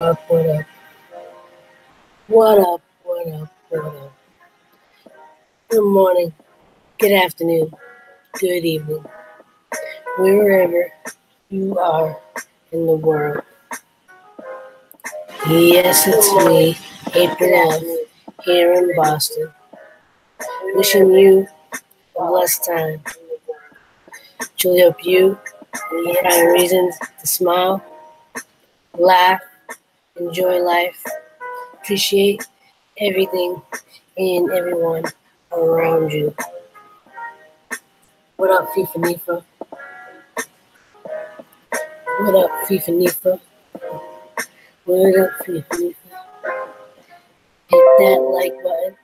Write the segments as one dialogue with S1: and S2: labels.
S1: What up? What up? What up? What up? Good morning, good afternoon, good evening, wherever you are in the world. Yes, it's me, April F, here in Boston, wishing you a blessed time. Truly hope you find reasons to smile, laugh, enjoy life, appreciate everything and everyone around you. What up, FIFA Nifa? What up, FIFA Nifa? What up, FIFA Nifa? Hit that like button.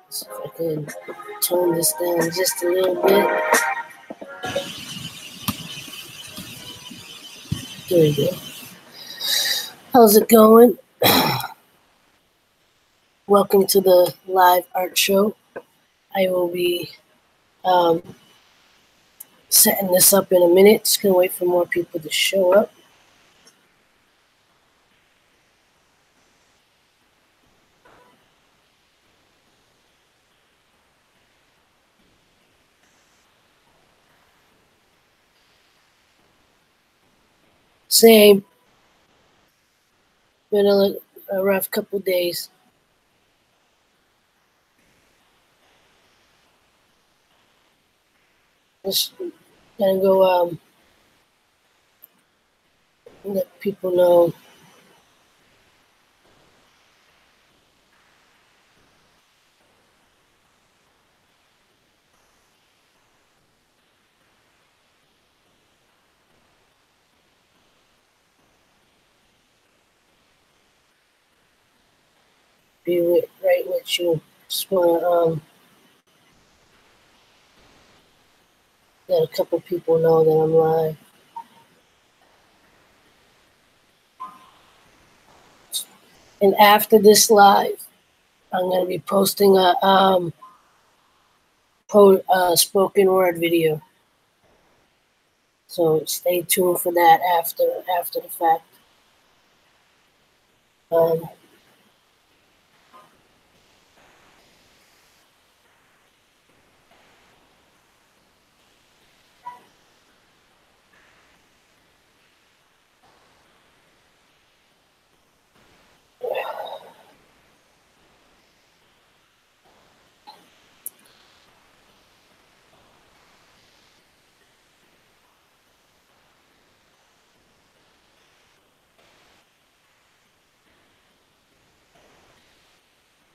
S1: See if I can tone this down just a little bit. There we go. How's it going? Welcome to the live art show. I will be setting this up in a minute. Just gonna wait for more people to show up. Same. Been a rough couple days. Just gonna go let people know. Be right with you. Just wanna let a couple people know that I'm live. And after this live, I'm gonna be posting a spoken word video. So stay tuned for that after the fact.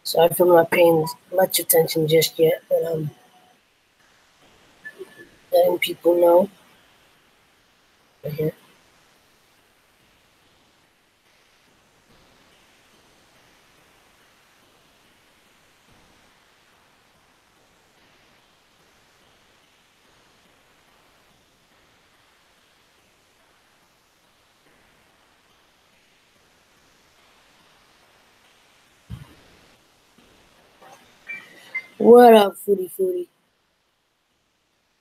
S1: Sorry for not paying much attention just yet, but I'm letting people know right here. What up, Foodie Foodie?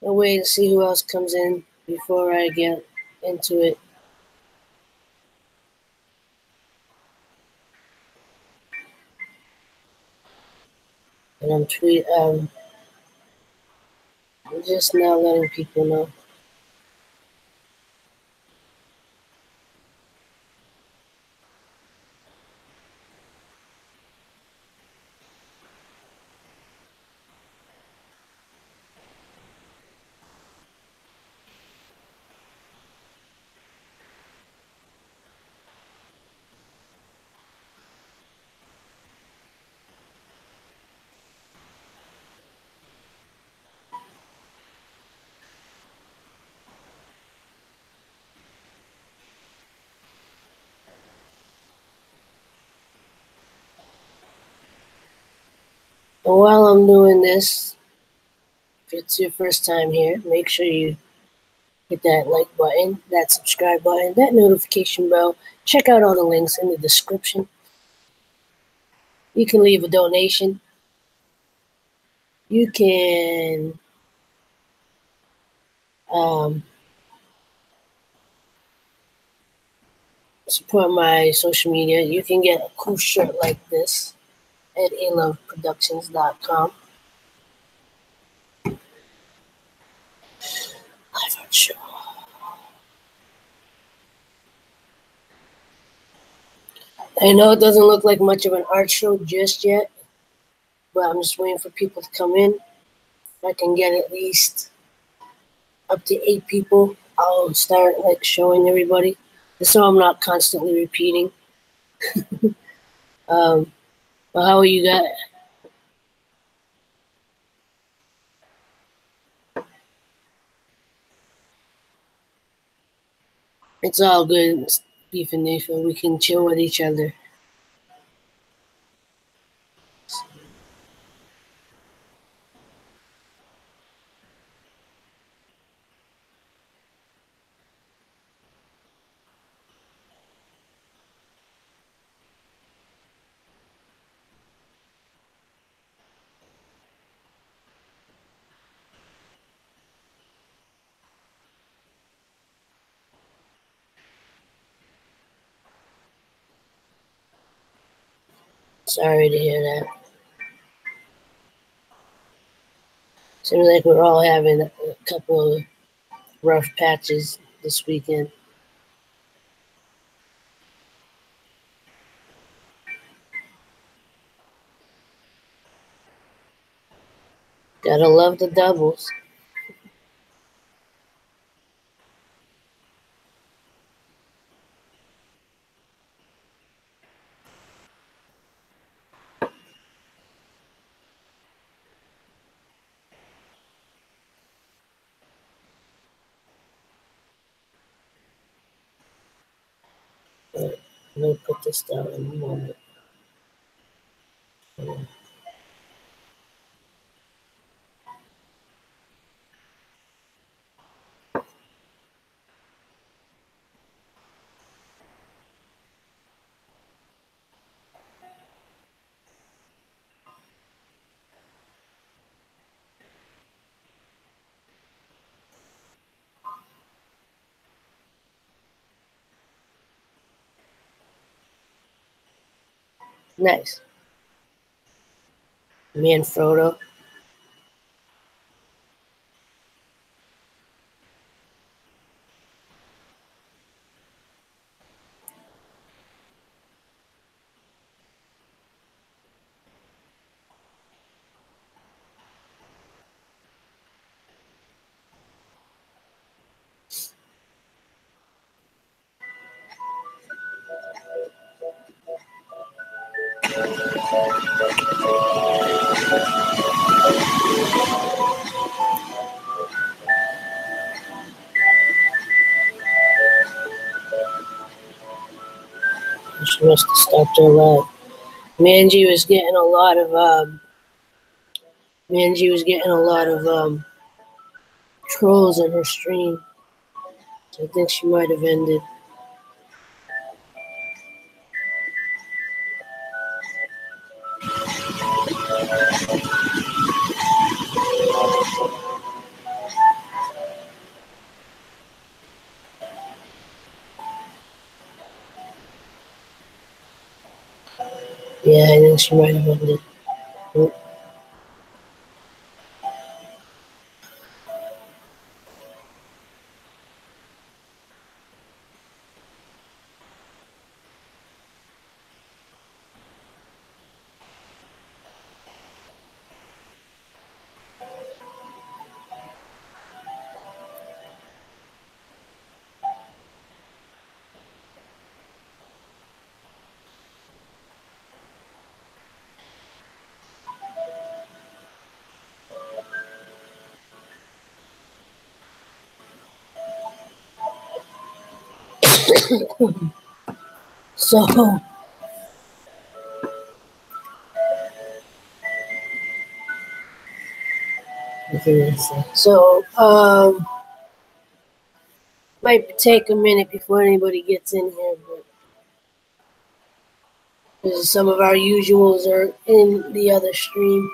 S1: I'll wait and see who else comes in before I get into it. And I'm just now letting people know. And while I'm doing this, if it's your first time here, make sure you hit that like button, that subscribe button, that notification bell. Check out all the links in the description. You can leave a donation. You can Um, Support my social media. You can get a cool shirt like this at aloveproductions.com. Live art show. I know it doesn't look like much of an art show just yet, but I'm just waiting for people to come in. If I can get at least up to 8 people, I'll start like showing everybody, so I'm not constantly repeating. But how are you guys? It's all good, Beef and Nathan. We can chill with each other. Sorry to hear that. Seems like we're all having a couple of rough patches this weekend. Gotta love the doubles. But I'm gonna put this down in a moment. Nice. Manfrotto. She must have stopped her live. Manji was getting a lot of trolls in her stream. So I think she might have ended. Yeah, I think she might have ended. So might take a minute before anybody gets in here, but some of our usuals are in the other stream.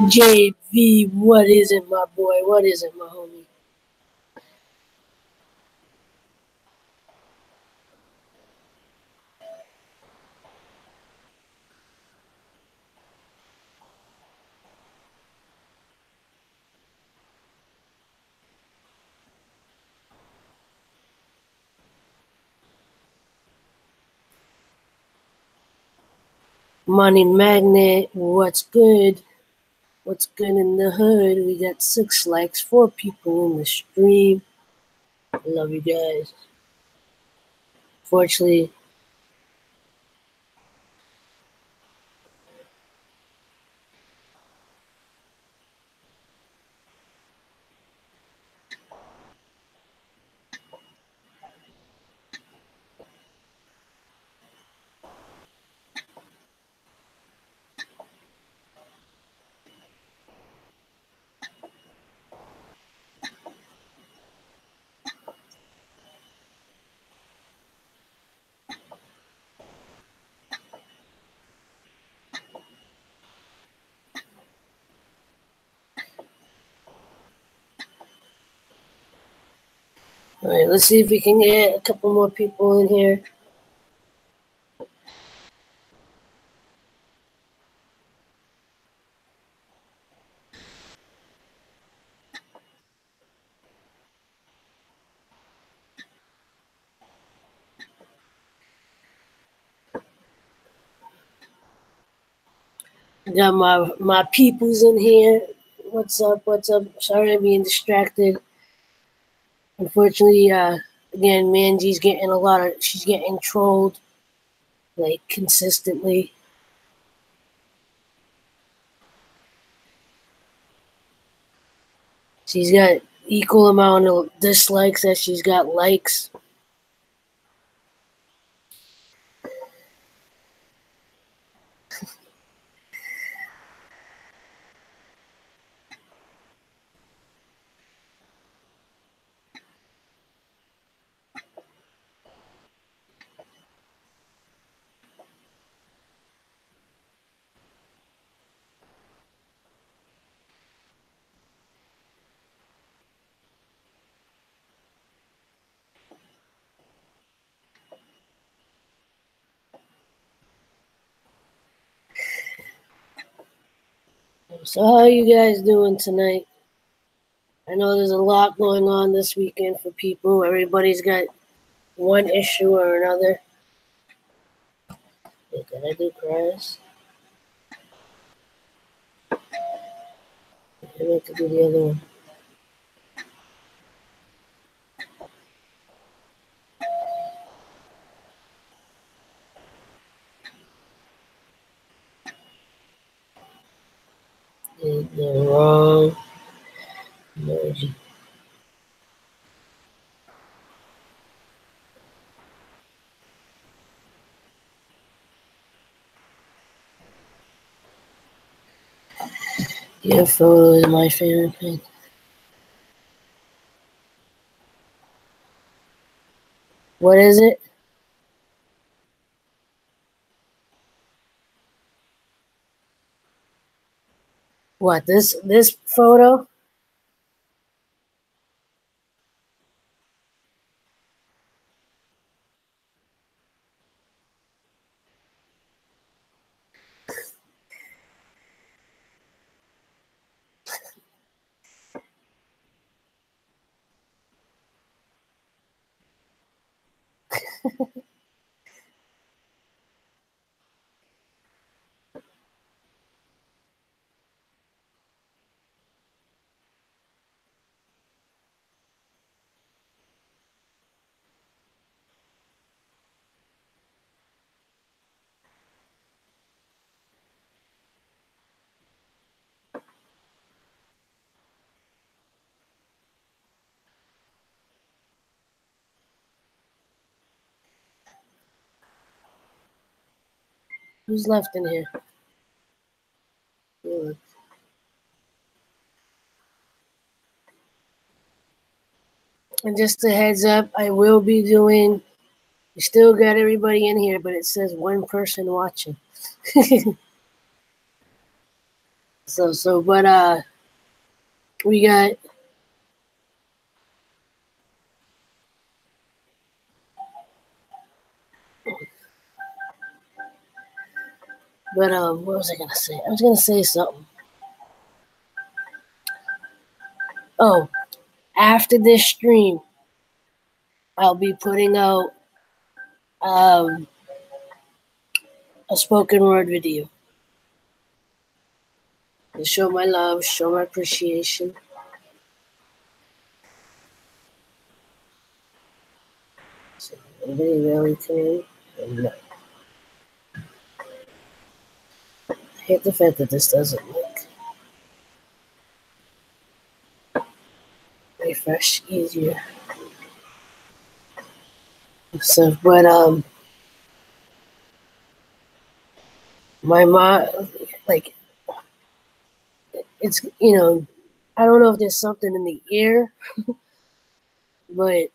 S1: JV, what is it, my boy? What is it, my homie? Money Magnet, what's good? What's good in the hood? We got 6 likes, 4 people in the stream. I love you guys. Fortunately, all right, let's see if we can get a couple more people in here. Got my peoples in here. What's up? What's up? Sorry I'm being distracted. Unfortunately, again, Manji's getting she's getting trolled, like, consistently. She's got equal amount of dislikes as she's got likes. So how are you guys doing tonight? I know there's a lot going on this weekend for people. Everybody's got one issue or another. Wait, did I do Chris? I meant to do the other one. Did the wrong emoji. Your photo is my favorite thing. What is it? What, this photo? Who's left in here? And just a heads up, I will be doing. We still got everybody in here, but it says one person watching. But we got what was I gonna say? I was gonna say something. Oh, after this stream, I'll be putting out um, a spoken word video to show my love, show my appreciation. So, anybody really today? No. I hate the fact that this doesn't like refresh easier. So, but my mom, like, it's I don't know if there's something in the air, but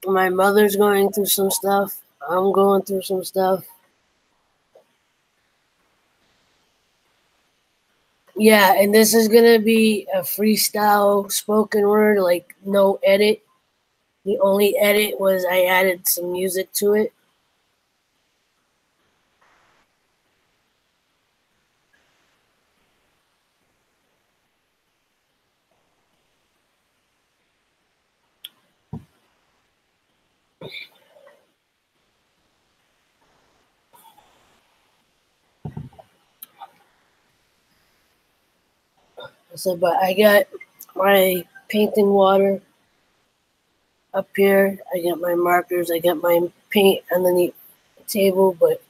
S1: my mother's going through some stuff. I'm going through some stuff. Yeah, and this is gonna be a freestyle spoken word, like no edit. The only edit was I added some music to it. So, but I got my painting water up here. I got my markers. I got my paint underneath the table, but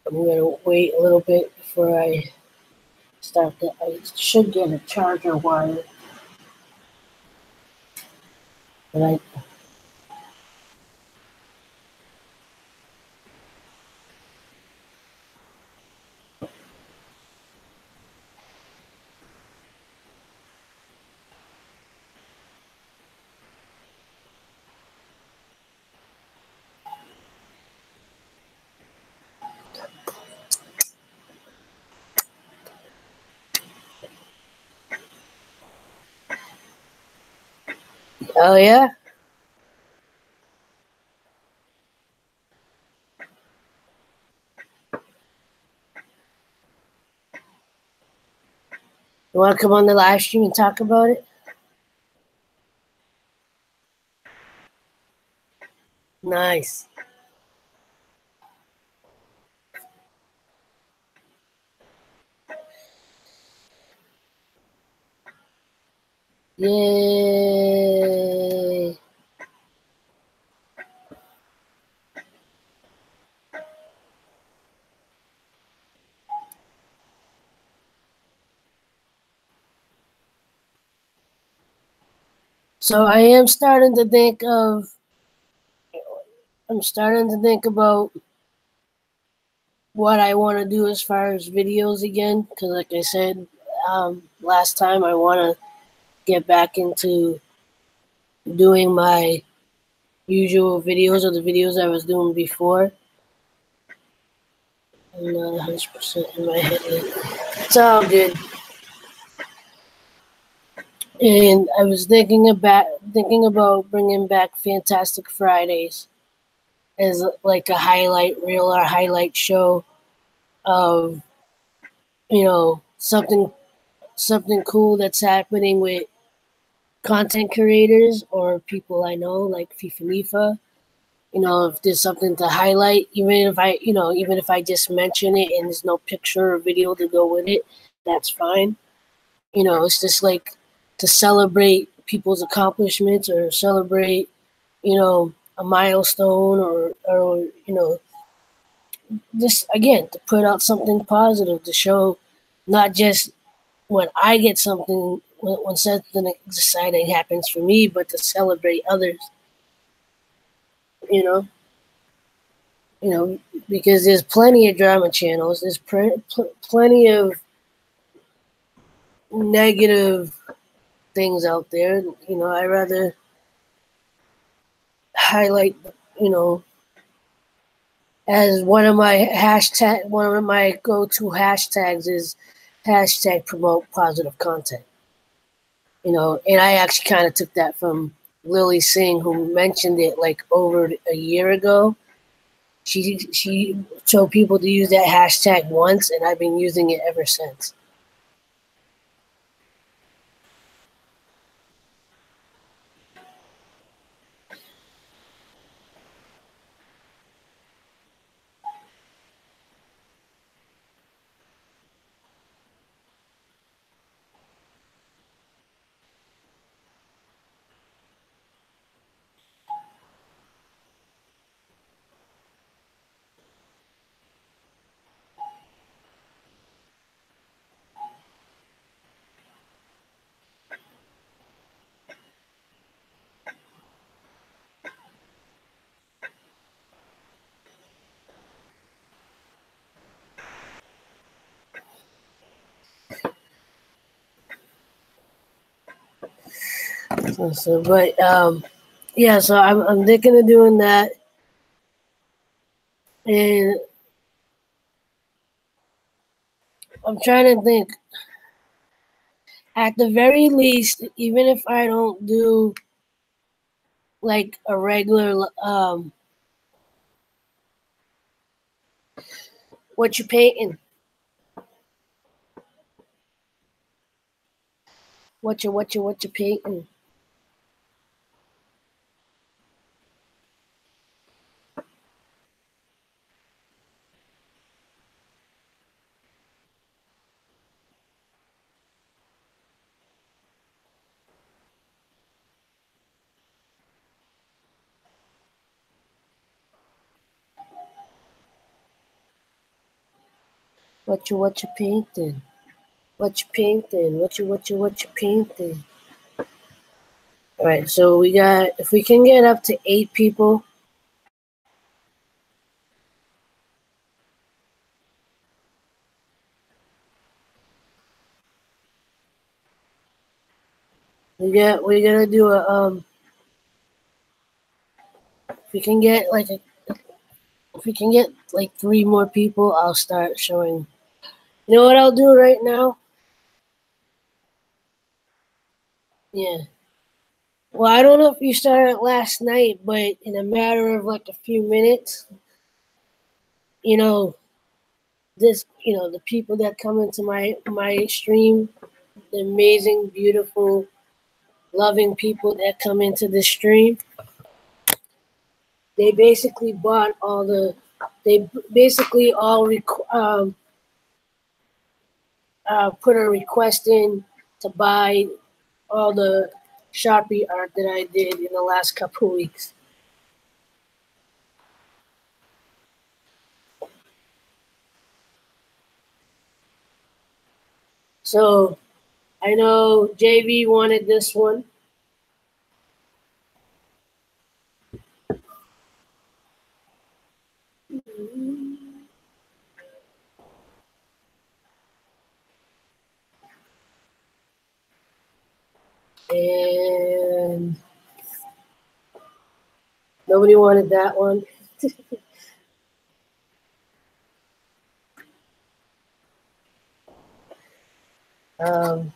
S1: I'm gonna wait a little bit before I start that. I should get a charger wire, but oh yeah. You want to come on the live stream and talk about it? Nice. Yay. So I'm starting to think about what I want to do as far as videos again. Because, like I said last time, I want to get back into doing my usual videos or the videos I was doing before. I'm not 100% in my head yet. It's all good. And I was thinking about bringing back Fantastic Fridays as like a highlight reel or highlight show of something cool that's happening with content creators or people I know like FIFA. If there's something to highlight, even if I just mention it and there's no picture or video to go with it, that's fine. It's just like to celebrate people's accomplishments or celebrate, a milestone or just again to put out something positive to show not just when I get something when something exciting happens for me, but to celebrate others. You know, because there's plenty of drama channels. There's plenty of negative things out there. I rather highlight, you know, as one of my go-to hashtags is hashtag promote positive content. And I actually kind of took that from Lily Singh, who mentioned it like over a year ago. She told people to use that hashtag once, and I've been using it ever since. Yeah, so I'm thinking of doing that, and I'm trying to think. At the very least, even if I don't do like a regular what you painting, what you painting. What you painting? What you painting? What you painting? All right, so we got, if we can get up to 8 people, we're gonna do a if we can get like if we can get like 3 more people, I'll start showing. You know what I'll do right now? Yeah. Well, I don't know if you started last night, but in a matter of like a few minutes, you know, the people that come into my stream, the amazing, beautiful, loving people that come into the stream, they basically bought all the, they basically all put a request in to buy all the Sharpie art that I did in the last couple of weeks. So I know JV wanted this one. And nobody wanted that one. um,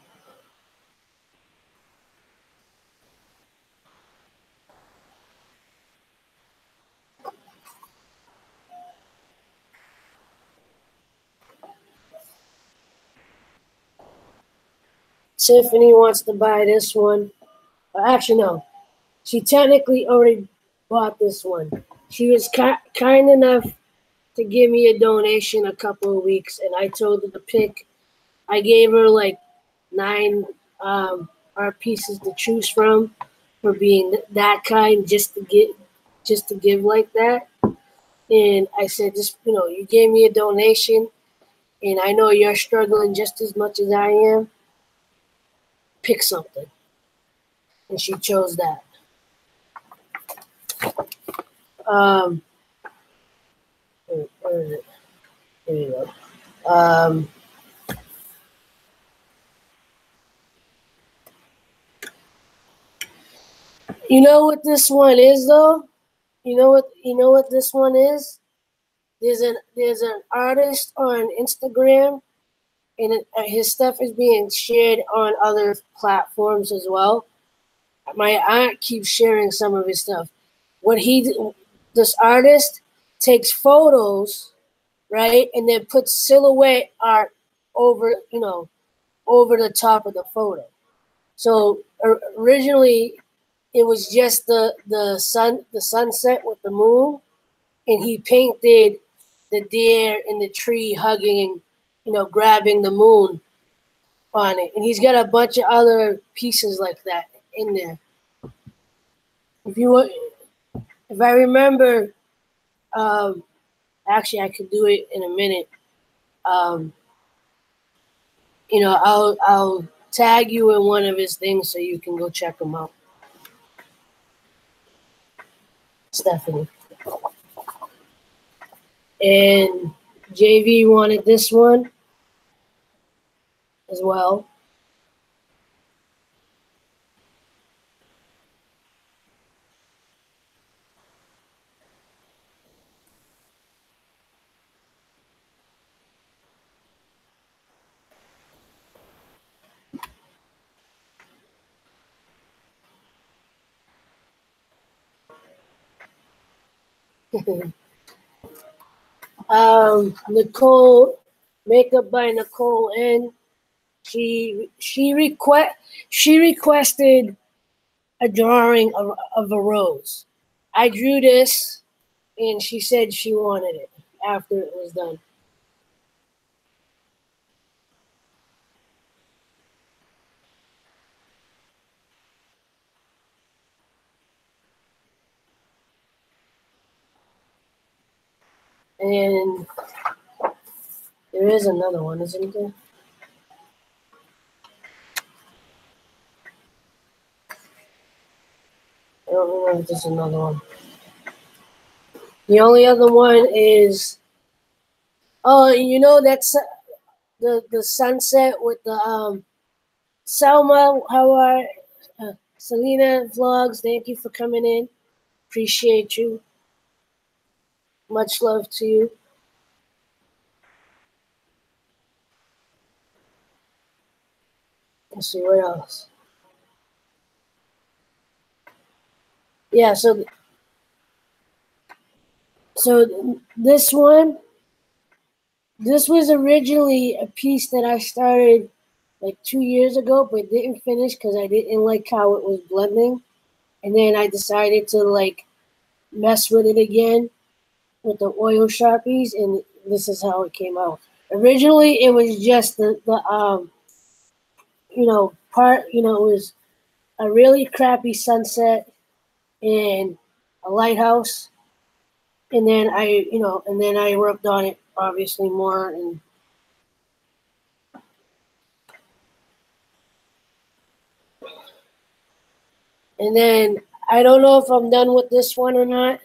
S1: Tiffany wants to buy this one. Actually, no. She technically already bought this one. She was kind enough to give me a donation a couple of weeks, and I told her to pick. I gave her like 9 art pieces to choose from for being that kind, just to give like that. And I said, just you gave me a donation, and I know you're struggling just as much as I am. Pick something, and she chose that. Um, where is it? There you go. You know what this one is, though? You know what this one is? there's an artist on Instagram, and his stuff is being shared on other platforms as well. My aunt keeps sharing some of his stuff. This artist takes photos, right, and then puts silhouette art over, over the top of the photo. So originally, it was just the sunset with the moon, and he painted the deer in the tree hugging, grabbing the moon on it. And he's got a bunch of other pieces like that in there. If I remember, actually, I could do it in a minute. I'll tag you in one of his things so you can go check him out. Stephanie. And JV wanted this one as well. Nicole, makeup by Nicole N. She requested a drawing of a rose. I drew this, and she said she wanted it after it was done. And there is another one, isn't there? I don't remember if there's another one. The only other one is, that's the sunset with the Selma. How are Selena Vlogs? Thank you for coming in. Appreciate you. Much love to you. Let's see what else. Yeah, so this was originally a piece that I started like 2 years ago, but didn't finish because I didn't like how it was blending. And then I decided to like mess with it again with the oil Sharpies, and this is how it came out. Originally, it was just the part, it was a really crappy sunset and a lighthouse. And then I worked on it obviously more, and then I don't know if I'm done with this one or not.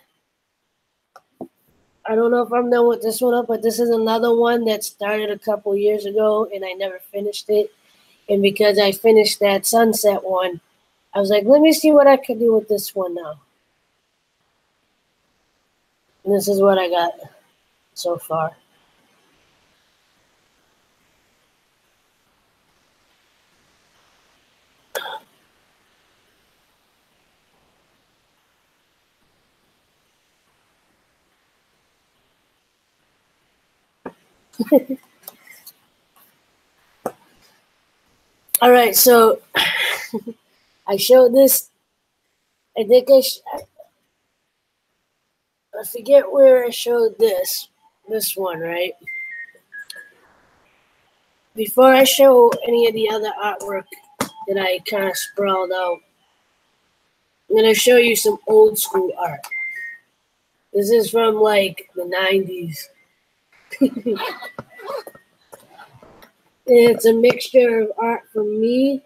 S1: I don't know if I'm done with this one up, but this is another one that started a couple years ago and I never finished it. And because I finished that sunset one, I was like, let me see what I could do with this one now. And this is what I got so far. All right, so I showed this. I think I forget where I showed this one, right? Before I show any of the other artwork that I kind of sprawled out, I'm going to show you some old school art. This is from like the 90s. It's a mixture of art from me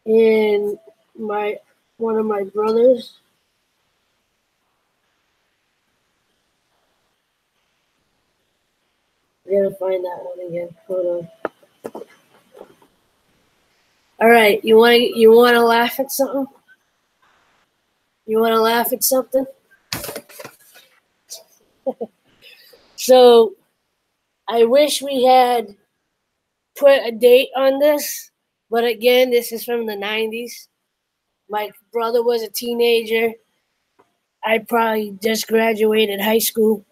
S1: and one of my brothers. I gotta find that one again. Hold on. All right, you wanna laugh at something? You wanna laugh at something? So I wish we had put a date on this, but again, this is from the 90s. My brother was a teenager. I probably just graduated high school.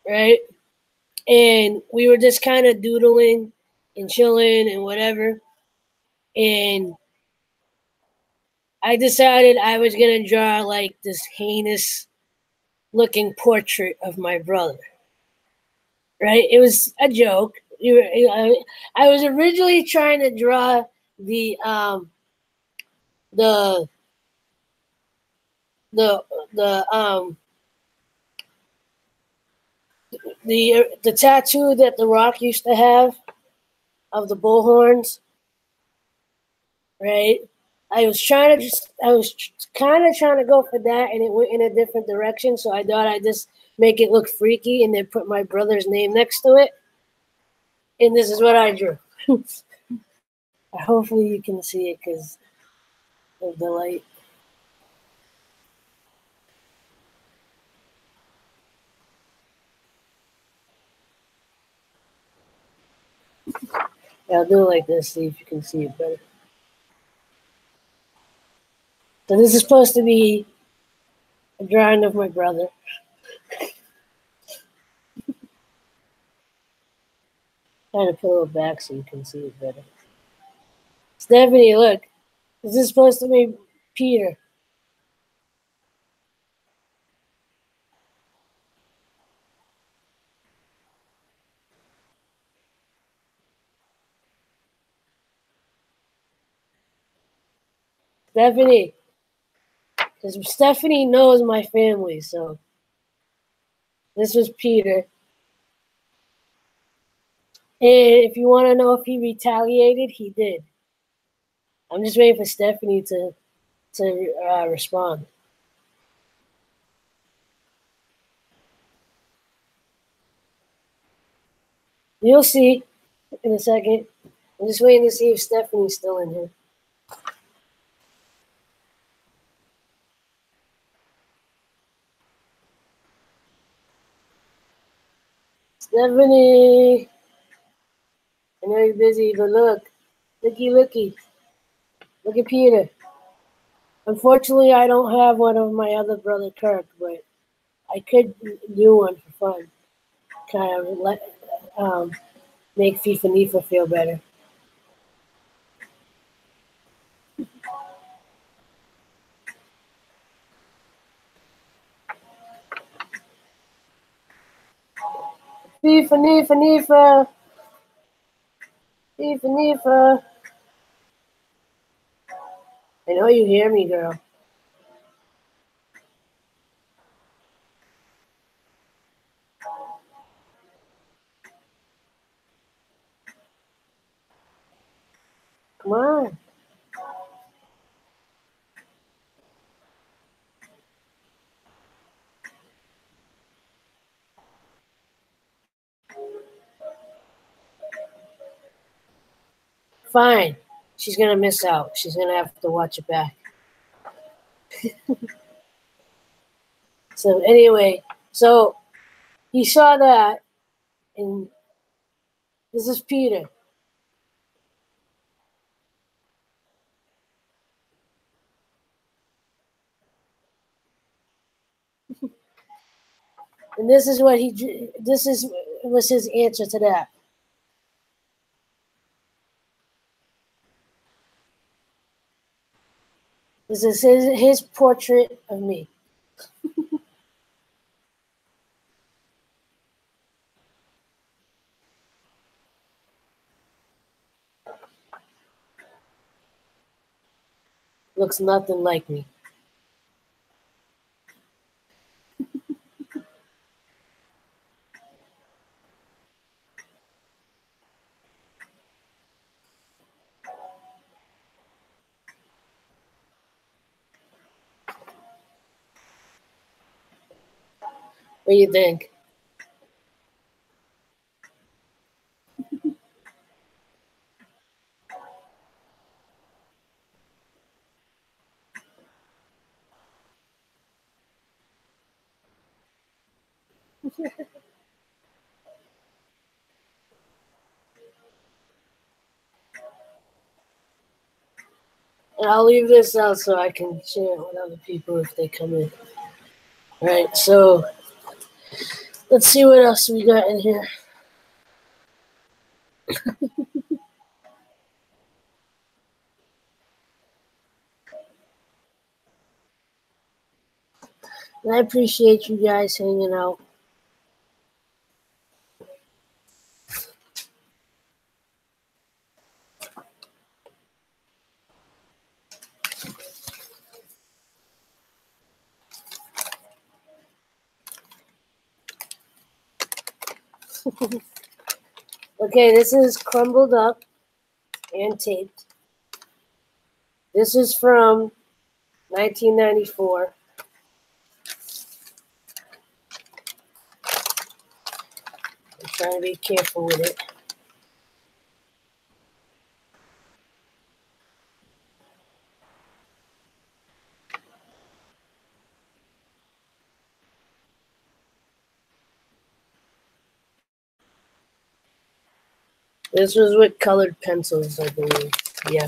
S1: Right? And we were just kind of doodling and chilling and whatever. And I decided I was going to draw like this heinous looking portrait of my brother. Right? It was a joke. I was originally trying to draw the the the the the tattoo that The Rock used to have of the bullhorns, right? I was kind of trying to go for that, and it went in a different direction. So I thought I'd just make it look freaky, and then put my brother's name next to it. And this is what I drew. Hopefully you can see it because of the light. Yeah, I'll do it like this, see if you can see it better. So this is supposed to be a drawing of my brother. Trying to pull it back so you can see it better. Stephanie, look. This is supposed to be Peter. Stephanie. Because Stephanie knows my family, so this was Peter. And if you want to know if he retaliated, he did. I'm just waiting for Stephanie to respond. You'll see in a second. I'm just waiting to see if Stephanie's still in here. Stephanie, I know you're busy, but look. Looky. Look at Peter. Unfortunately, I don't have one of my other brother Kirk, but I could do one for fun. Kind of make FIFA Nifa feel better. FIFA Nifa. FIFA Nifa. I know you hear me, girl. Come on. Fine. She's gonna miss out. She's gonna have to watch it back. So anyway, so he saw that, and this is Peter. And this is what he. This is was his answer to that. This is his portrait of me. Looks nothing like me. What do you think? And I'll leave this out so I can share it with other people if they come in. All right, so let's see what else we got in here. And I appreciate you guys hanging out. Okay, this is crumbled up and taped. This is from 1994. I'm trying to be careful with it. This was with colored pencils, I believe. Yeah.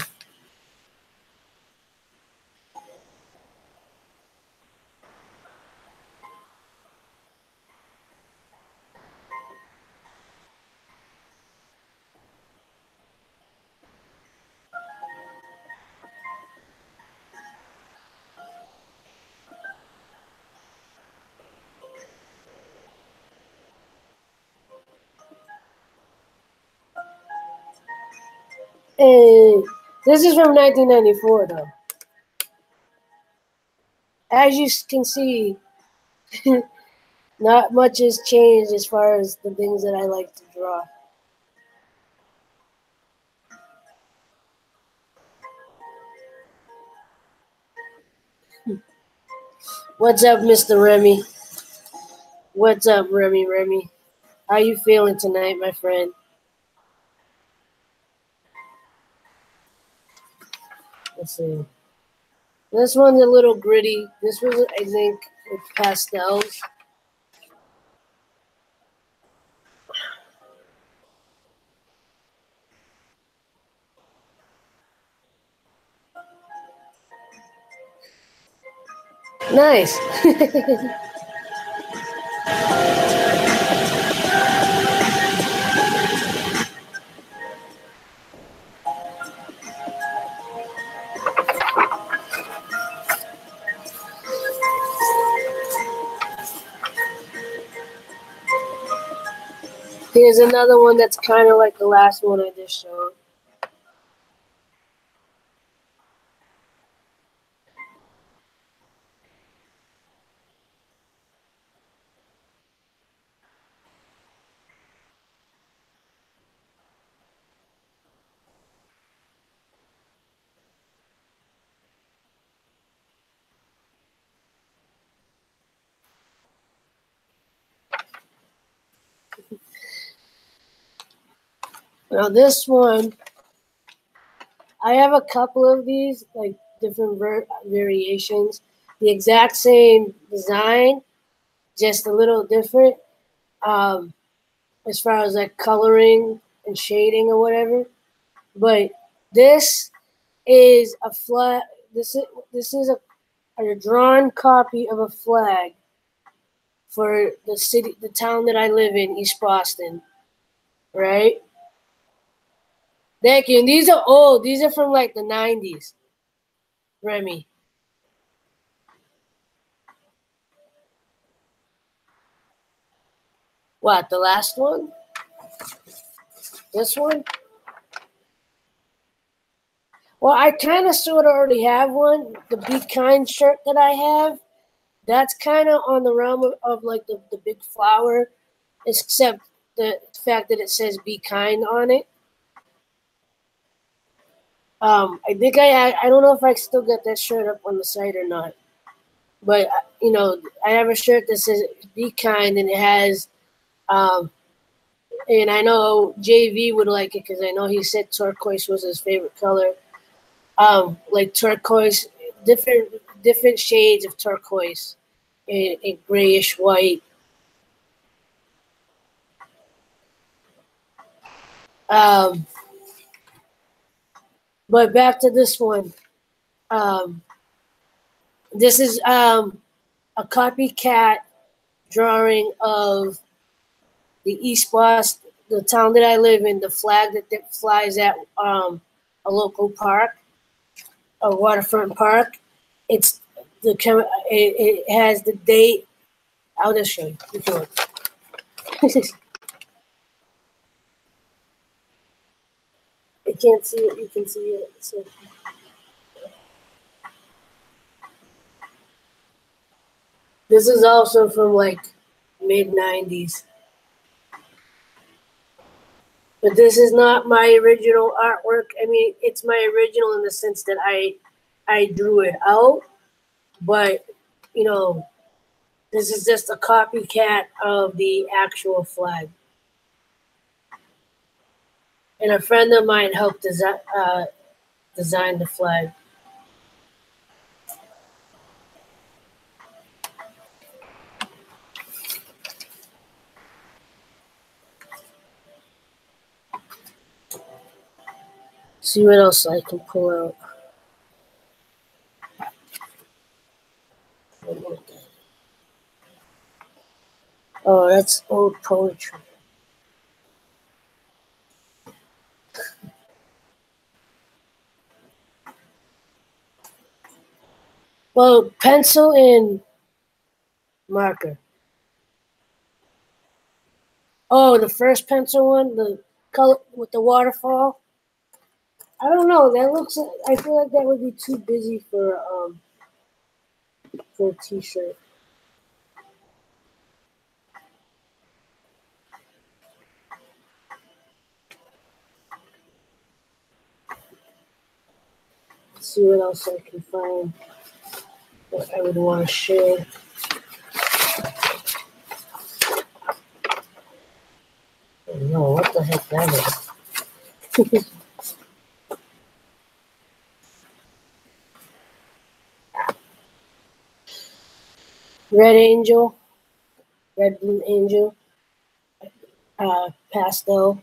S1: And this is from 1994, though. As you can see, not much has changed as far as the things that I like to draw. What's up, Mr. Remy? What's up, Remy? How you feeling tonight, my friend? Let's see. This one's a little gritty. This was, I think, with pastels. Nice. Here's another one that's kind of like the last one I just showed. Now this one, I have a couple of these, like different variations. The exact same design, just a little different. As far as like coloring and shading or whatever. But this is a flag. This is a drawn copy of a flag for the city, the town that I live in, East Boston. Right? Thank you. And these are old. These are from like the 90s. Remy. What, the last one? This one? Well, I kind of sort of already have one. The Be Kind shirt that I have, that's kind of on the realm of like the big flower, except the fact that it says Be Kind on it. I think I don't know if I still got that shirt up on the site or not. But, you know, I have a shirt that says Be Kind, and it has, and I know JV would like it because I know he said turquoise was his favorite color. Like turquoise, different shades of turquoise, and grayish white. Um, but back to this one. Um, this is a copycat drawing of the East Boston, the town that I live in, the flag that flies at a local park, a waterfront park. It's it has the date. I'll just show you. You can look. I can't see it. You can see it. So this is also from like mid-90s. But this is not my original artwork. I mean, it's my original in the sense that I drew it out, but you know, this is just a copycat of the actual flag. And a friend of mine helped design the flag. See what else I can pull out. Oh, that's old poetry. Well, pencil and marker. Oh, the first pencil one, the color with the waterfall. I don't know. That looks. I feel like that would be too busy for a T-shirt. Let's see what else I can find that I would want to share. I don't know what the heck that is. Red angel, red blue angel, pastel.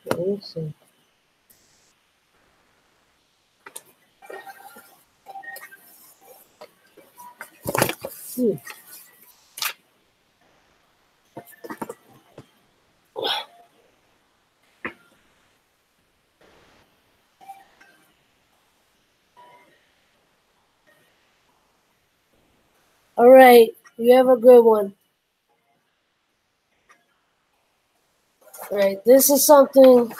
S1: Let me see. Hmm. All right, you have a good one. All right, this is something.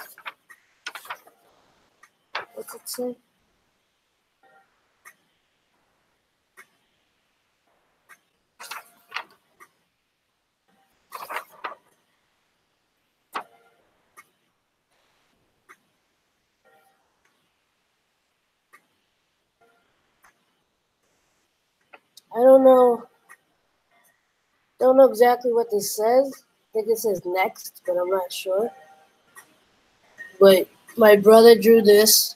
S1: What's it say? I don't know. Don't know exactly what this says. I think it says next, but I'm not sure. But my brother drew this.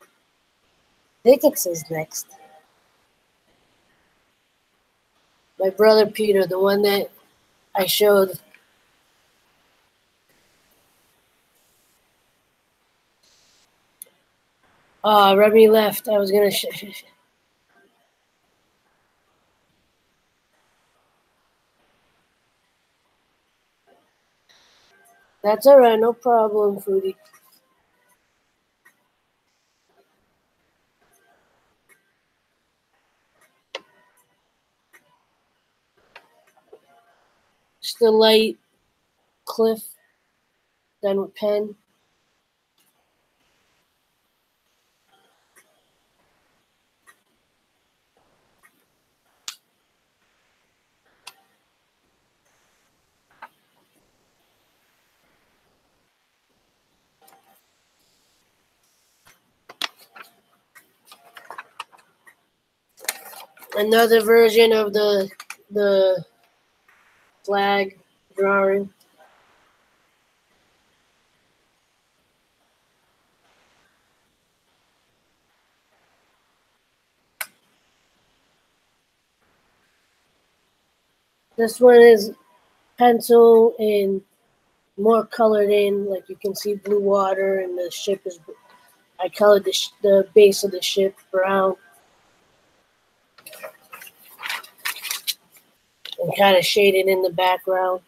S1: I think it says next. My brother Peter, the one that I showed. Remy left. I was gonna. That's all right. No problem, Foodie. Just a light cliff done with pen. Another version of the flag drawing. This one is pencil and more colored in. Like you can see blue water, and the ship is. I colored the base of the ship brown and kind of shaded in the background.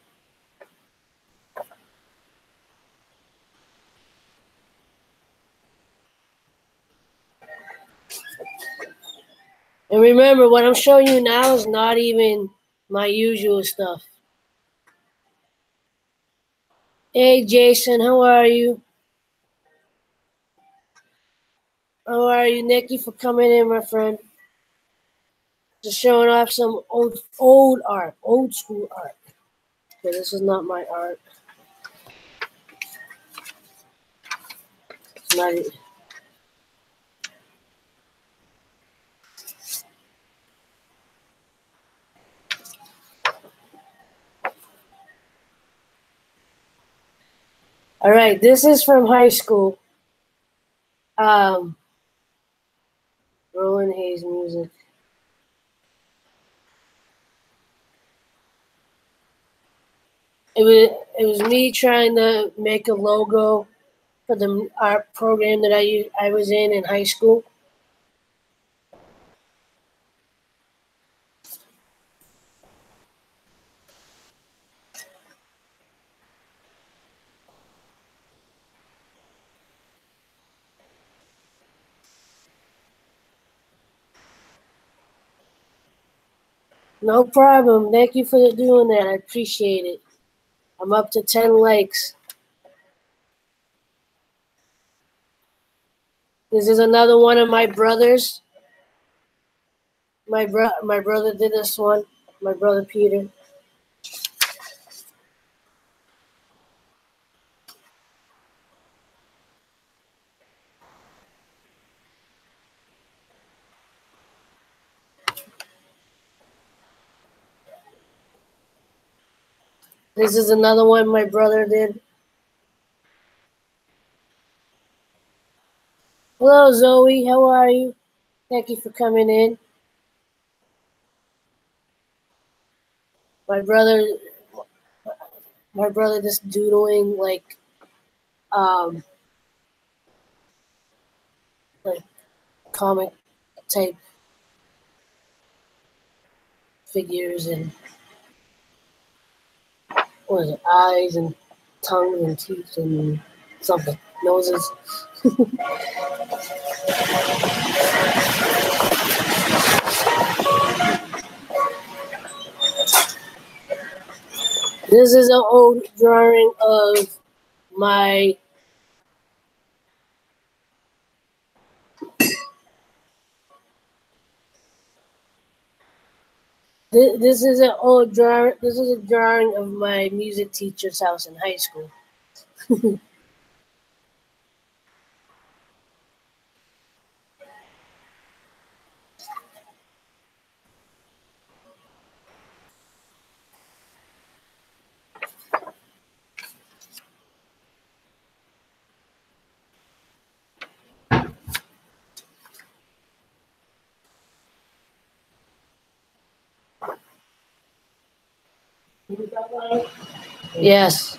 S1: And remember, what I'm showing you now is not even my usual stuff. Hey, Jason, how are you? How are you? Thank you for coming in, my friend. Just showing off some old art, old school art. Okay, this is not my art. It's not. All right, this is from high school. Roland Hayes music. It was me trying to make a logo for the art program that I was in high school. No problem. Thank you for doing that. I appreciate it. I'm up to 10 likes. This is another one of my brothers. My brother did this one. My brother Peter. This is another one my brother did. Hello, Zoe. How are you? Thank you for coming in. My brother, my brother, just doodling um, like comic type figures and what is it? Eyes and tongues and teeth and something noses. This is an old drawing of my. This is an old drawing. This is a drawing of my music teacher's house in high school. Yes.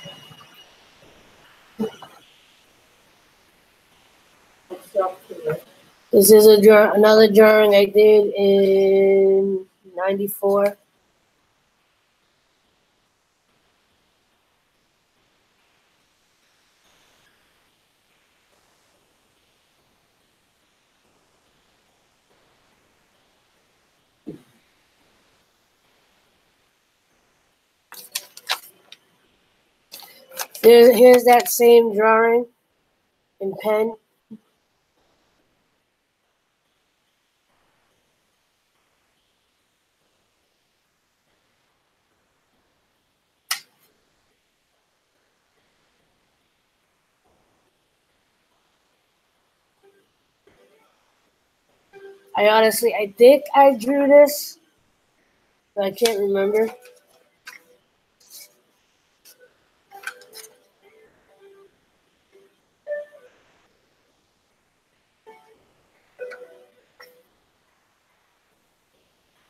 S1: This is another drawing I did in '94. Here's that same drawing in pen. I think I drew this, but I can't remember.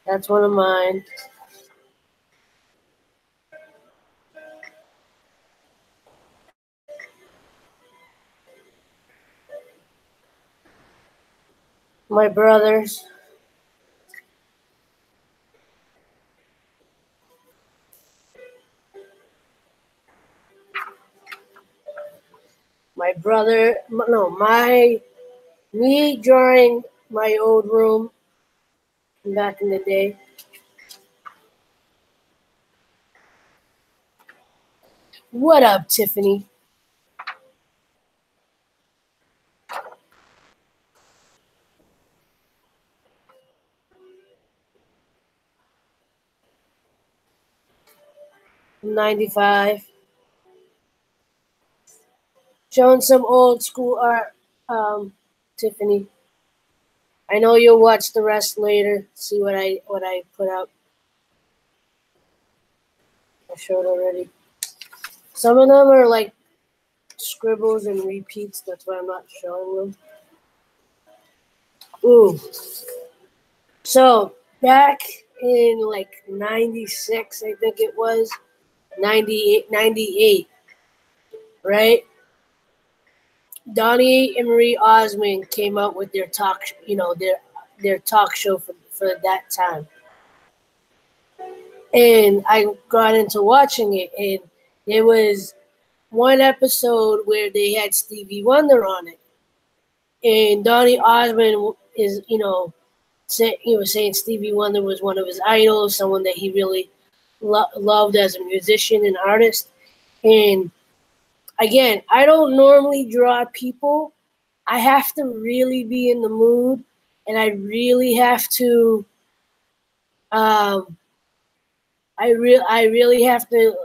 S1: That's one of mine. My brother's. My brother, no, me drawing my old room back in the day. What up, Tiffany? From 95. Showing some old school art, Tiffany. I know you'll watch the rest later. See what I put up. I showed already. Some of them are like scribbles and repeats. That's why I'm not showing them. Ooh. So back in like 96, I think it was 98, right? Donnie and Marie Osmond came up with their their talk show for that time. And I got into watching it, and there was one episode where they had Stevie Wonder on it. And Donnie Osmond is, he was saying Stevie Wonder was one of his idols, someone that he really loved as a musician and artist. And again, I don't normally draw people. I have to really be in the mood, and I really have to. I really have to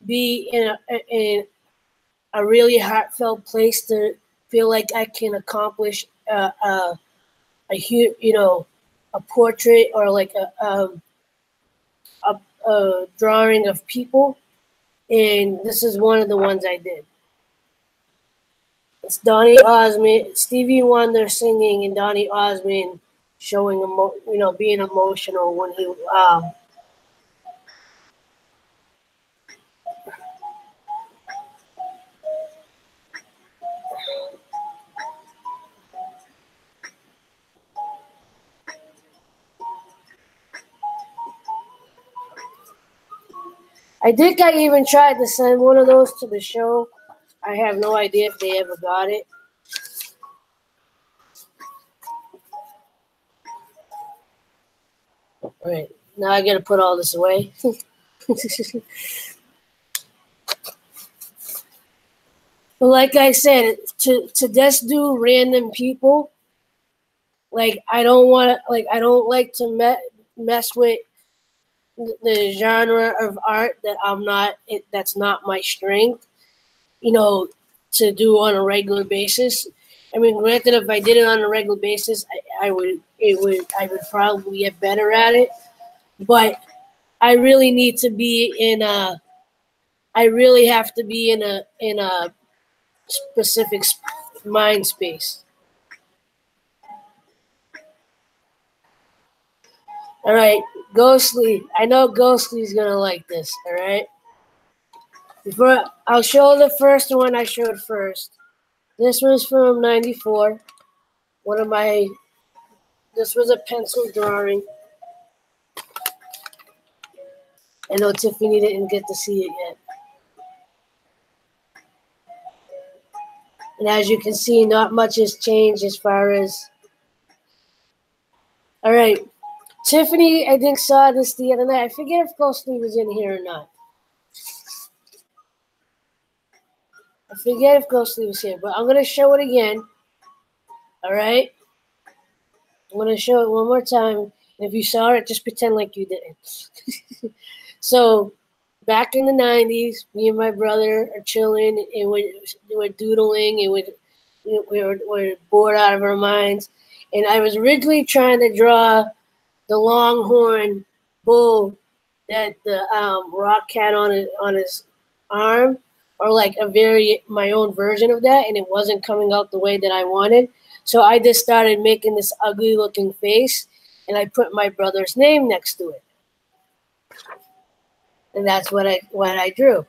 S1: be in a really heartfelt place to feel like I can accomplish a portrait or like a drawing of people, and this is one of the ones I did. It's Donny Osmond, Stevie Wonder singing, and Donny Osmond showing being emotional when he. I think I even tried to send one of those to the show. I have no idea if they ever got it. All right, now I gotta put all this away. But like I said, to just do random people, like I don't like to mess with the genre of art that that's not my strength, to do on a regular basis. I mean, granted, if I did it on a regular basis, I would probably get better at it. But I really need to be I really have to be in a specific mind space. All right, Ghostly. I know Ghostly's gonna like this. All right. Before I'll show the first one I showed first. This was from '94. This was a pencil drawing. I know Tiffany didn't get to see it yet. And as you can see, not much has changed as far as. All right. Tiffany, I think, saw this the other night. I forget if Ghostly was in here or not. I forget if Ghostly was here, but I'm going to show it again. All right? I'm going to show it one more time. And if you saw it, just pretend like you didn't. So, back in the 90s, me and my brother are chilling, and we're doodling, and we're bored out of our minds. And I was originally trying to draw the longhorn bull that the rock had on his arm, or like my own version of that, and it wasn't coming out the way that I wanted. So I just started making this ugly looking face, and I put my brother's name next to it, and that's what I drew.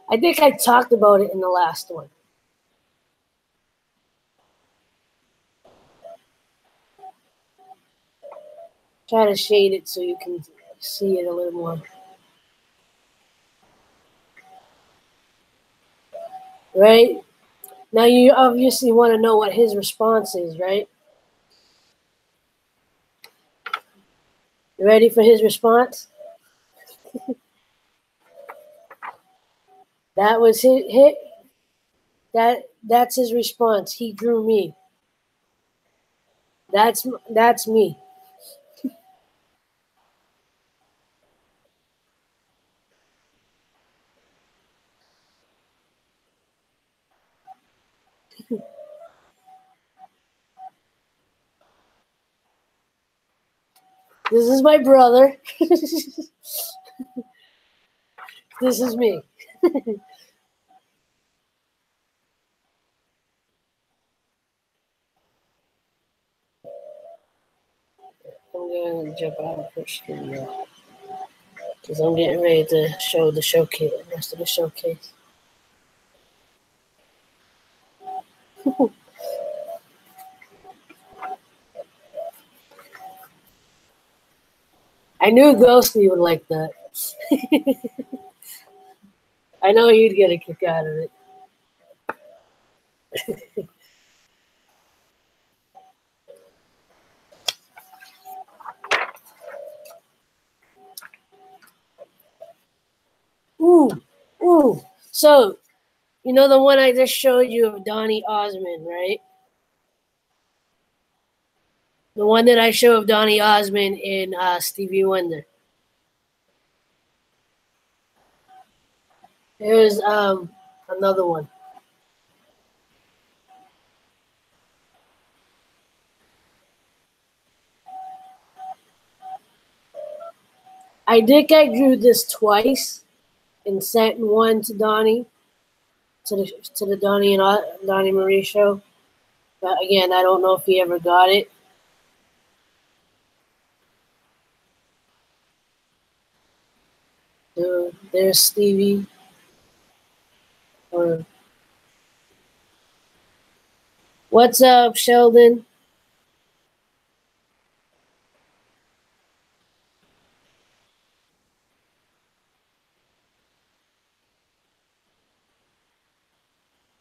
S1: I think I talked about it in the last one. Try to shade it so you can see it a little more. Right? Now you obviously want to know what his response is, right? You ready for his response? That was his that's his response. He drew me. That's me. This is my brother. This is me. I'm gonna jump out of the studio because I'm getting ready to show the showcase, the rest of the showcase. I knew Ghosty would like that. I know you'd get a kick out of it. Ooh, ooh. So, you know the one I just showed you of Donny Osmond, right? The one that I show of Donny Osmond in Stevie Wonder. Here's another one. I think I drew this twice and sent one to Donnie, to the Donnie and Donnie Marie show. But again, I don't know if he ever got it. So there's Stevie. Or what's up, Sheldon?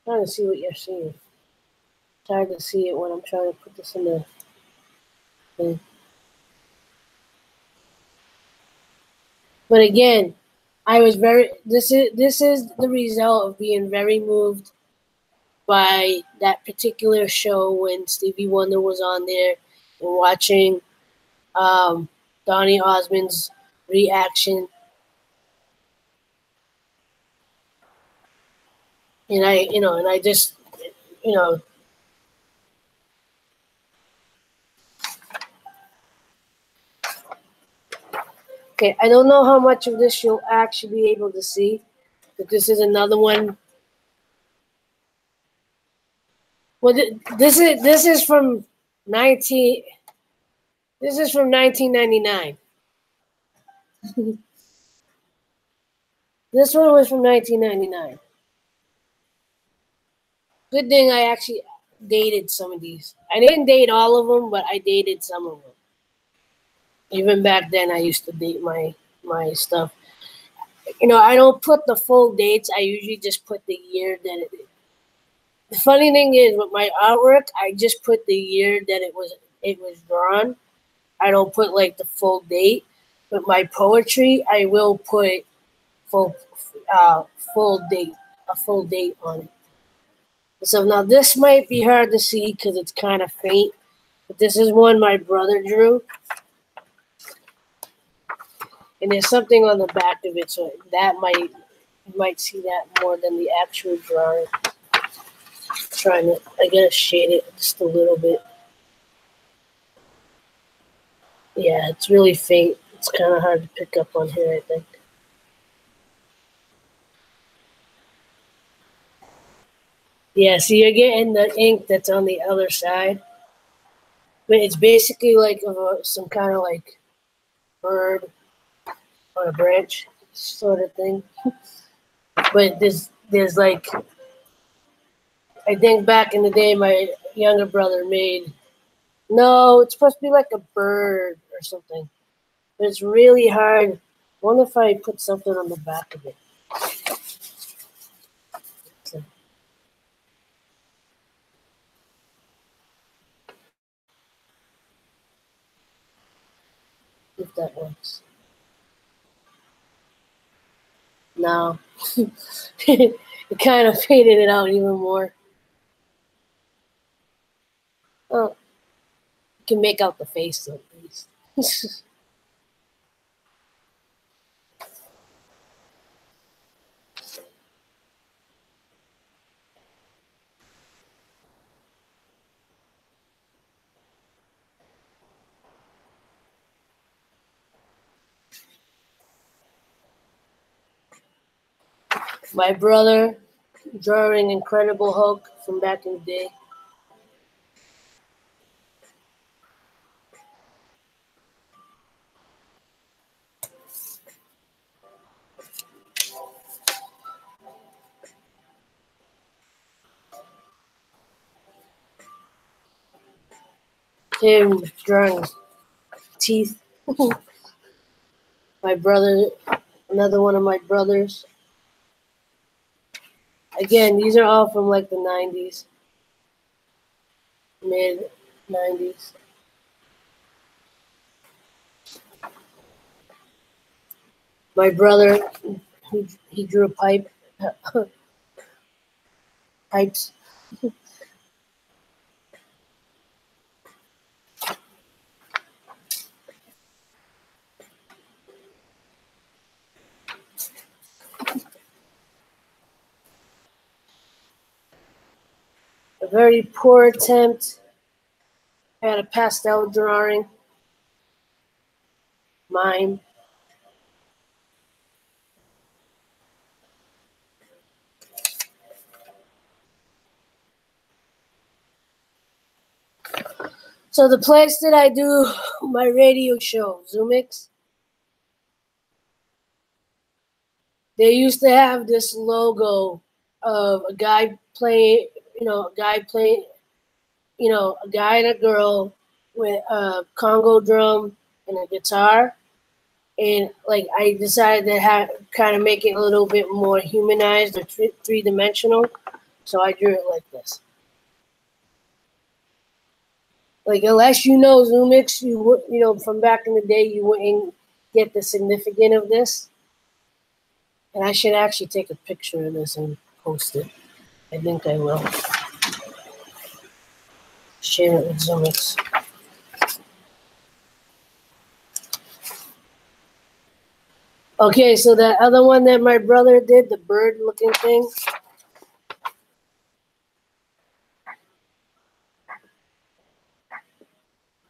S1: Trying to see what you're seeing. It's hard to see it when I'm trying to put this in the thing. But again, I was very. This is the result of being very moved by that particular show when Stevie Wonder was on there and watching Donny Osmond's reaction. And I just, you know, okay, I don't know how much of this you'll actually be able to see, but this is another one. Well, this is from 19. This is from 1999. This one was from 1999. Good thing I actually dated some of these. I didn't date all of them, but I dated some of them. Even back then, I used to date my stuff. I don't put the full dates. I usually just put the year that it. The funny thing is, with my artwork, I just put the year that it was drawn. I don't put like the full date. With my poetry, I will put full full date, a full date on it. So now this might be hard to see because it's kind of faint, but this is one my brother drew. And there's something on the back of it, so that you might see that more than the actual drawing. I gotta shade it just a little bit. Yeah, it's really faint. It's kind of hard to pick up on here, I think. Yeah, so you're getting the ink that's on the other side, but it's basically like some kind of like bird on a branch sort of thing. But there's like, I think back in the day, my younger brother made. No, it's supposed to be like a bird or something. But it's really hard. I wonder if I put something on the back of it. So, if that works. No. It kind of faded it out even more. Oh, you can make out the face at least. My brother drawing Incredible Hulk from back in the day. Him drawing teeth. My brother, another one of my brothers. Again, these are all from like the 90s, mid 90s. My brother, he drew a pipe, pipes. A very poor attempt at a pastel drawing. Mine. So the place that I do my radio show, Zoomix, they used to have this logo of a guy playing, a guy and a girl with a Congo drum and a guitar. And like I decided to kind of make it a little bit more humanized or three-dimensional. So I drew it like this. Like unless you know Zoomix, from back in the day, you wouldn't get the significance of this. And I should actually take a picture of this and post it. I think I will. Share it with Zoomix. Okay, so that other one that my brother did, the bird-looking thing.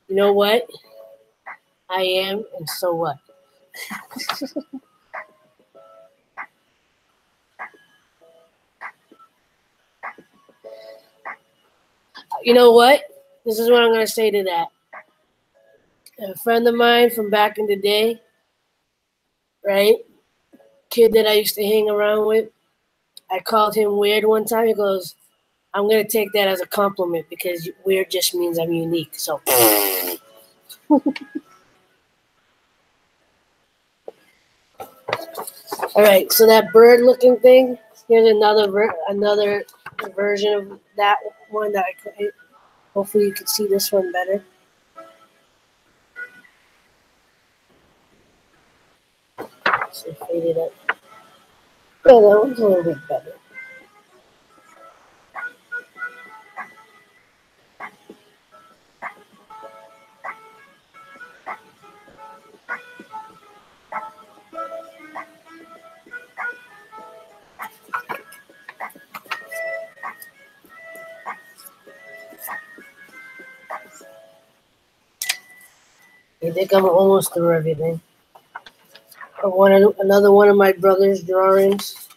S1: You know what? I am, and so what? You know what? This is what I'm going to say to that. A friend of mine from back in the day, right? Kid that I used to hang around with. I called him weird one time. He goes, I'm going to take that as a compliment because weird just means I'm unique. So. All right, so that bird-looking thing, here's another version of that one that I couldn't. Hopefully you can see this one better. So fade it up. Yeah, that one's a little bit better. I think I'm almost through everything. Another one of my brother's drawings.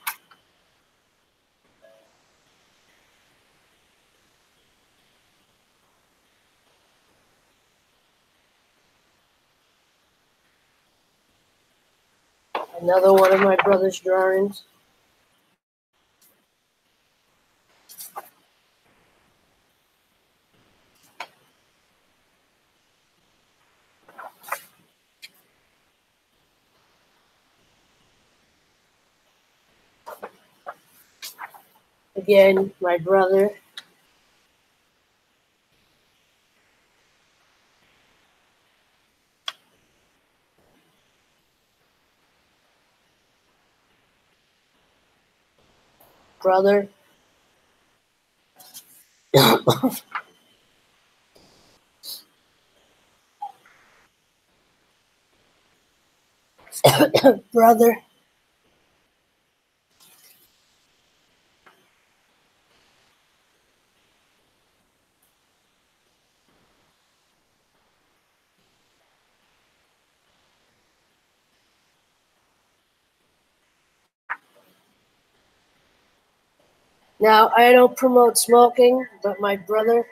S1: Another one of my brother's drawings. Again, my brother. Brother. Brother. Now, I don't promote smoking, but my brother.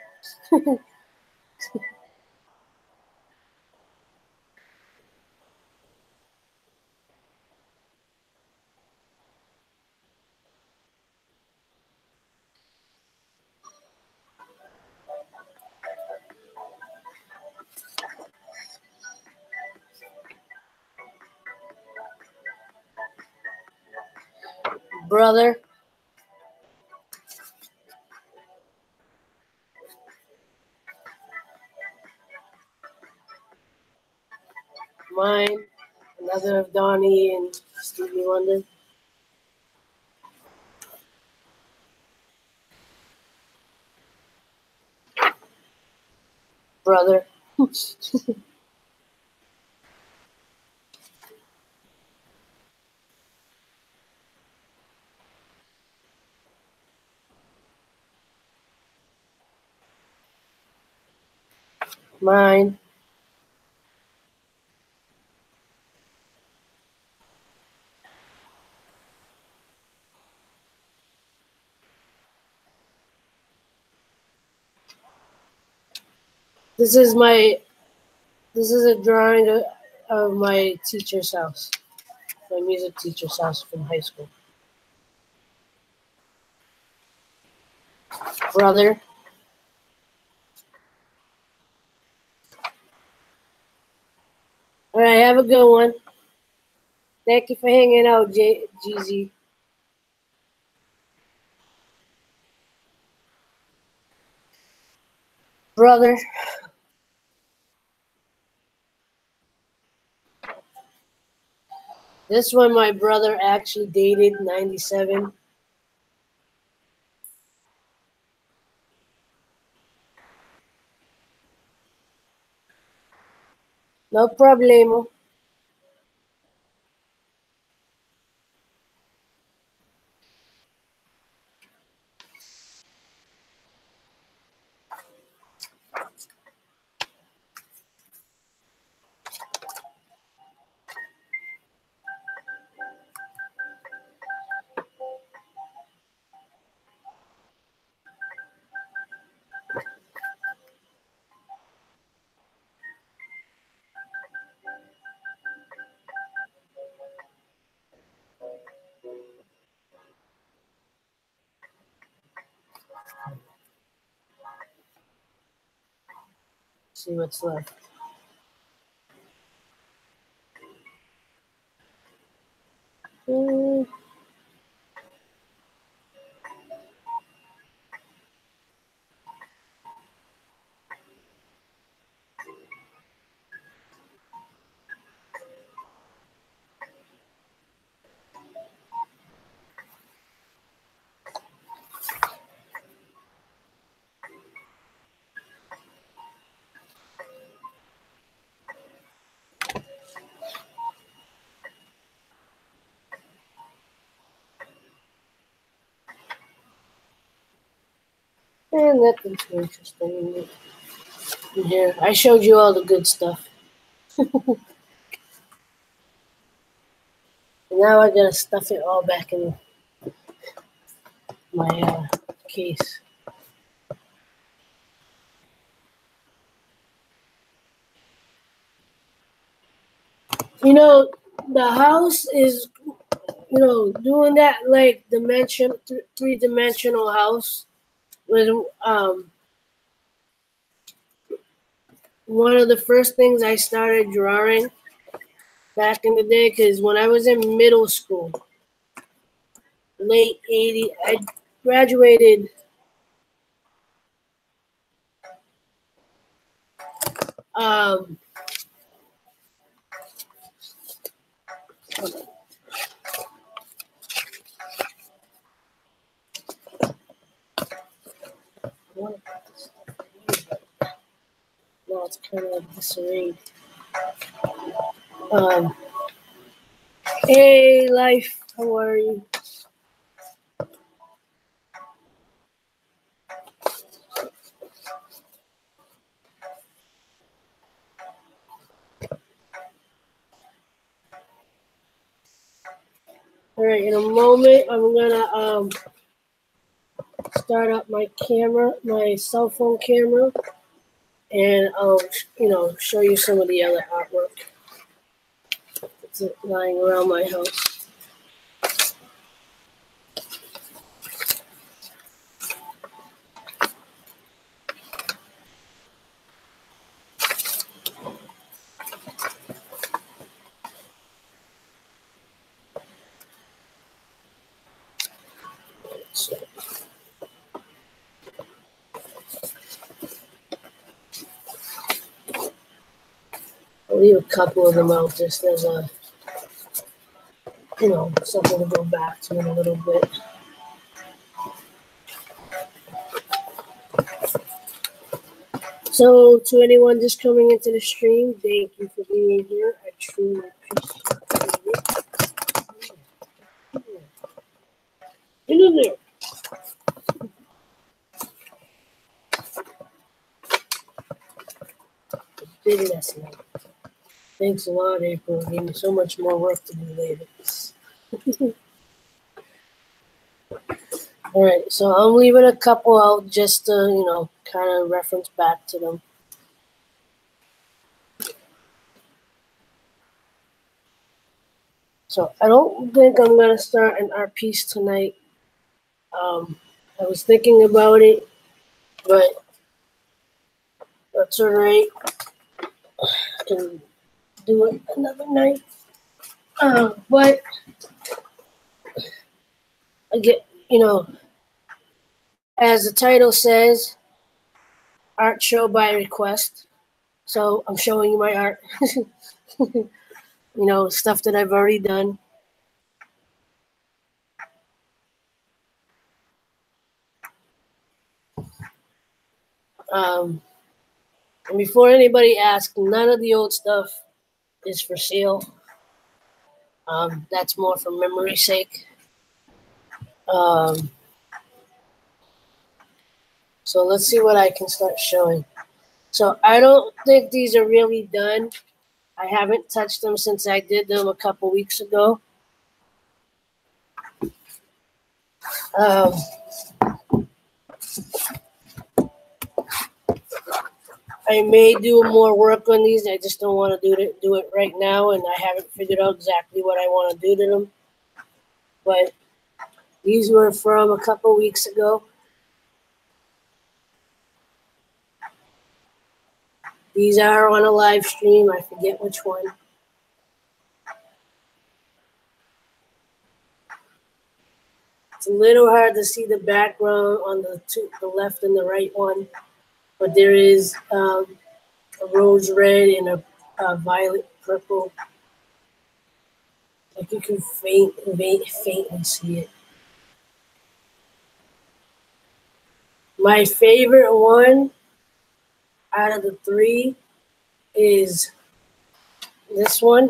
S1: Brother. Mine. Another of Donnie and Stevie Wonder. Brother. Mine. This is my. This is a drawing of my teacher's house. My music teacher's house from high school. Brother. All right, have a good one. Thank you for hanging out, GZ. Brother. This one my brother actually dated 97. No problemo. See what's left. Mm. And nothing too interesting in here. I showed you all the good stuff. Now I gotta stuff it all back in my case. You know, the house is, doing that like three-dimensional house was one of the first things I started drawing back in the day, because when I was in middle school, late 80s, I graduated um, now it's kind of disarrayed. Hey, life, how are you? All right, in a moment, I'm gonna start up my camera, my cell phone camera, and I'll, show you some of the other artwork that's lying around my house. So, I'll leave a couple of them out just as a, something to go back to in a little bit. So, to anyone just coming into the stream, thank you for being here. I truly appreciate it. In there. Big mess now. Thanks a lot, April. Gave me so much more work to do later. All right, so I'm leaving a couple out just to, kind of reference back to them. So I don't think I'm going to start an art piece tonight. I was thinking about it, but that's all right. I can do it another night. But I get, as the title says, art show by request. So I'm showing you my art. Stuff that I've already done. And before anybody asks, none of the old stuff is for sale. That's more for memory's sake. So let's see what I can start showing. So I don't think these are really done. I haven't touched them since I did them a couple weeks ago. I may do more work on these. I just don't want to do it right now, and I haven't figured out exactly what I want to do to them. But these were from a couple weeks ago. These are on a live stream. I forget which one. It's a little hard to see the background on the left and the right one, but there is a rose red and a violet purple. Like you can faintly see it. My favorite one out of the three is this one.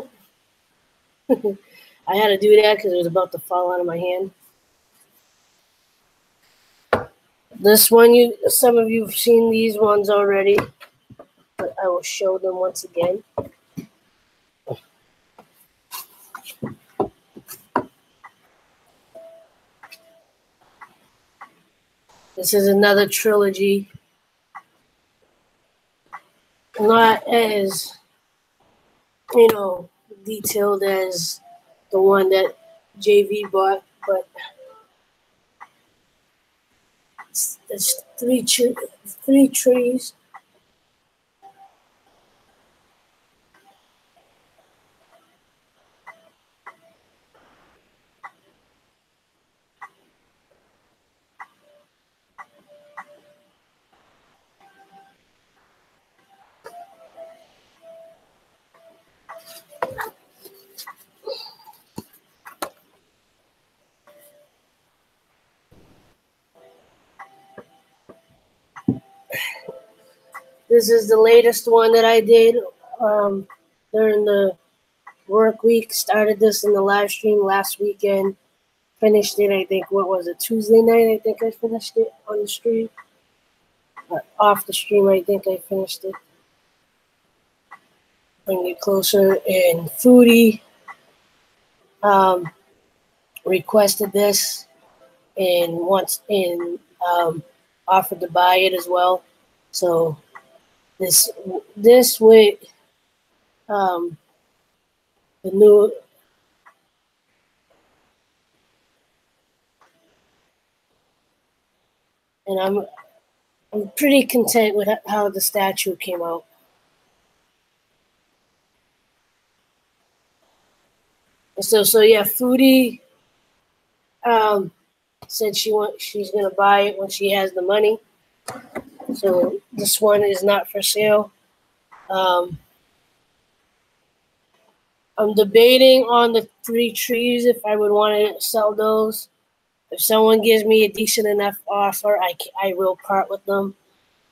S1: I had to do that because it was about to fall out of my hand. This one, some of you have seen these ones already, but I will show them once again. This is another trilogy. Not as, detailed as the one that JV bought, but it's three trees. This is the latest one that I did during the work week. Started this in the live stream last weekend. Finished it, I think, what was it, Tuesday night? I think I finished it on the stream. Off the stream, I think I finished it. Bring it closer. And Foodie requested this and offered to buy it as well. So this with the new, and I'm pretty content with how the statue came out. So yeah, Foodie said she's gonna buy it when she has the money. So this one is not for sale. I'm debating on the three trees if I would want to sell those. If someone gives me a decent enough offer, I will part with them.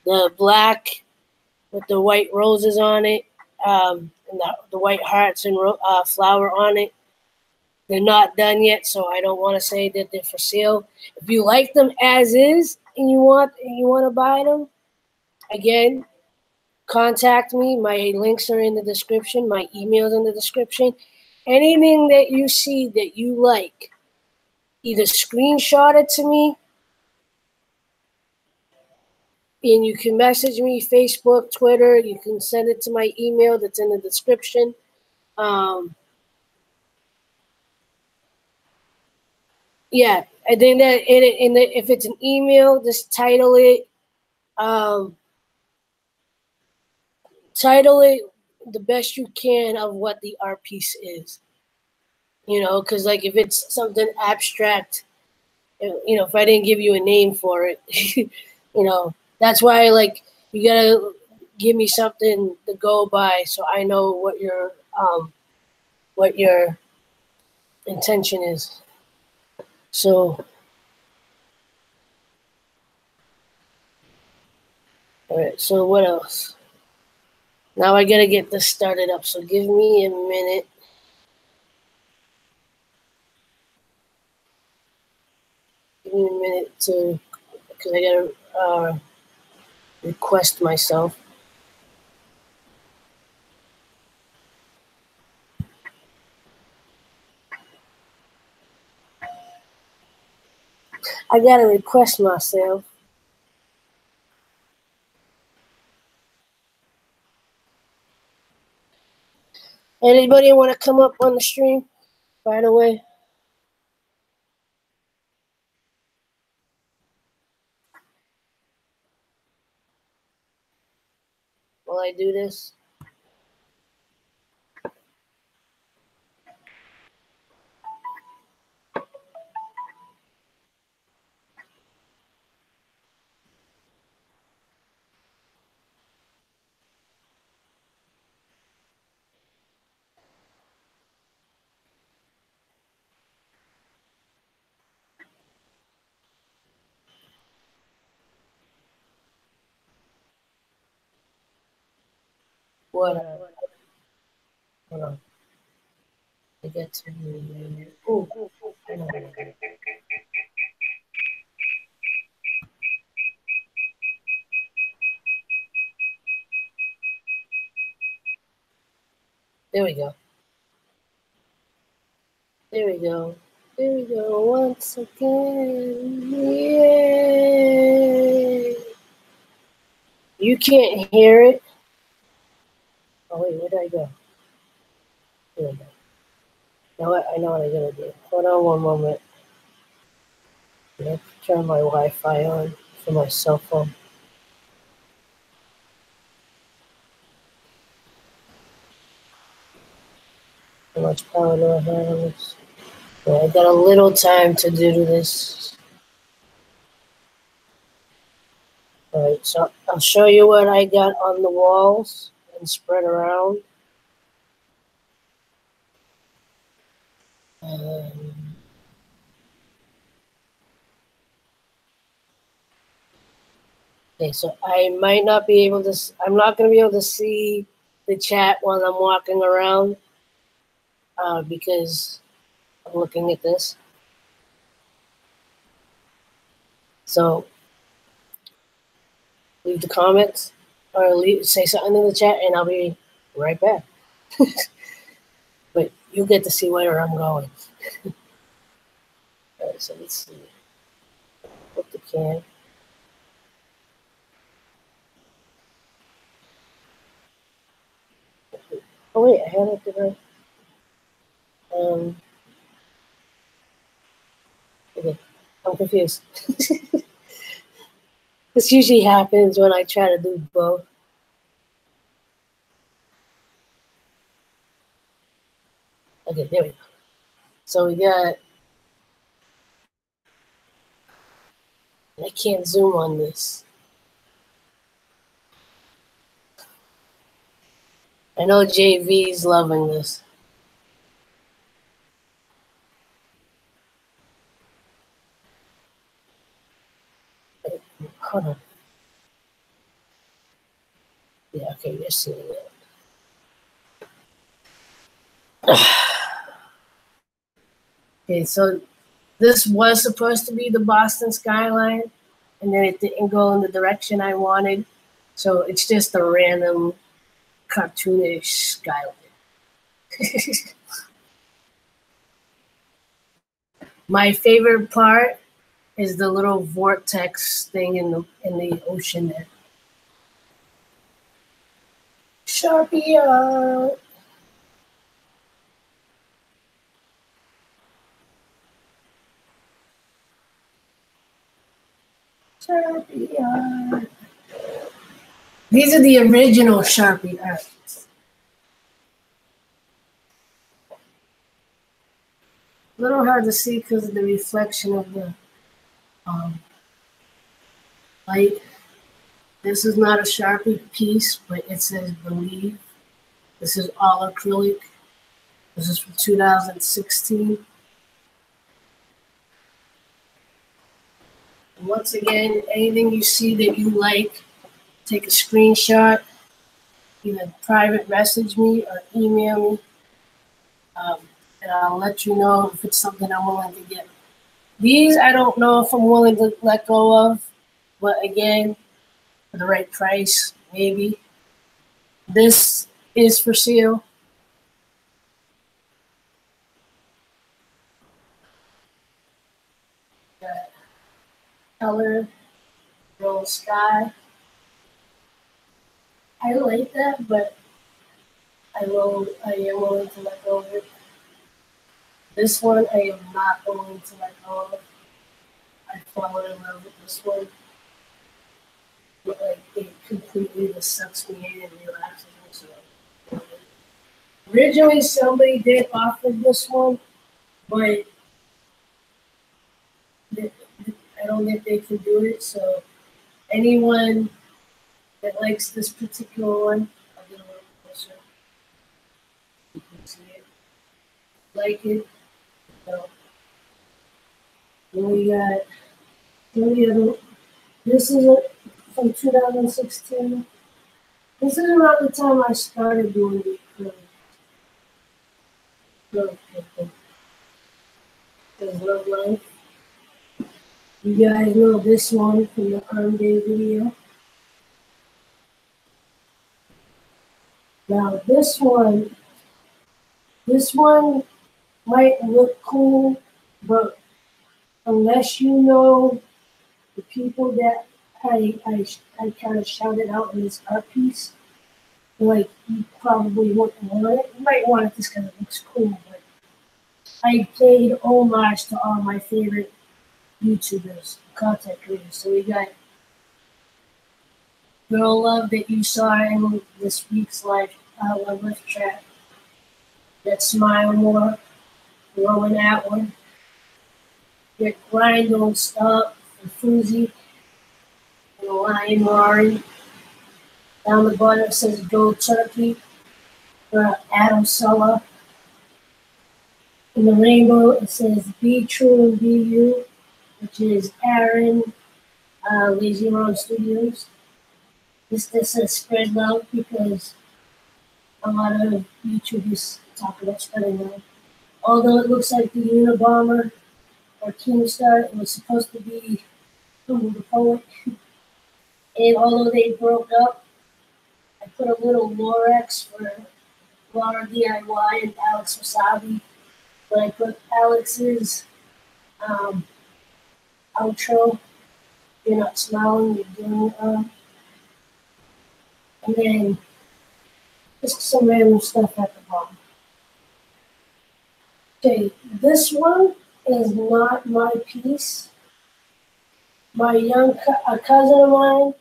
S1: The black with the white roses on it, and the white hearts and flower on it. They're not done yet, so I don't want to say that they're for sale. If you like them as is and you want to buy them, again, contact me. My links are in the description. My email's in the description. Anything that you see that you like, either screenshot it to me, and you can message me, Facebook, Twitter. You can send it to my email that's in the description. Yeah, I think that if it's an email, just title it the best you can of what the art piece is. Because like if it's something abstract, if I didn't give you a name for it, that's why like you gotta give me something to go by so I know what your intention is. So, all right. So what else? Now I gotta get this started up. So give me a minute. Give me a minute because I gotta request myself. I gotta request myself. Anybody want to come up on the stream? By the way, while I do this. What? Hold on. I get to. Oh, there we go. There we go. Here we go once again. Yay! You can't hear it. Oh wait, where did I go? Here we go. You know what? I know what I gotta do. Hold on one moment. I have to turn my Wi-Fi on for my cell phone. How much power do I have on this? Yeah, I got a little time to do this. Alright, so I'll show you what I got on the walls and spread around. Okay, so I might not be able to, I'm not going to be able to see the chat while I'm walking around because I'm looking at this. So leave the comments or say something in the chat and I'll be right back. But you'll get to see where I'm going. All right, so let's see. Put the can. Oh wait, I had it today. Okay, I'm confused. This usually happens when I try to do both. Okay, there we go. So we got, I can't zoom on this. I know JV's loving this. Hold on. Yeah, okay, you're seeing it. Okay, so this was supposed to be the Boston skyline, and then it didn't go in the direction I wanted. So it's just a random cartoonish skyline. My favorite part is the little vortex thing in the ocean there. Sharpie art. Sharpie art. These are the original Sharpie arts. A little hard to see because of the reflection of the light. This is not a Sharpie piece, but it says Believe. This is all acrylic. This is from 2016. And once again, anything you see that you like, take a screenshot, either private message me or email me, and I'll let you know if it's something I'm willing to get. These I don't know if I'm willing to let go of, but again, for the right price, maybe. This is for sale. Color, Roll Sky. I like that, but I am willing to let go of it. This one I am not willing to let go of. I fall in love with this one. But like it completely just sucks me in and relaxes me. So originally somebody did offer this one, but I don't think they can do it. So anyone that likes this particular one, I'll get a little closer. You can see it. Like it. So then we got the other. This is from 2016. This is around the time I started doing the acrylic painting. There's Love Life. You guys know this one from the Arm Day video. Now this one might look cool But unless you know the people that I kind of shouted out in this art piece, like you probably wouldn't want it. You might want it just because it looks cool, but I paid homage to all my favorite YouTubers, content creators. So we got Girl Love that you saw in this week's live chat. That Smile More, Rowan Atwood, Rick Ryan Don't Stop, and Fuzi, and the Lion Roaring. Down the bottom it says Go Turkey, Adam Sulla. In the rainbow it says Be True and Be You, which is Aaron, Lazy Ron Studios. This says Spread Love because a lot of YouTubers talk about spreading love. Although it looks like the Unabomber or Keemstar, it was supposed to be the poet. And although they broke up, I put a little Lorex for Laura DIY and Alex Wasabi. But I put Alex's um, outro. You're not smiling, you're doing and then just some random stuff at the bottom. Okay, this one is not my piece. My a cousin of mine,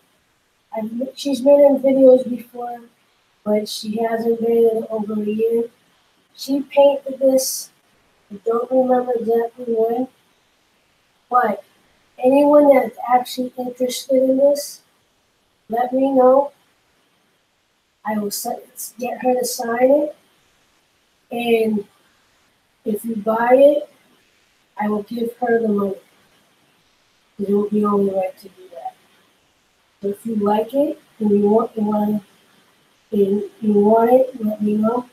S1: she's been in videos before, but she hasn't been in over a year. She painted this, I don't remember exactly when, but anyone that's actually interested in this, let me know. I will get her to sign it, and if you buy it, I will give her the money. You will be only right to do that. So if you like it and you want it, let me know.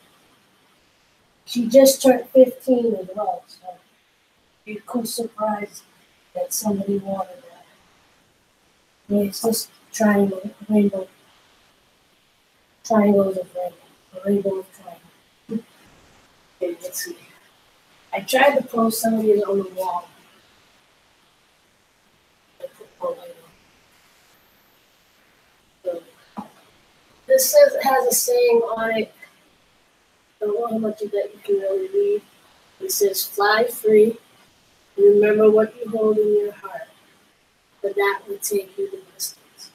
S1: She just turned 15 as well, so be a cool surprise that somebody wanted that. Yeah, it's just rainbows of rainbow, a rainbow of triangle. Okay, let's see. I tried to post some of these on the wall. So, this has a saying on it. I don't know how much of that you can really read. It says, "Fly free. Remember what you hold in your heart, but that will take you the distance."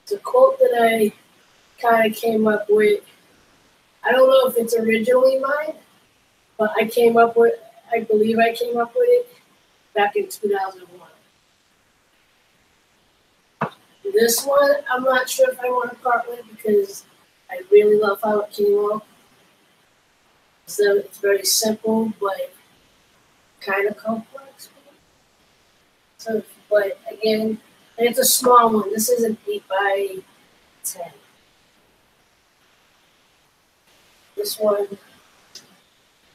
S1: It's a quote that I kind of came up with. I don't know if it's originally mine, but I believe I came up with it back in 2001. This one, I'm not sure if I want to part with because I really love how it came out. So it's very simple, but kind of complex. So, but again, and it's a small one. This is an 8 by 10. This one,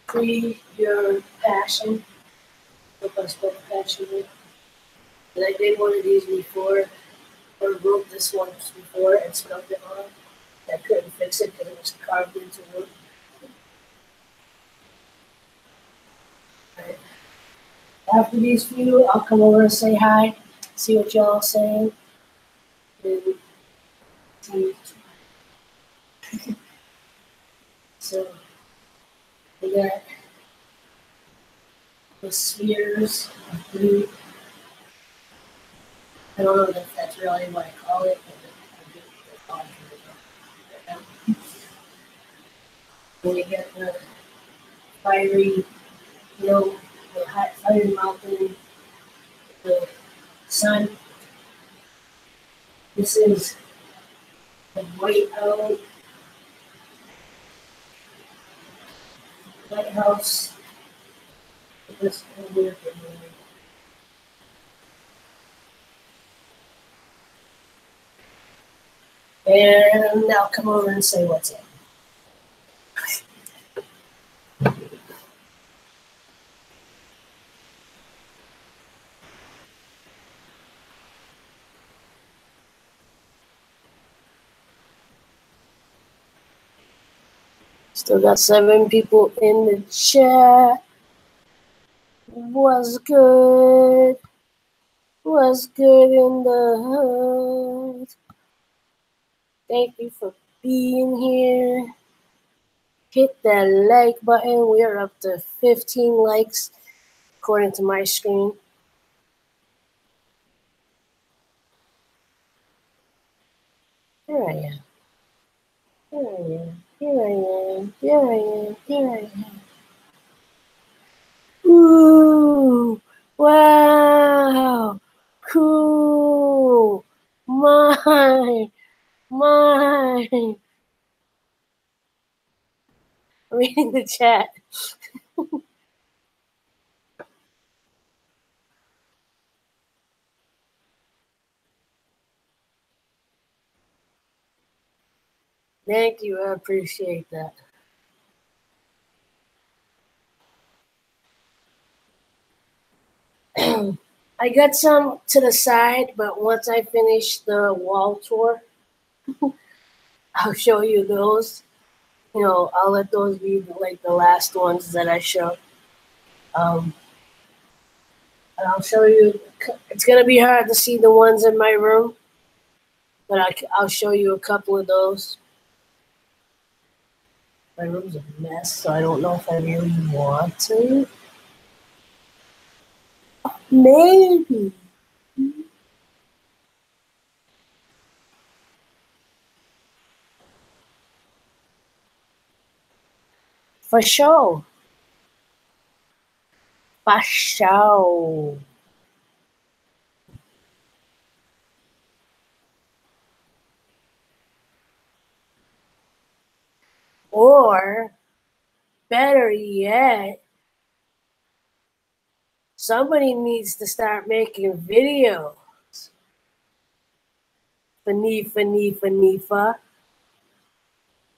S1: Free Your Passion. Hope I spoke passionate. And I did one of these before, or wrote this one before and spelled it wrong. I couldn't fix it because it was carved into wood. Right. After these few, I'll come over and say hi, see what y'all are saying. And see. So, we got the spheres of blue. I don't know if that's really what I call it, but then we get the fiery hill, the hot fiery mountain, the sun. This is the white owl, lighthouse. This weird thing. And now come over and say what's up. Still got 7 people in the chat. Was good. Was good in the hood. Thank you for being here. Hit that like button. We are up to 15 likes according to my screen. Here I am. Here I am. Here I am. Here I am. Here I am. Ooh. Wow. Cool. My. I'm reading the chat. Thank you. I appreciate that. I got some to the side, but once I finish the wall tour, I'll show you those. I'll let those be like the last ones that I show. And I'll show you. It's gonna be hard to see the ones in my room, but I'll show you a couple of those. My room's a mess, so I don't know if I really want to. Maybe. For sure. For sure. Or, better yet, somebody needs to start making videos. Fanifa.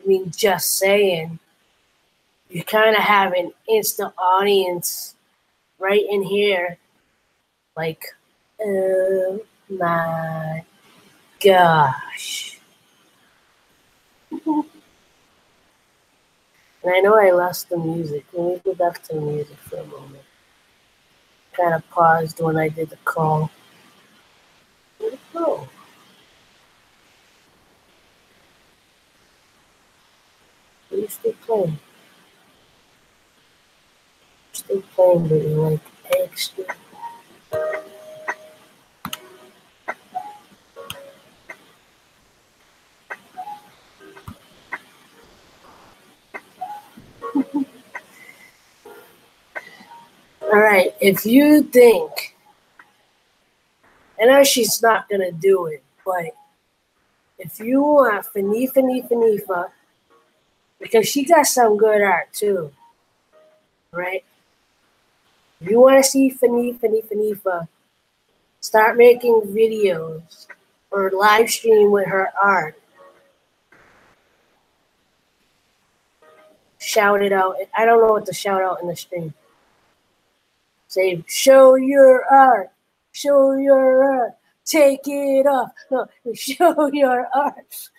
S1: I mean, just saying. You kind of have an instant audience right in here. Like, oh my gosh. And I know I lost the music. Let me go back to the music for a moment. Kind of paused when I did the call. Where'd it go? Are you still playing? Still playing, but you're like extra. All right, if you think, I know she's not gonna do it, but if you want Fanifa, because she got some good art too, right? If you want to see Fanifa, start making videos or live stream with her art. Shout it out. I don't know what to shout out in the stream. Say, show your art. Show your art. Take it off. No, show your art.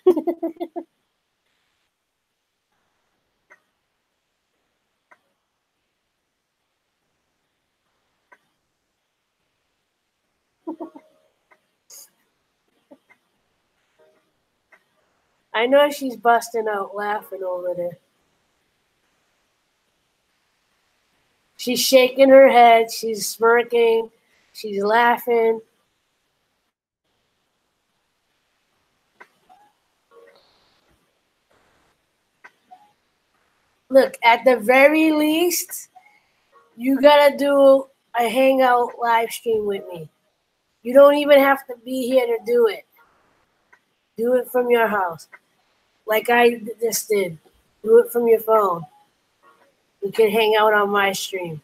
S1: I know she's busting out laughing over there. She's shaking her head. She's smirking. She's laughing. Look, at the very least, you gotta do a hangout live stream with me. You don't even have to be here to do it. Do it from your house, like I just did. Do it from your phone. We can hang out on my stream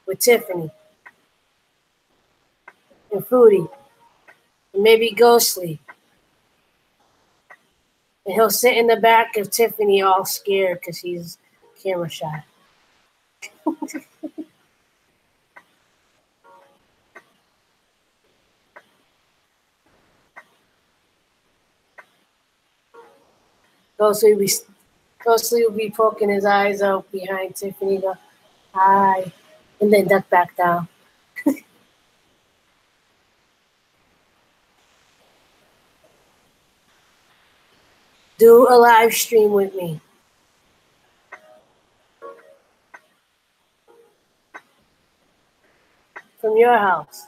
S1: with Tiffany and Foodie and maybe Ghostly. And he'll sit in the back of Tiffany all scared because he's camera shy. Ghostly will be poking his eyes out behind Tiffany. Go, hi. and then duck back down. Do a live stream with me from your house.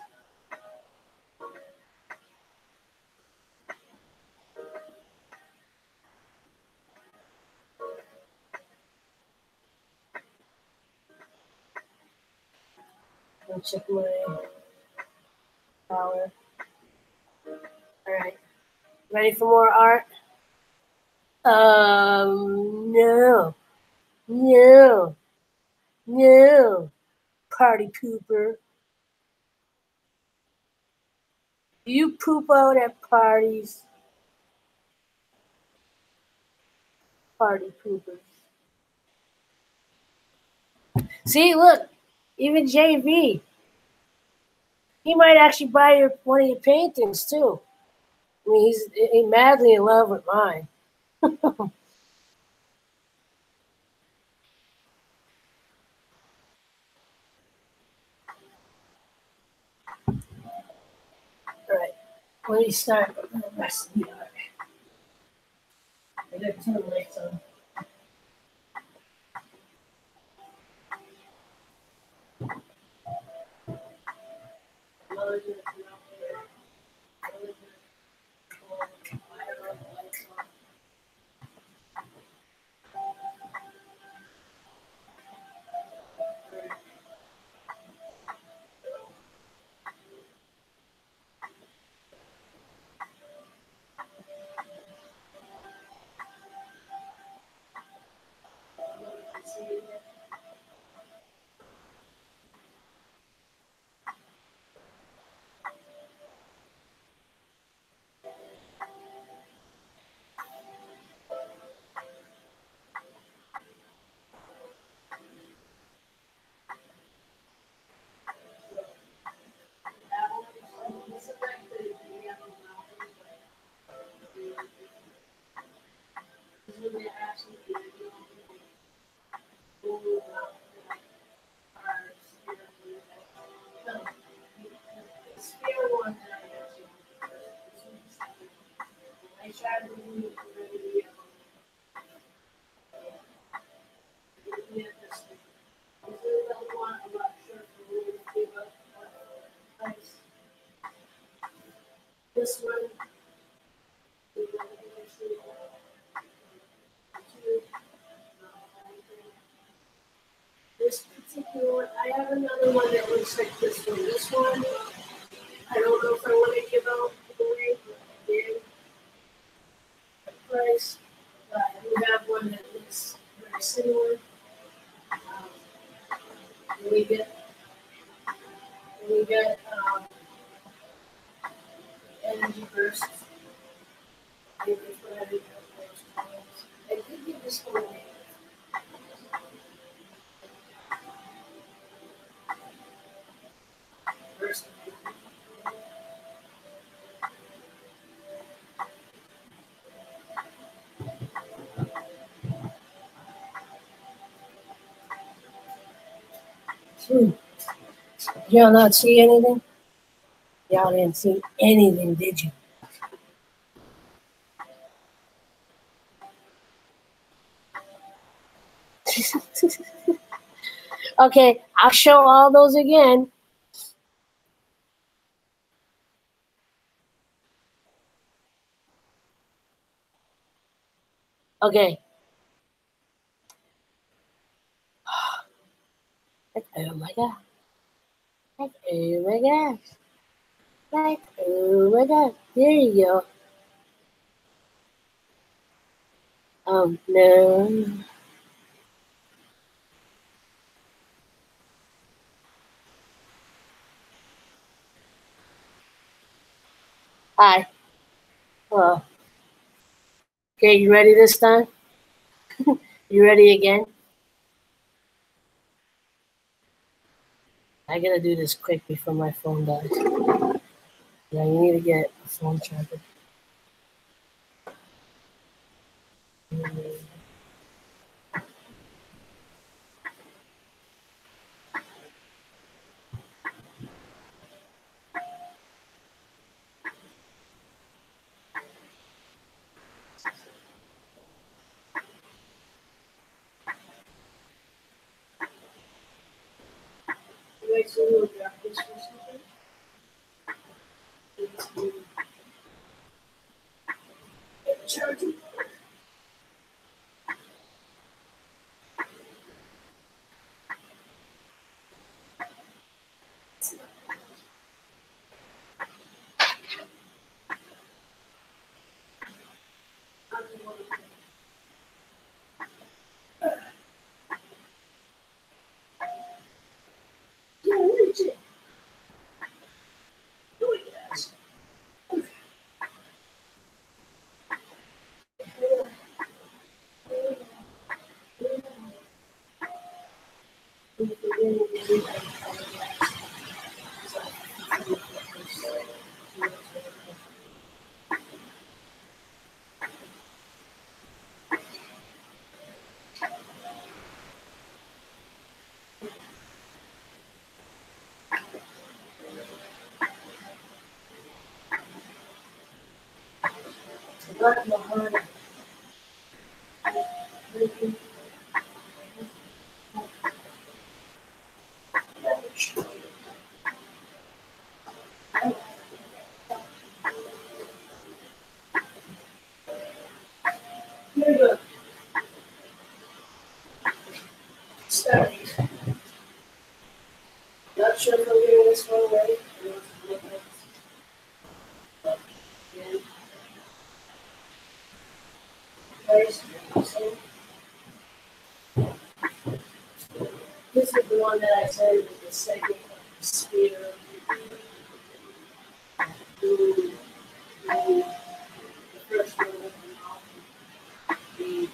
S1: I'll check my power. All right. Ready for more art? No. No. No. Party pooper. Do you poop out at parties? Party poopers. See, look. Even JV. He might actually buy one of your paintings, too. I mean, he's madly in love with mine. All right. Let me start with the rest of the art. I gotta turn the lights on. This one, this particular one, I have another one that looks like this one. This one, I don't know if I want to give out away, but I did. Price, but I do have one that looks very similar. And we get energy bursts. I did give this one a name. Burst. Y'all not see anything? Y'all didn't see anything, did you? Okay, I'll show all those again. Okay. Oh my god. Oh my gosh. Oh my god. There you go. No. Hi. Hello. Okay, you ready this time? You ready again? I gotta do this quick before my phone dies. Yeah, you need to get a phone charger. wait till we'll drop this or something. Get the charger. Yeah, reach it. Oh, yes. Not behind. Here we go. Start. Not sure if I'm getting this one right. Place. So, this is the one that I said was the second sphere. The first one was the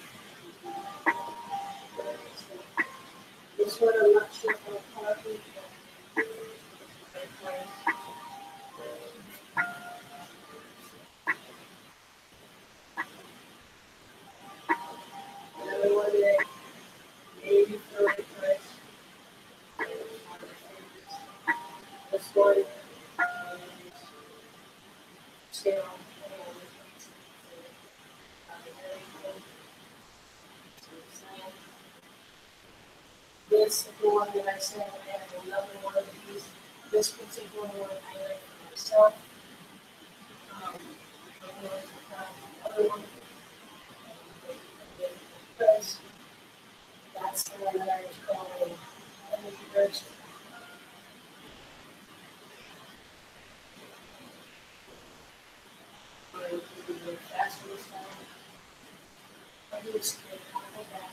S1: this one I'm not sure if I'm talking. Another one that maybe for the price. This one is still this is the one that I said I have another one of these. This particular one I like for myself. I'm going to find the other one because that's the one that I was calling aloveproductions. Faster this time. I do this again. I'll go back.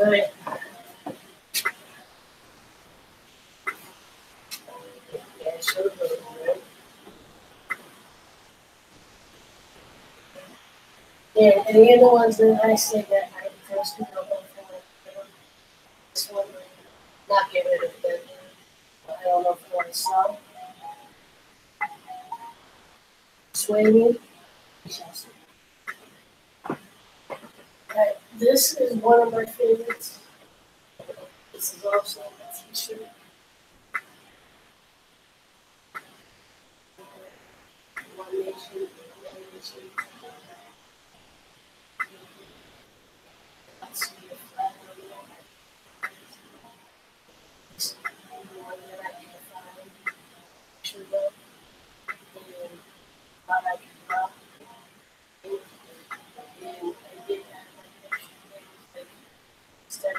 S1: Alright. Yeah, so good, right? Yeah, and the other ones that I say that I personally don't know for this one, not get rid of it. I don't know if I want to sell. Sway me. Alright, this is one of my favorites. This is also a t-shirt. One Nation, one Nation. Let's see if I know this is the one that I can find. Sure that. And thought I could drop. And I did that. Like, instead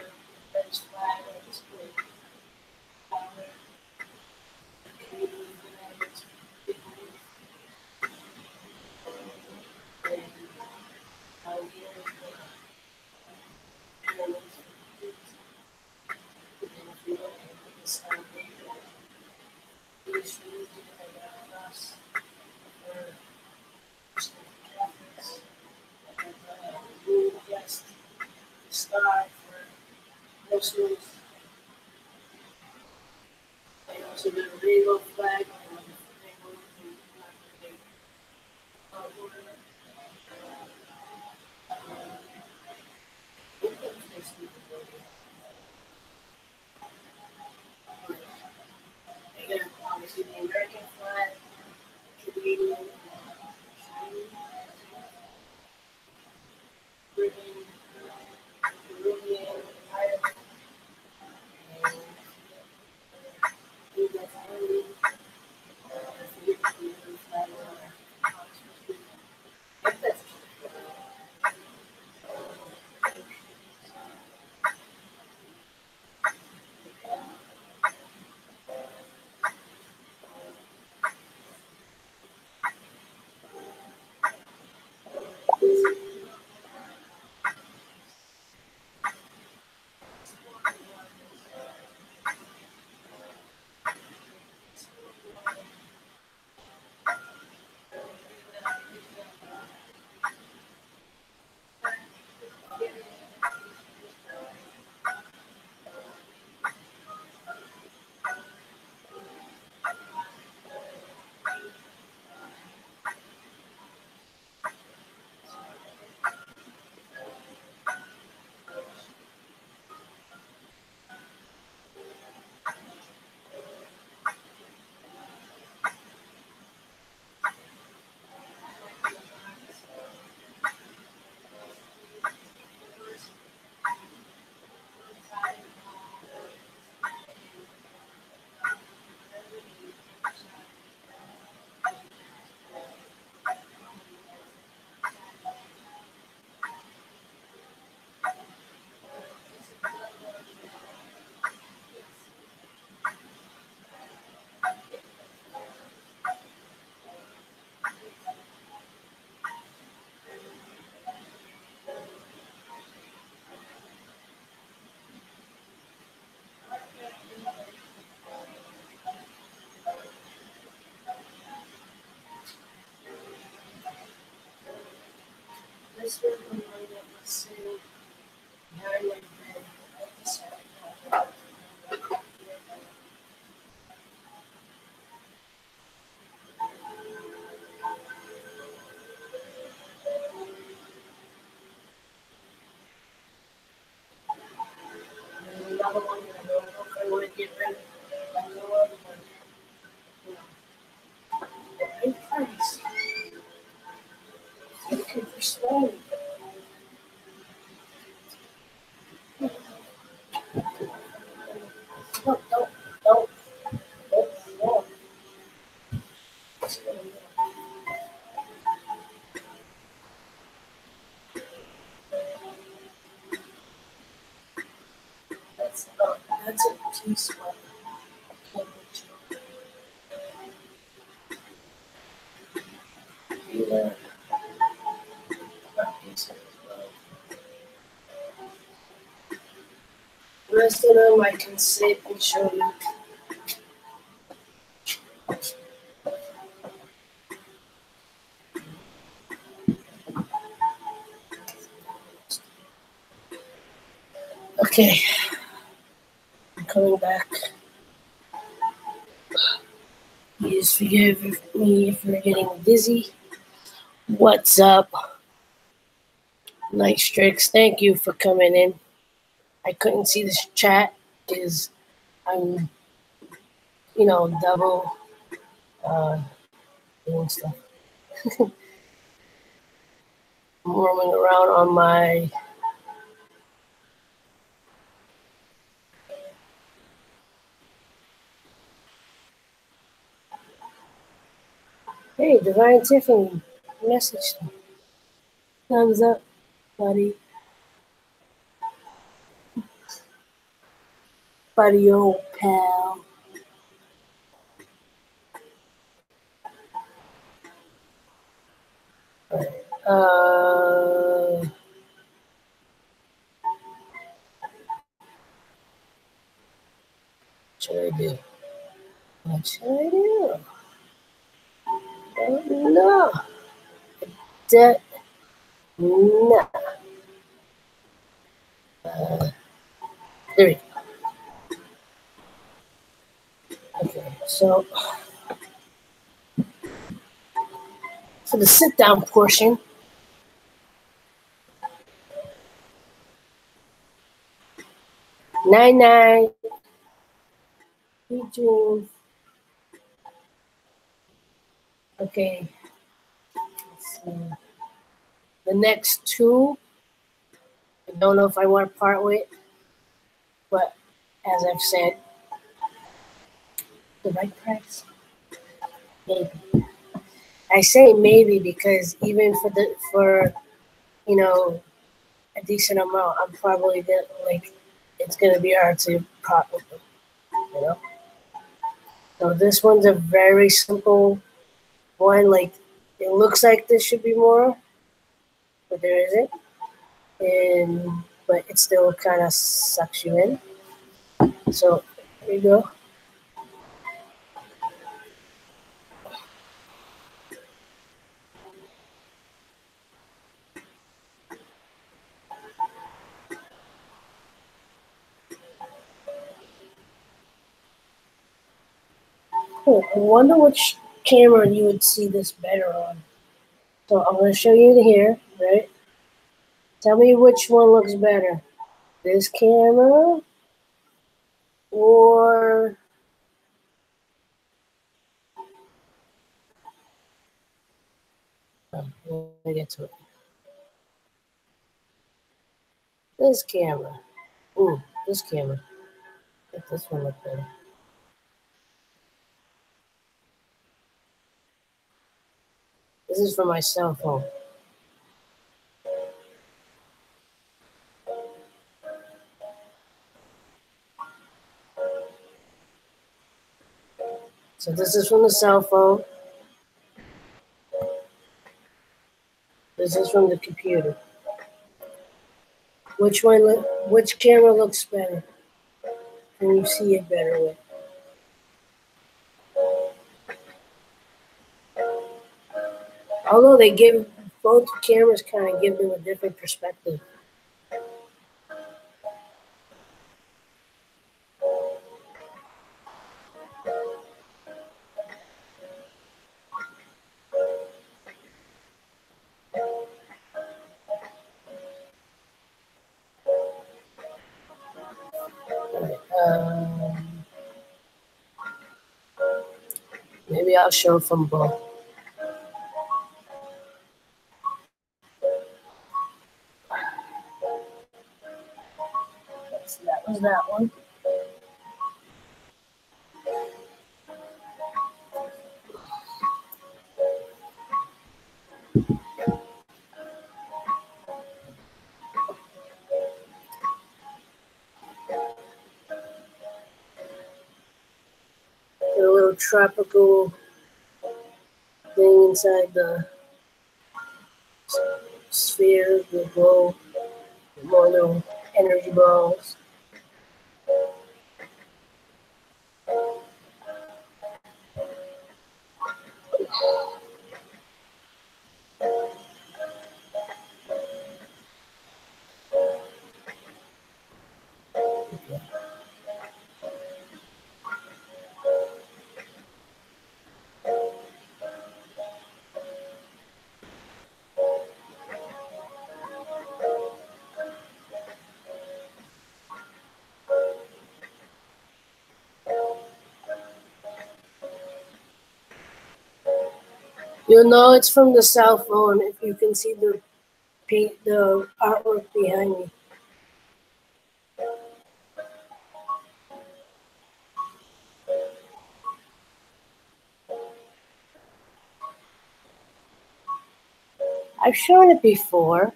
S1: Christmas. I also did a rainbow flag. Again, obviously the American flag, Canadian, Britain, Peruvian, Ireland, and U.S. Army. This was the one that was sitting behind my bed at the side. And another one that I don't know if I want to get rid of. I know of, but, you know, they're big friends. You can persuade. No, don't, no. That's a piece of the rest of them I can sit and show you. Okay, I'm coming back. Please forgive me for getting dizzy. What's up? Night Strix, thank you for coming in. I couldn't see this chat because I'm, double doing stuff. I'm roaming around on my Hey, Divine Tiffany, message me. Thumbs up, buddy. Buddy, old pal. What should I do? What should I do? I don't know. No. There we go. Okay, so for the sit-down portion, night-night, June. Okay, let's see. The next two, I don't know if I want to part with, but as I've said, the right price, maybe. I say maybe because even for you know a decent amount, I'm probably gonna it's gonna be hard to part with them, you know. So this one's a very simple one. Like it looks like this should be more, but there isn't, and but it still kind of sucks you in. So here you go. Cool. I wonder which camera you would see this better on. So I'm going to show you here, right? Tell me which one looks better. This camera or let me get to it. This camera. Ooh, this camera. Make this one look better. This is for my cell phone. So this is from the cell phone. This is from the computer. Which camera looks better? Can you see it better with? Although they give both cameras kind of give them a different perspective. Um, Maybe I'll show from both. So that was that one. Got a little tropical thing inside the sphere, the glow, more little energy balls. You'll know it's from the cell phone if you can see the artwork behind me. I've shown it before.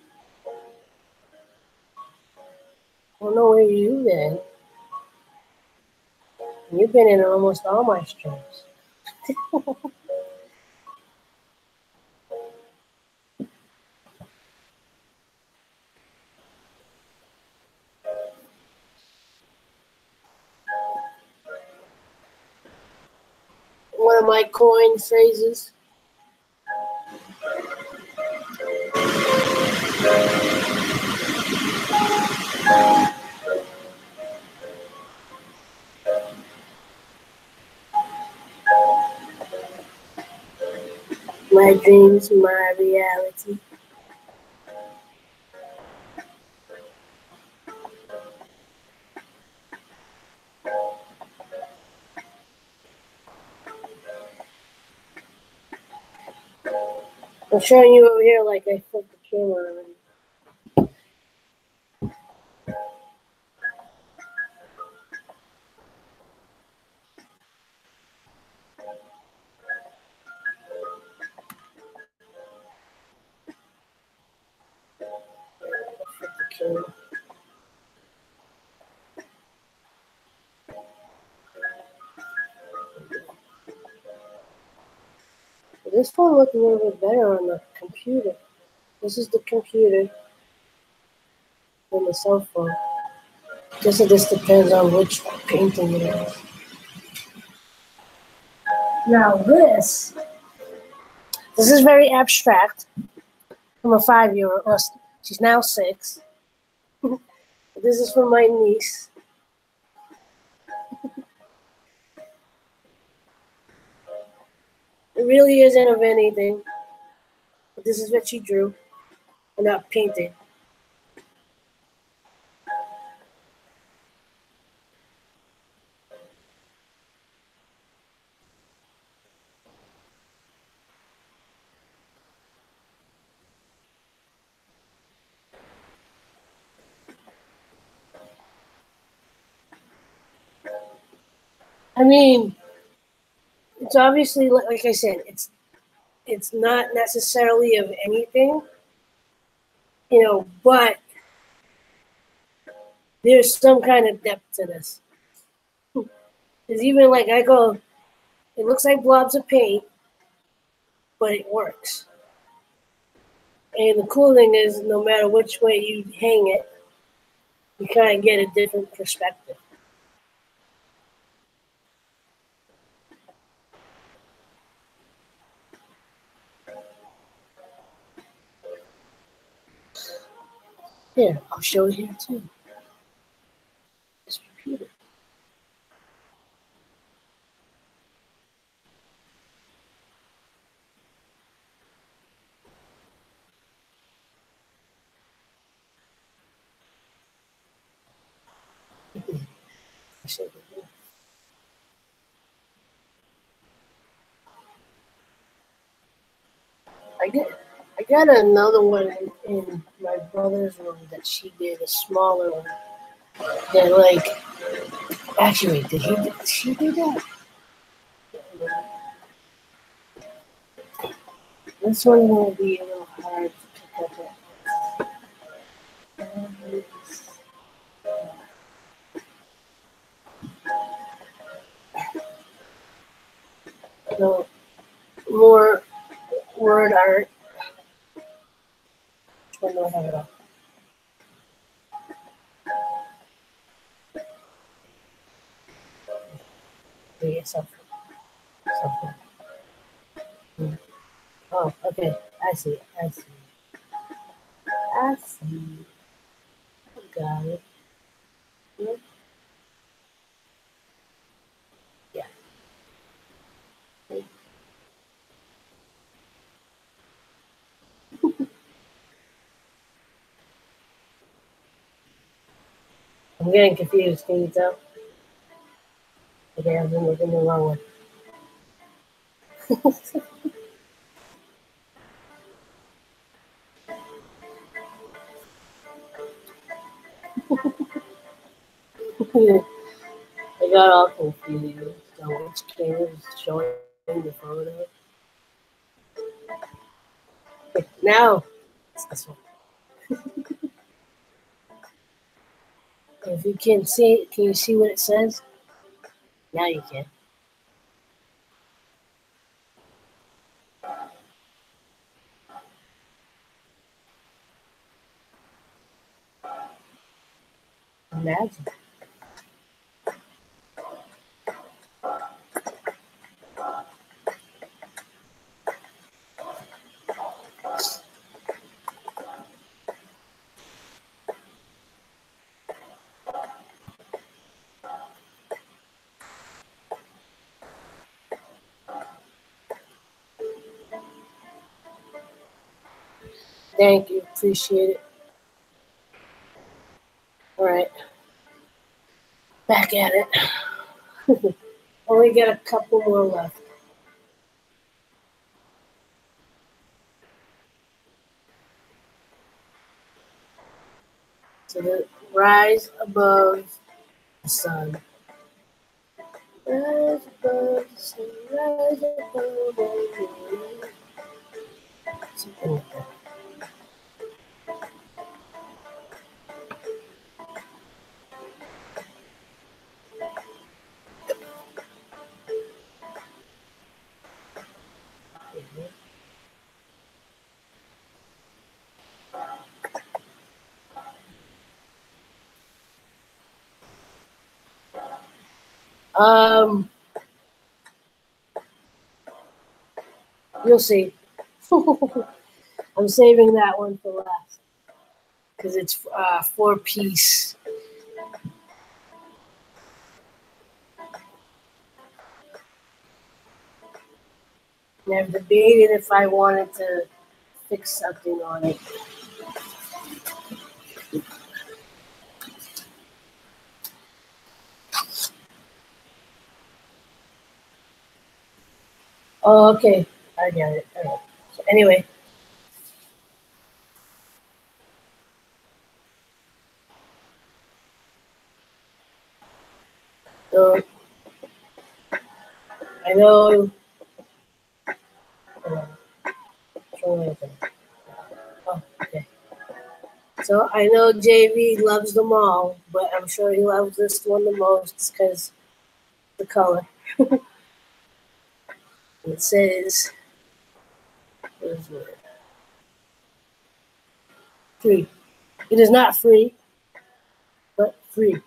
S1: I don't know where you've been. You've been in almost all my streams. One of my coin phrases. My dreams, my reality. I'm showing you over here like I flipped the camera already. Flip the camera. This phone looks a little bit better on the computer. This is the computer and the cell phone. Guess it just depends on which painting it is. Now this is very abstract. From a 5-year-old. She's now 6. This is for my niece. It really isn't of anything. But this is what she drew. And not painted. I mean, it's obviously like I said, it's not necessarily of anything, but there's some kind of depth to this. Because even like I go, it looks like blobs of paint, but it works. And the cool thing is, no matter which way you hang it, you kind of get a different perspective. Here, I'll show it here too. This computer. I got another one in my brother's room that she did, a smaller one. That like, actually, did she do that? This one will be a little hard to pick up. So more word art. Which one do I have it on? Yeah, something. Oh, okay. I see it. I see. I see. Got it. Yeah. Yeah. I'm getting confused. Can you tell? Okay, I've been looking the wrong one. I got all confused on which camera is showing the photo. Now, it's this one. If you can see, can you see what it says? Now you can. Imagine. Thank you. Appreciate it. All right. Back at it. Only got a couple more left. So the rise above the sun. Rise above the sun. Rise above the sun. Something like that. You'll see. I'm saving that one for last because it's 4-piece. And I've debated if I wanted to fix something on it. Oh, okay. I got it. All right. So anyway. So I know. Oh, okay. So I know JV loves them all, but I'm sure he loves this one the most because the color. It says, where's it? Free. It is not free, but free.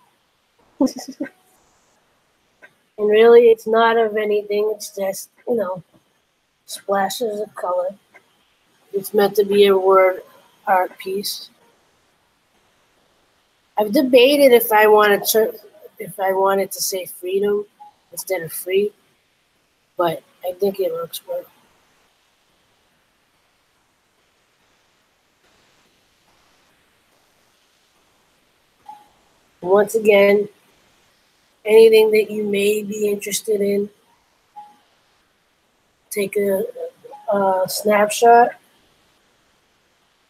S1: And really, it's not of anything. It's just, splashes of color. It's meant to be a word art piece. I've debated if I wanted to say freedom instead of free, but I think it looks good. Once again, anything that you may be interested in, take a snapshot,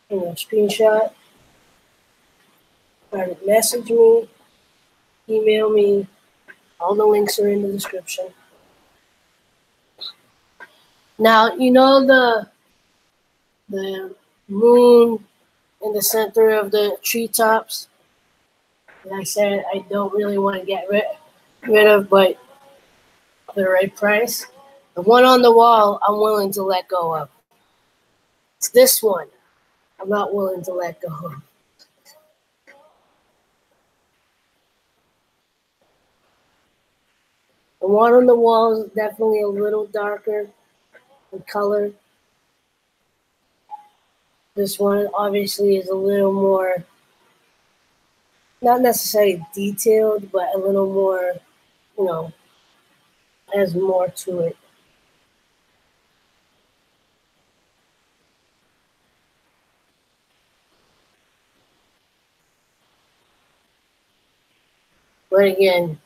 S1: screenshot, private message me, email me. All the links are in the description. Now, the moon in the center of the treetops that I said I don't really want to get rid of, but for the right price. The one on the wall, I'm willing to let go of. It's this one I'm not willing to let go of. The one on the wall is definitely a little darker in color. This one obviously is a little more, not necessarily detailed, but a little more, has more to it. But again,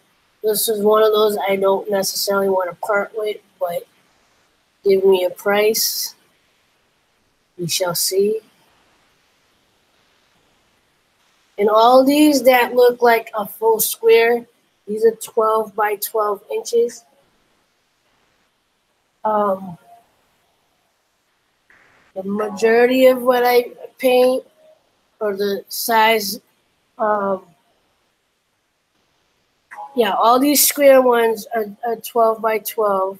S1: this is one of those I don't necessarily want to part with, but give me a price. We shall see. And all these that look like a full square, these are 12 by 12 inches. The majority of what I paint, or the size, all these square ones are 12 by 12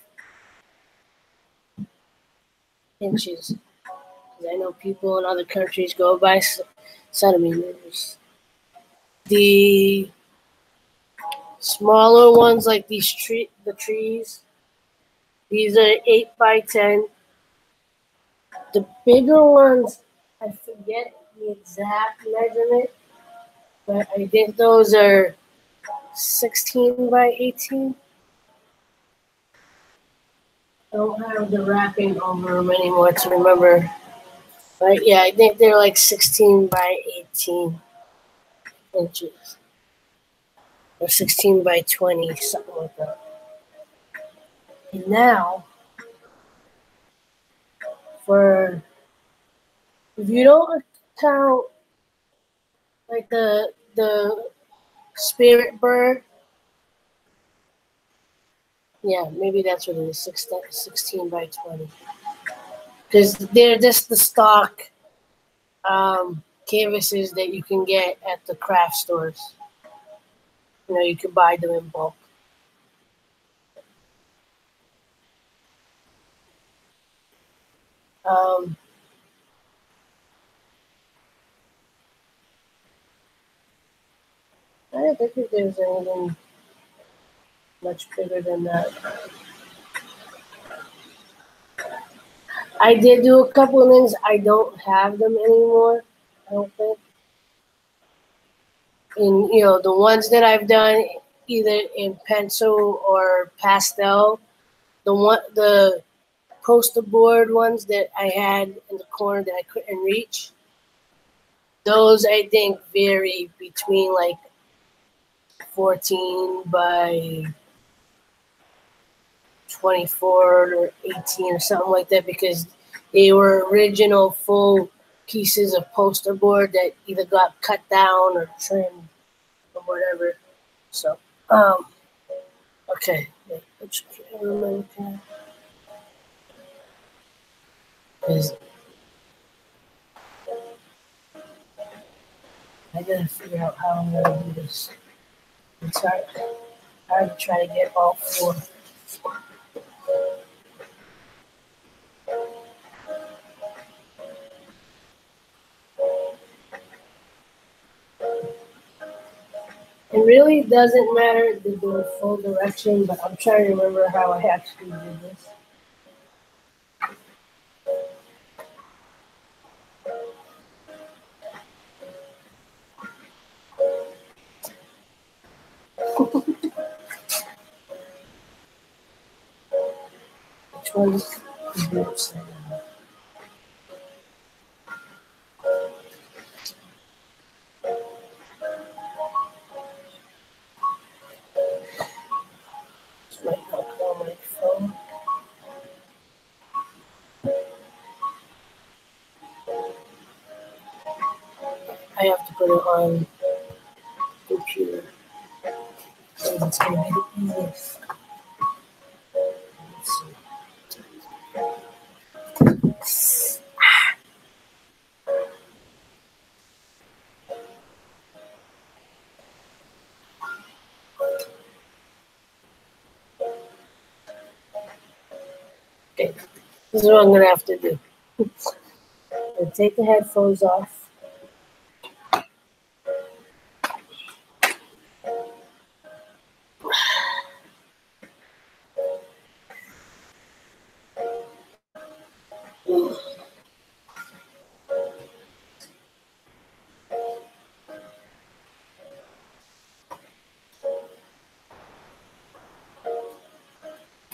S1: inches. I know people in other countries go by centimeters. The smaller ones, like the trees, these are 8 by 10. The bigger ones, I forget the exact measurement, but I think those are 16 by 18. I don't have the wrapping over them anymore to remember Right? Yeah, I think they're like 16 by 18 inches. Or 16 by 20, something like that. And now, for if you don't count like the spirit bird, yeah, maybe that's what it is, 16 by 20. Because they're just the stock canvases that you can get at the craft stores. You know, you can buy them in bulk. Um, I don't think that there's anything much bigger than that. I did do a couple of things. I don't have them anymore. I don't think. And the ones that I've done either in pencil or pastel, the poster board ones that I had in the corner that I couldn't reach, those I think vary between like 14 by 24 or 18 or something like that, because they were original full pieces of poster board that either got cut down or trimmed or whatever. So, okay. Wait, which camera am I looking at? 'Cause I gotta figure out how I'm gonna do this. It's hard to try to get all four. It really doesn't matter the full direction, but I'm trying to remember how I actually did this. Which one's the upside down? It's right on my phone. I have to put it on computer. So it's gonna be the easiest. Let's see. Okay, this is what I'm gonna have to do. I'll take the headphones off.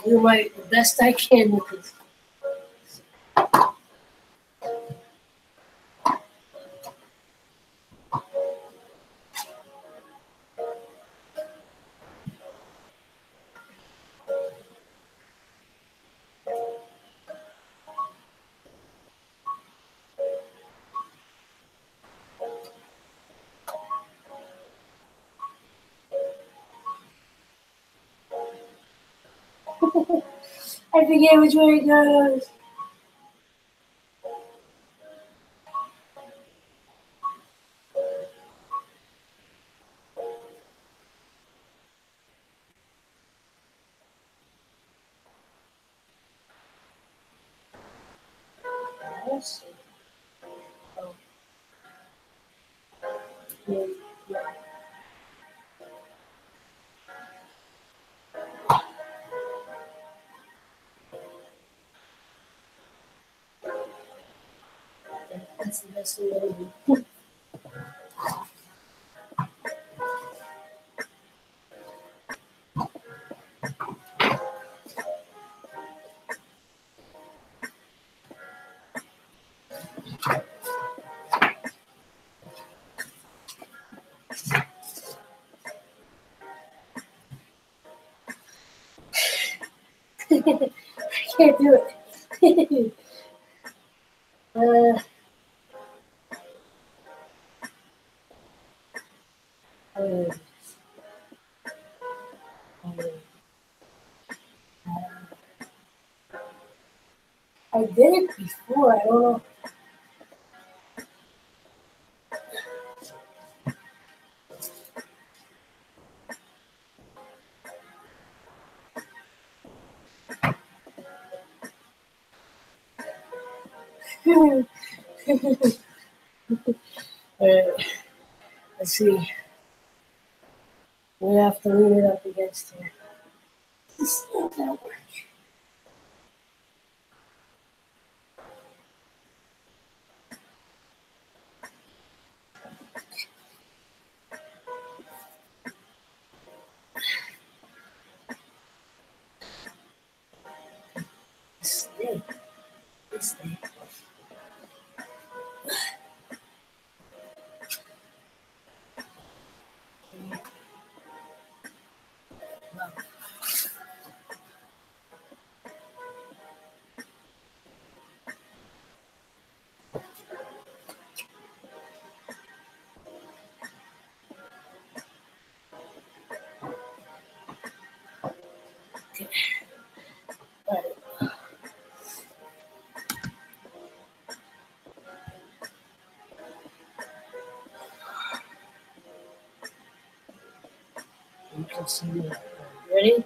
S1: Do my best I can with this. I forget which way it goes. Let's see. Oh, yeah. That's the best way to do. can't do it. uh, uh, I did it before. I don't know. Alright, let's see. We have to lean it up against here. This ain't gonna work. Stay. Stay. Okay. Alright. You can see me. Ready?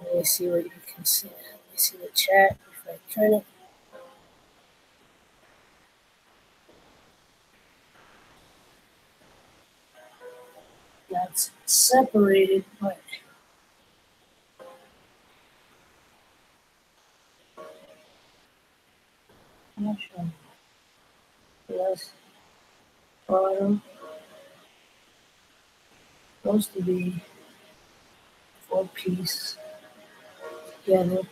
S1: Let me see what you can see. Let me see the chat if I turn it. That's separated, but I'm not sure. Yes, bottom supposed to be 4 piece together.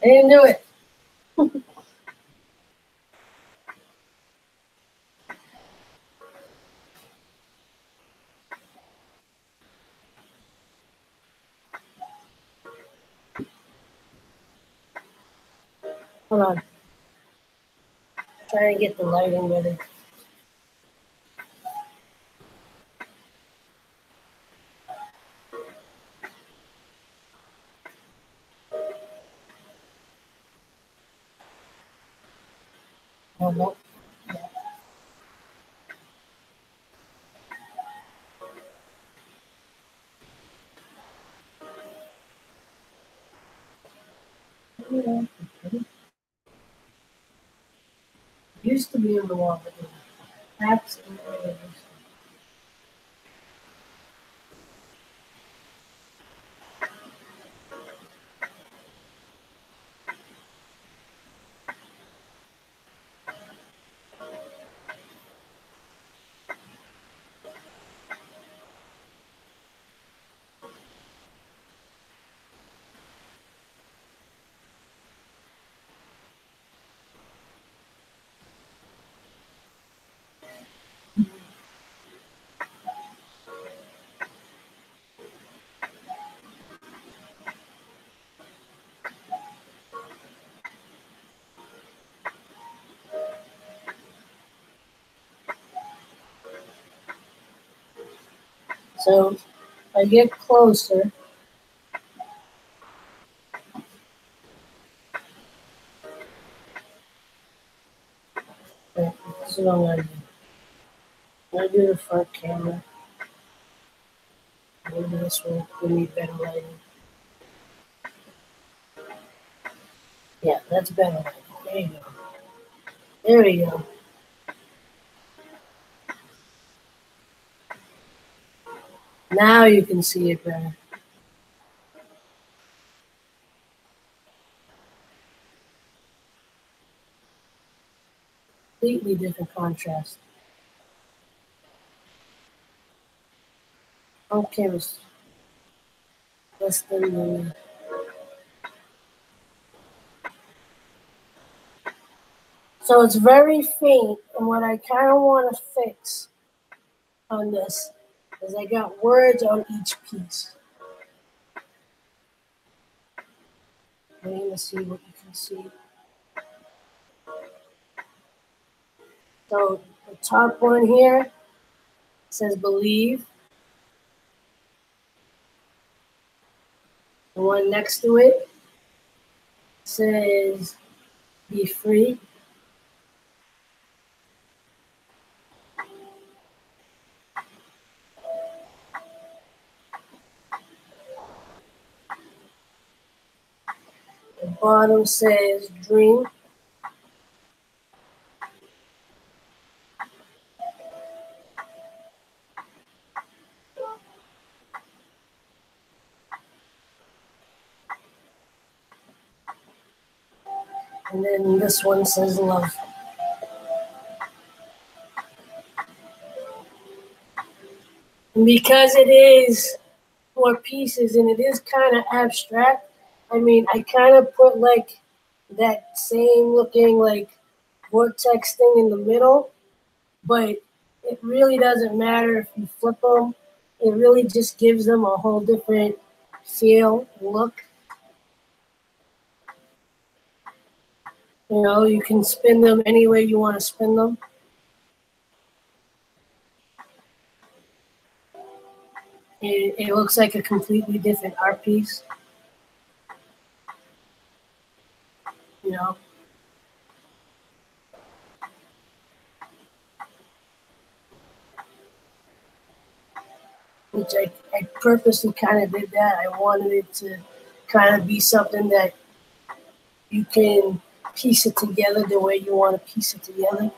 S1: I didn't do it. Hold on. Trying to get the lighting better. Oh, no. Yeah. Used to be in the wall, but that's so. If I get closer, okay, this is what I'm gonna do. I'm gonna do the front camera. Maybe this will give me better lighting. Yeah, that's better lighting. There you go. There we go. Now you can see it better. Completely different contrast. Okay, less than so it's very faint, and what I kind of want to fix on this is I got words on each piece. I'm gonna see what you can see. So the top one here says believe. The one next to it says be free. The bottom says dream. And then this one says love. And because it is 4 pieces and it is kind of abstract, I mean, I kind of put like that same looking like vortex thing in the middle, but it really doesn't matter if you flip them. It really just gives them a whole different feel, look. You know, you can spin them any way you want to spin them. It looks like a completely different art piece, you know, which I purposely kind of did that. I wanted it to kind of be something that you can piece it together the way you want to piece it together.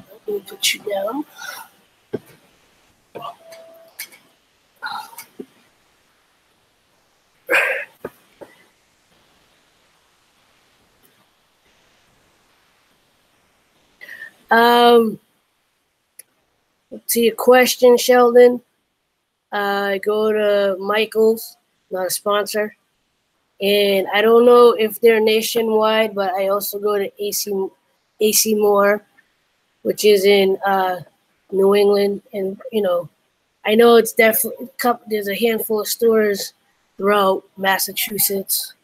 S1: Let me put you down. Um, to your question, Sheldon, I go to Michael's, not a sponsor. And I don't know if they're nationwide, but I also go to AC Moore, which is in New England. And, you know, I know it's definitely, there's a handful of stores throughout Massachusetts.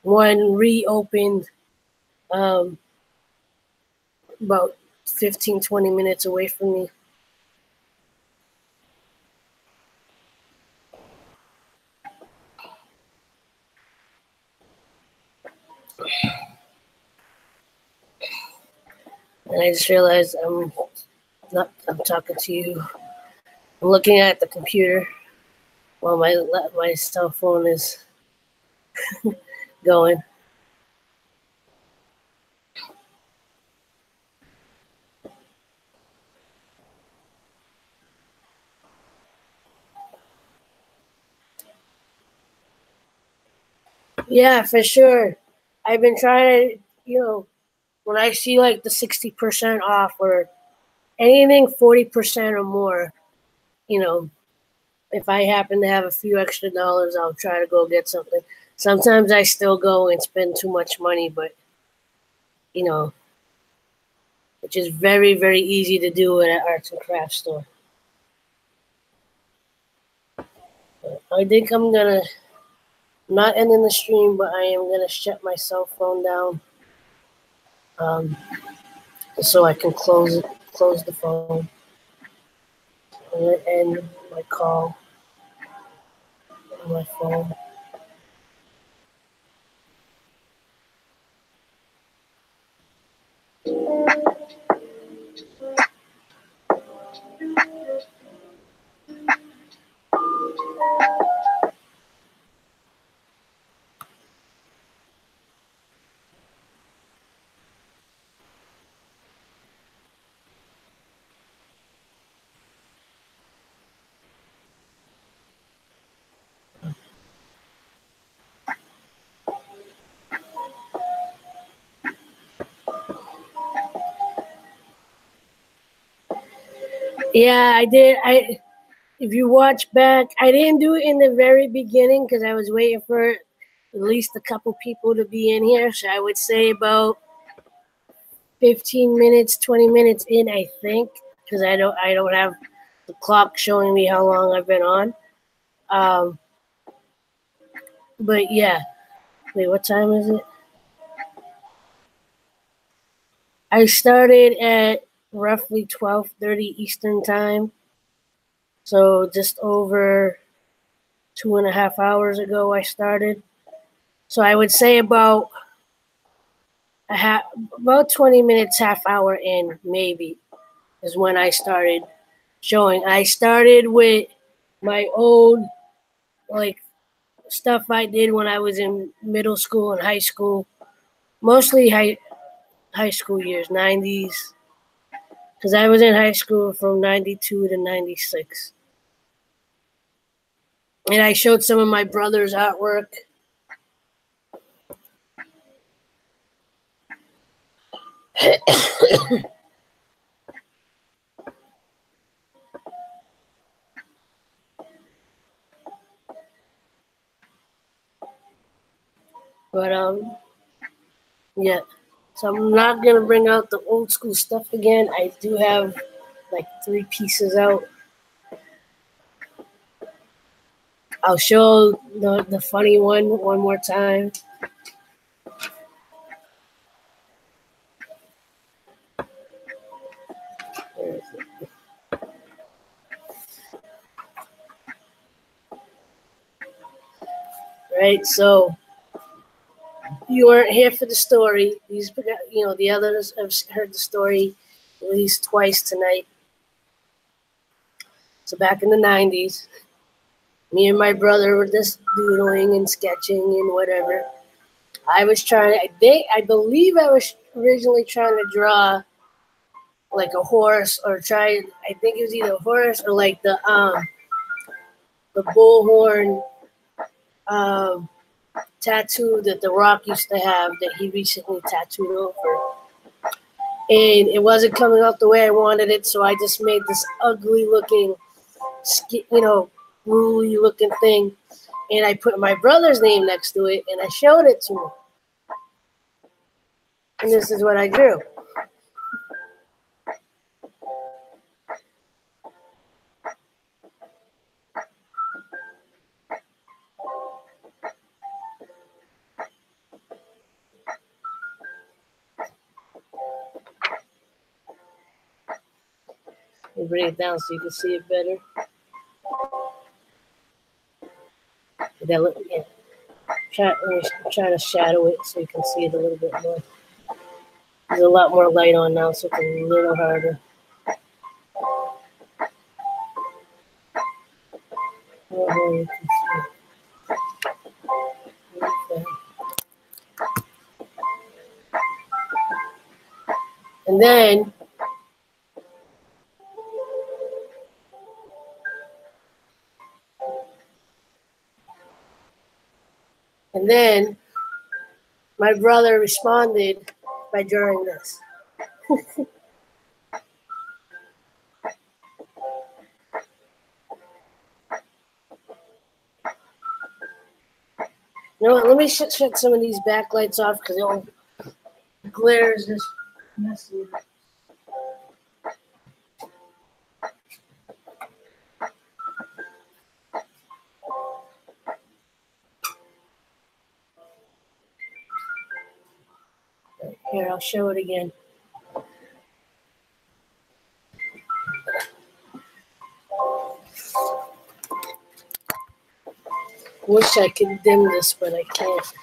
S1: One reopened um, about 15, 20 minutes away from me. And I just realized I'm talking to you. I'm looking at the computer while my cell phone is going. Yeah, for sure. I've been trying to, you know, when I see like the 60% off or anything 40% or more, you know, if I happen to have a few extra dollars, I'll try to go get something. Sometimes I still go and spend too much money, but, you know, which is very, very easy to do at an arts and crafts store. But I think I'm gonna not ending the stream, but I am gonna shut my cell phone down, um, so I can close the phone, and end my call on my phone. Yeah, I did. If you watch back, I didn't do it in the very beginning because I was waiting for at least a couple people to be in here. So I would say about 15 minutes, 20 minutes in, I think, because I don't have the clock showing me how long I've been on. Um, but yeah, wait, what time is it? I started at roughly 12:30 Eastern time, so just over 2.5 hours ago I started. So I would say about 20 minutes, half hour in, maybe, is when I started showing. I started with my old like stuff I did when I was in middle school and high school, mostly high school years, 90s, because I was in high school from 92 to 96. And I showed some of my brother's artwork. But yeah. So I'm not gonna bring out the old school stuff again. I do have like 3 pieces out. I'll show the funny one more time. Right, so you weren't here for the story. The others have heard the story at least twice tonight. So back in the 90s, me and my brother were just doodling and sketching and whatever. I believe I was originally trying to draw like a horse I think it was either a horse or like the bullhorn um, tattoo that The Rock used to have that he recently tattooed over. And it wasn't coming out the way I wanted it, so I just made this ugly looking, ruly looking thing. And I put my brother's name next to it, and I showed it to him. And this is what I drew. Let me bring it down so you can see it better. Yeah. I'm trying to shadow it so you can see it a little bit more. There's a lot more light on now, so it's a little harder. Oh, and then my brother responded by drawing this. You know what? Let me shut some of these backlights off because the glare is just messy. Here, I'll show it again. Wish I could dim this, but I can't.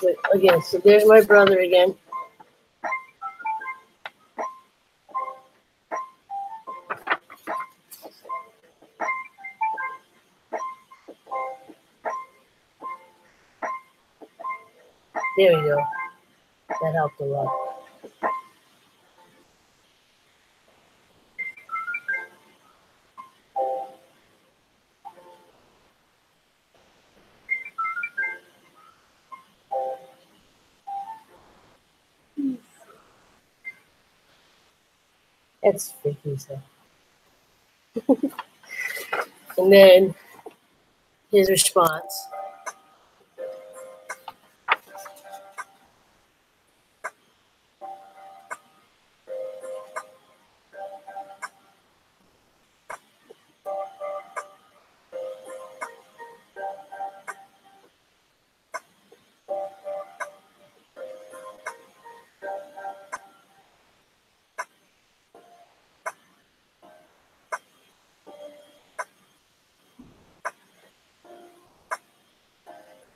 S1: But again, so there's my brother again. There we go. That helped a lot. That's freaking stuff. And then his response.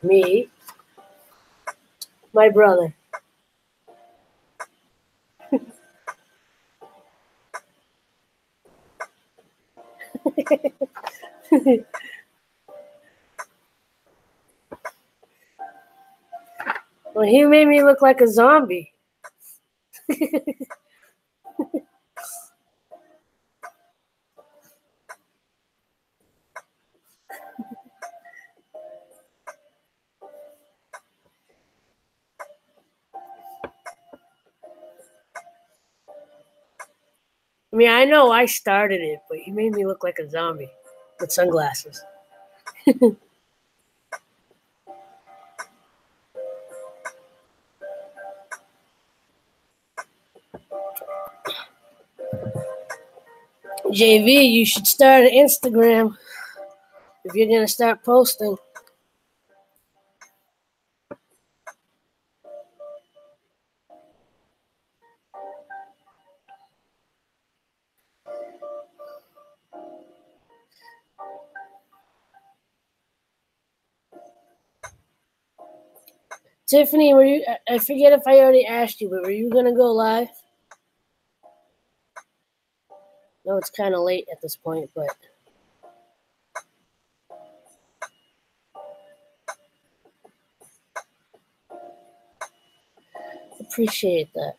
S1: Me, my brother. Well, he made me look like a zombie. I mean, I know I started it, but he made me look like a zombie with sunglasses. JV, you should start an Instagram if you're gonna start posting. Tiffany, were you? I forget if I already asked you, but were you gonna go live? No, it's kind of late at this point, but appreciate that.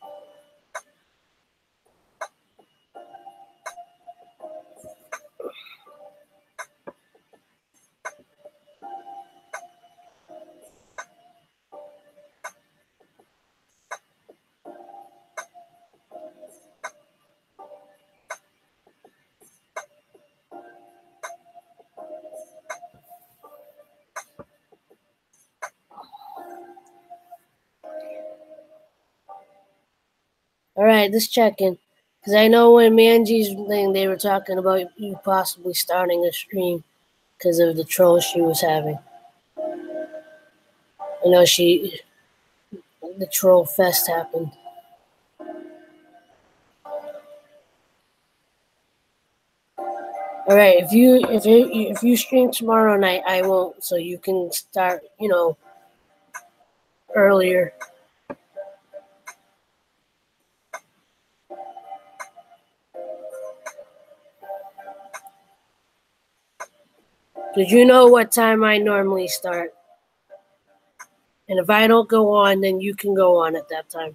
S1: All right, just checking. Because I know when Manji's thing, they were talking about you possibly starting a stream because of the troll she was having. I know the troll fest happened. All right, if you stream tomorrow night, I won't, so you can start, earlier. Because you know what time I normally start. And if I don't go on, then you can go on at that time.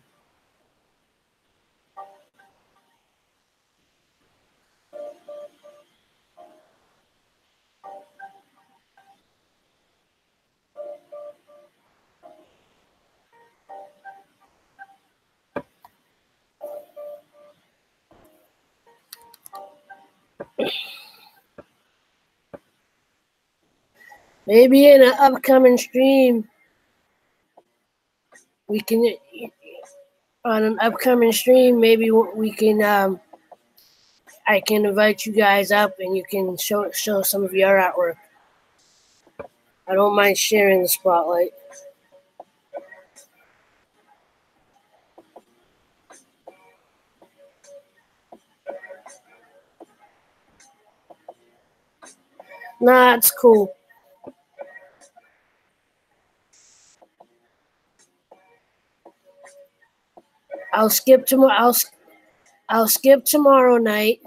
S1: Maybe in an upcoming stream, we can, on an upcoming stream, maybe we can, I can invite you guys up and you can show some of your artwork. I don't mind sharing the spotlight. Nah, it's cool. I'll skip tomorrow. I'll skip tomorrow night,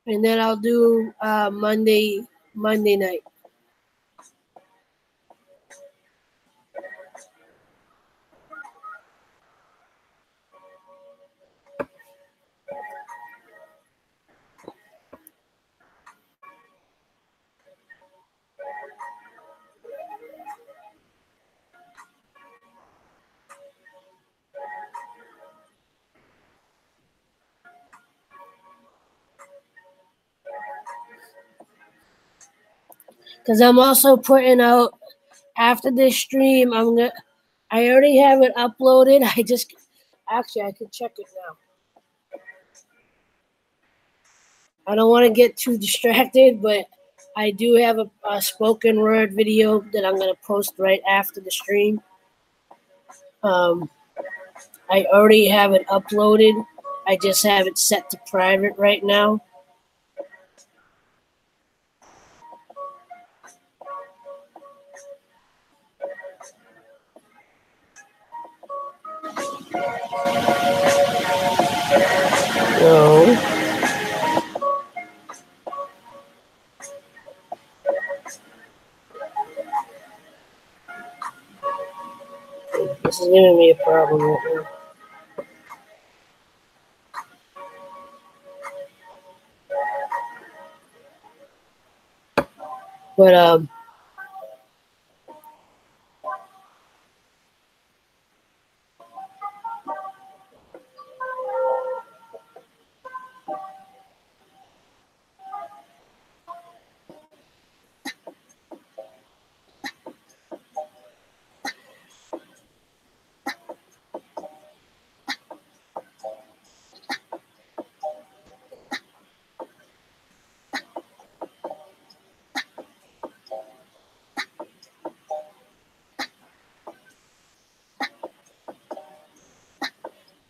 S1: and then I'll do Monday night. Because I'm also putting out after this stream. I already have it uploaded. I can check it now. I don't want to get too distracted, but I do have a spoken word video that I'm gonna post right after the stream. I already have it uploaded. I just have it set to private right now. So, this is giving me a problem right now. But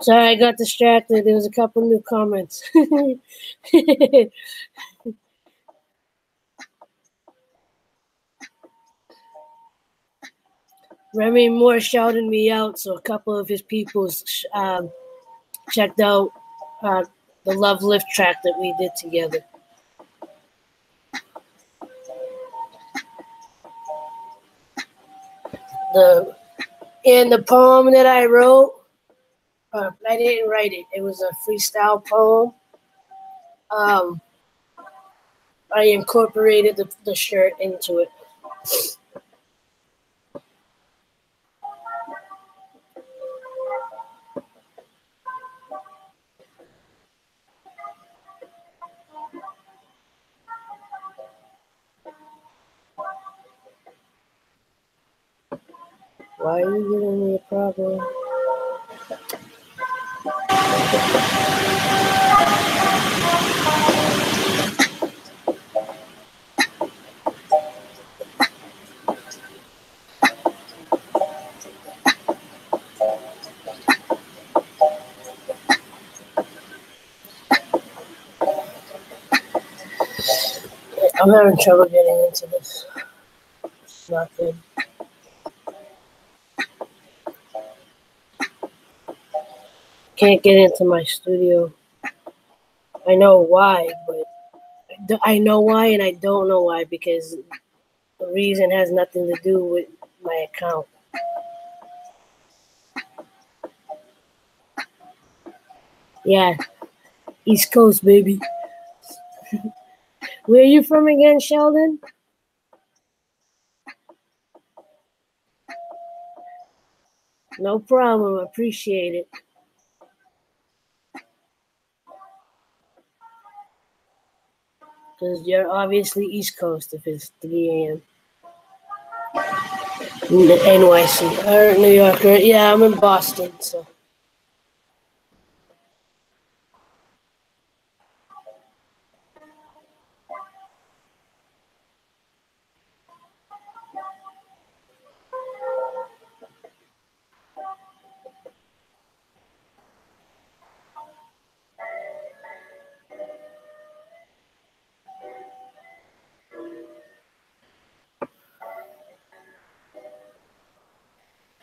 S1: sorry, I got distracted. There was a couple new comments. Remy Moore shouted me out, so a couple of his people checked out the Love Lift track that we did together. The poem that I wrote, I didn't write it. It was a freestyle poem. I incorporated the shirt into it. Why are you giving me a problem? I'm having trouble getting into this. It's not good. Can't get into my studio. I know why, but I know why and I don't know why, because the reason has nothing to do with my account. Yeah, East Coast, baby. Where are you from again, Sheldon? No problem. Appreciate it. Because you're obviously East Coast if it's 3 a.m. NYC. Or New York. Yeah, I'm in Boston, so.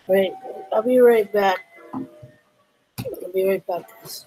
S1: Right. I'll be right back. I'll be right back, guys.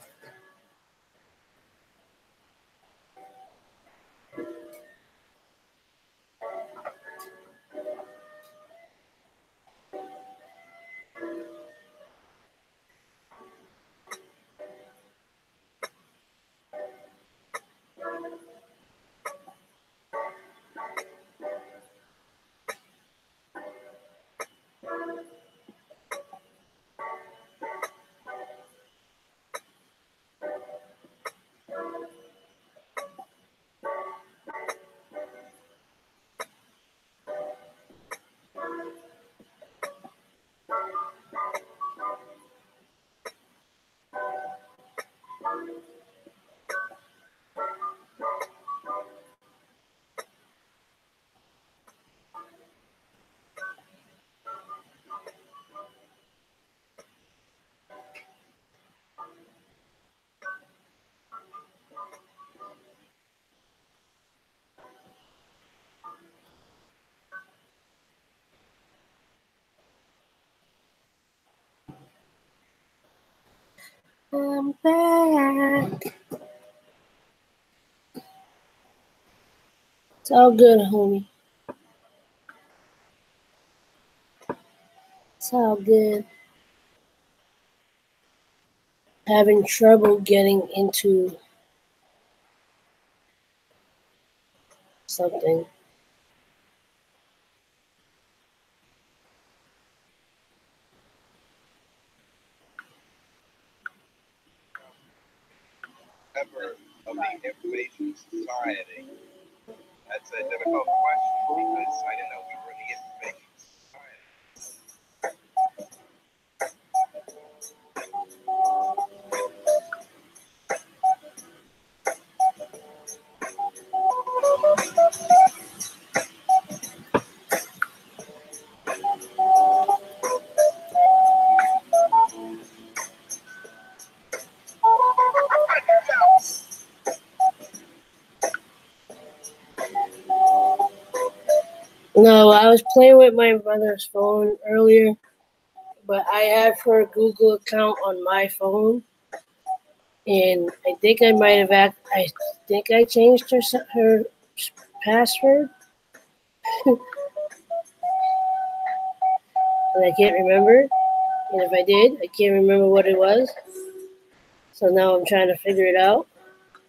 S1: I'm back. It's all good, homie. It's all good. Having trouble getting into something.
S2: Member of the Information Society. That's a difficult question because I didn't know we were in the Information Society.
S1: No, I was playing with my brother's phone earlier, but I have her Google account on my phone, and I think I might have I think I changed her password, and I can't remember. And if I did, I can't remember what it was. So now I'm trying to figure it out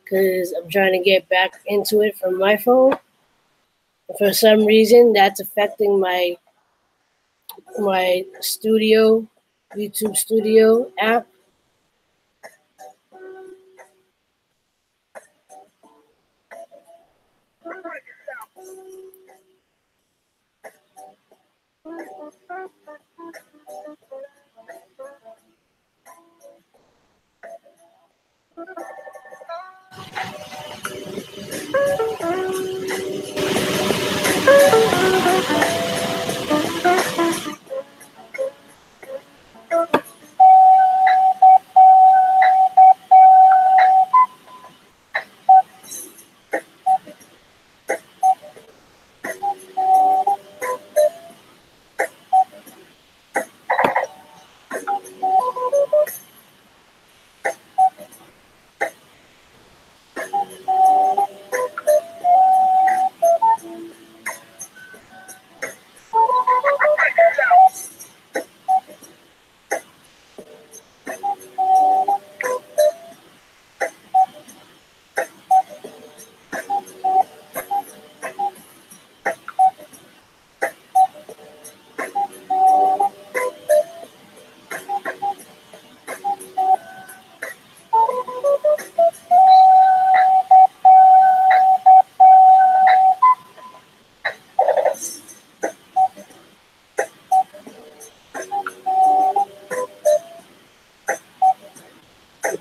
S1: because I'm trying to get back into it from my phone. And for some reason, that's affecting my studio, YouTube Studio app.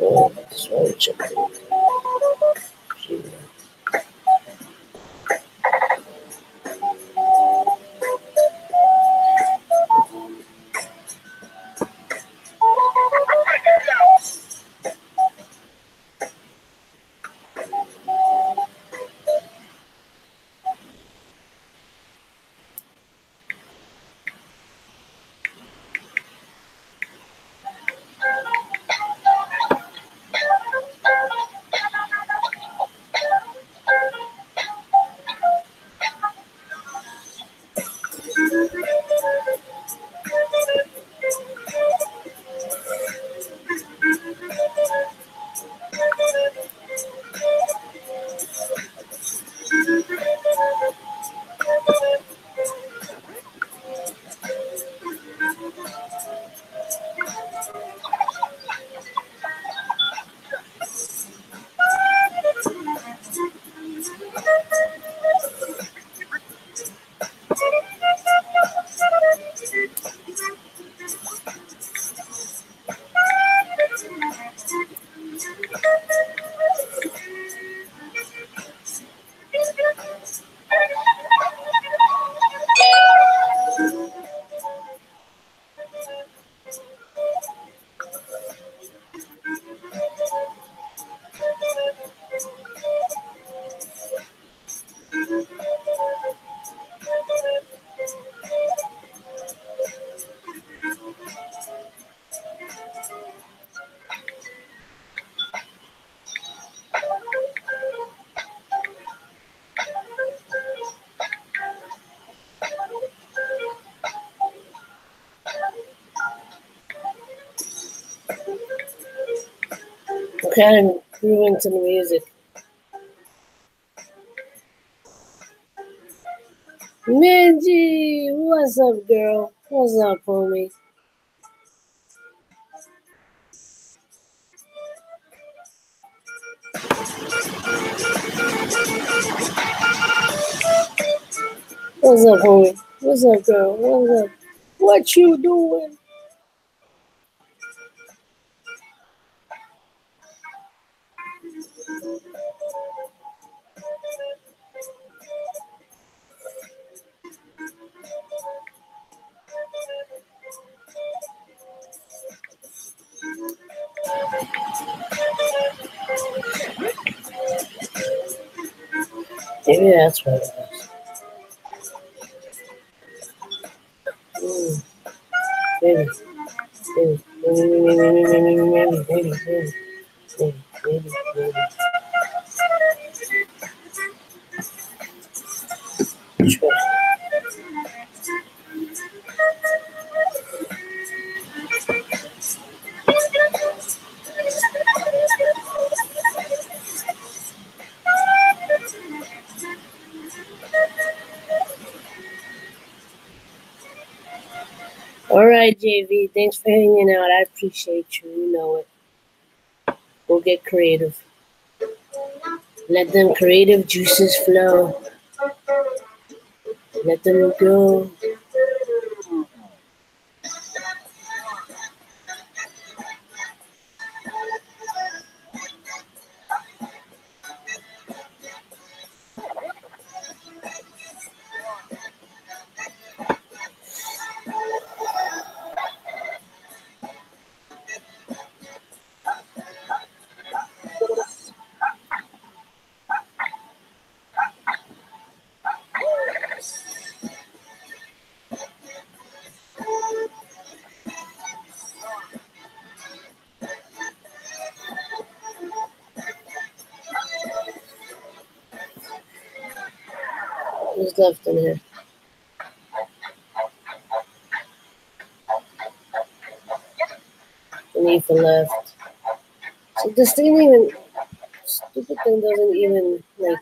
S1: Oh, sorry, check it. I'm kind of grooving to the music. Minji, what's up, girl? What's up, homie? What's up, homie? What's up, girl? What's up? What you doing? Maybe that's what it was. Maybe, maybe. Sure. All right, JV. Thanks for hanging out. I appreciate you. You know it. Go get creative. Let them creative juices flow. Let them go. Who's left in here? Beneath left. So this thing even stupid thing doesn't even like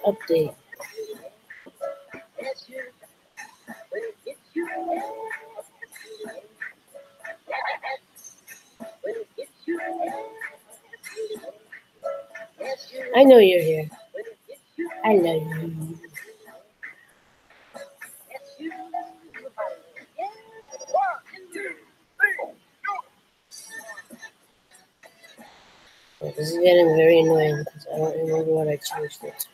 S1: update. I know you're here. I love you. This is getting very annoying because I don't remember what I changed it to.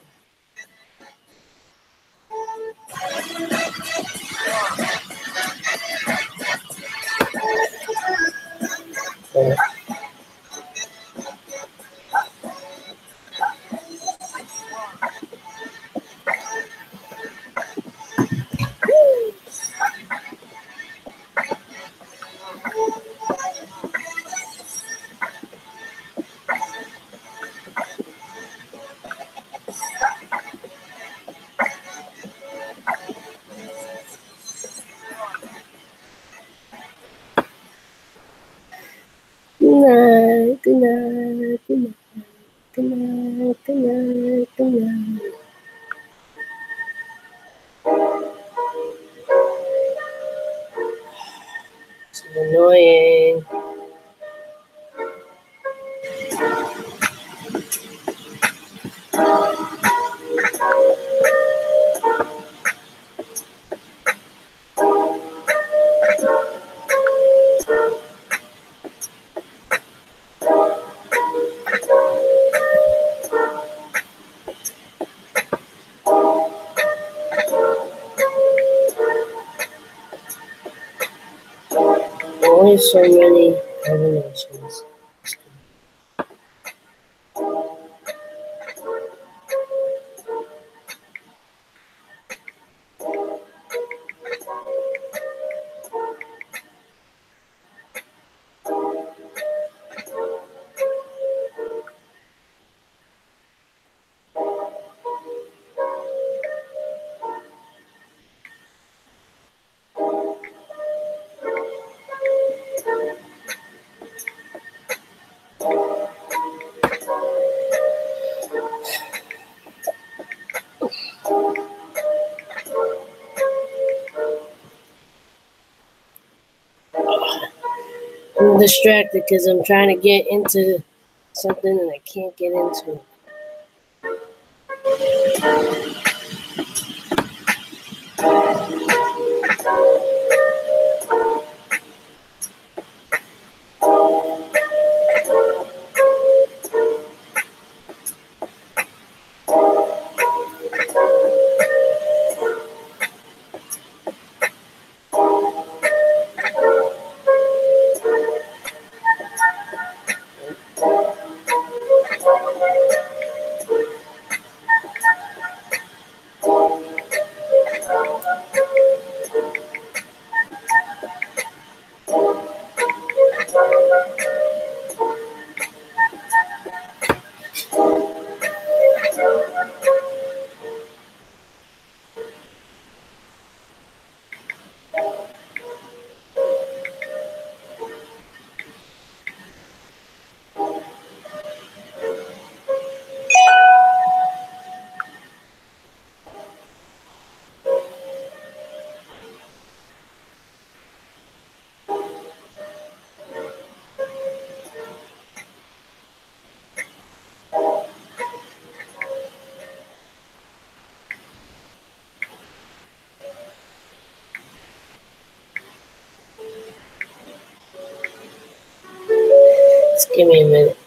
S1: Good night, good night, good night, good night, good night, good night. It's annoying. Only so many combinations. I'm distracted because I'm trying to get into something and I can't get into it. Just give me a minute.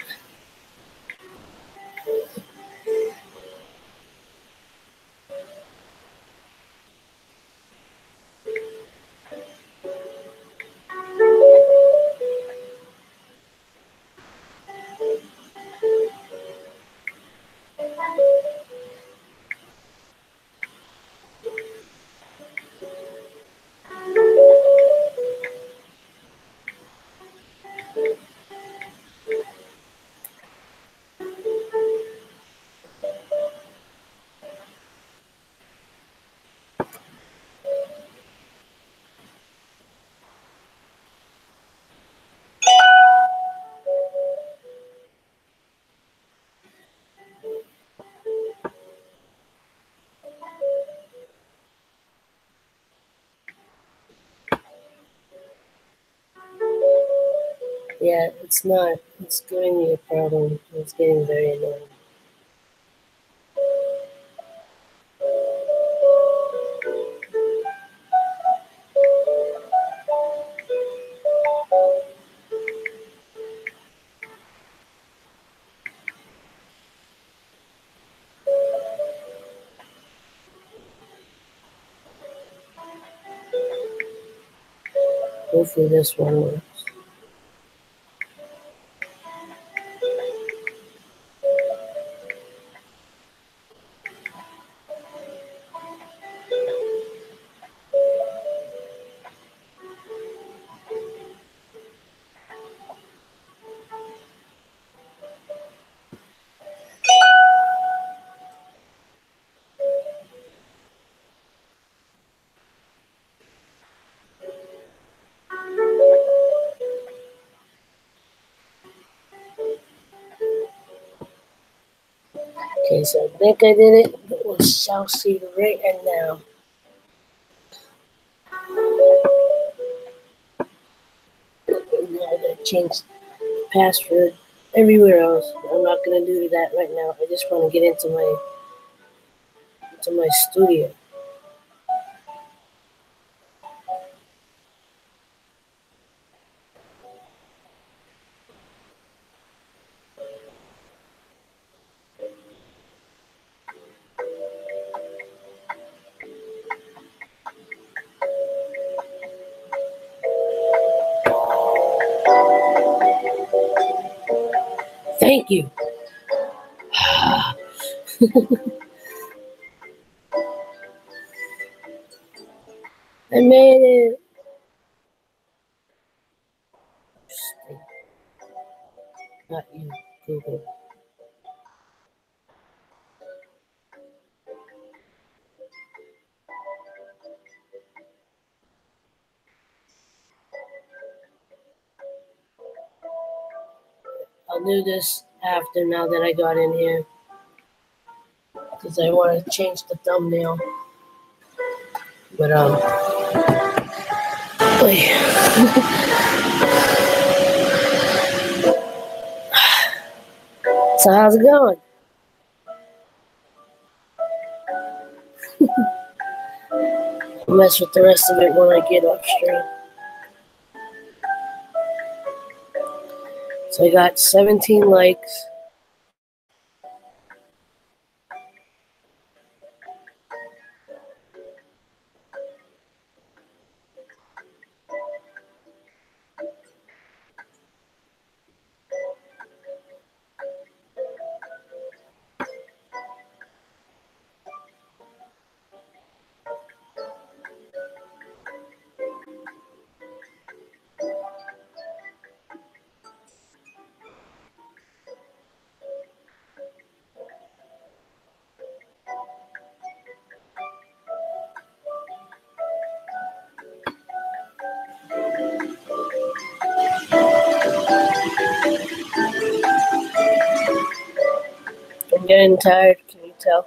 S1: Yeah, it's not. It's giving me a problem. It's getting very annoying. Hopefully this one works. Okay, so I think I did it, but we shall see right now. Now I gotta change the password everywhere else. I'm not gonna do that right now. I just want to get into my studio. Thank you. I made it. Not you, Google. I'll do this after now that I got in here because I want to change the thumbnail. But wait. So how's it going? I'll mess with the rest of it when I get off stream. So I got 17 likes. I'm getting tired, can you tell?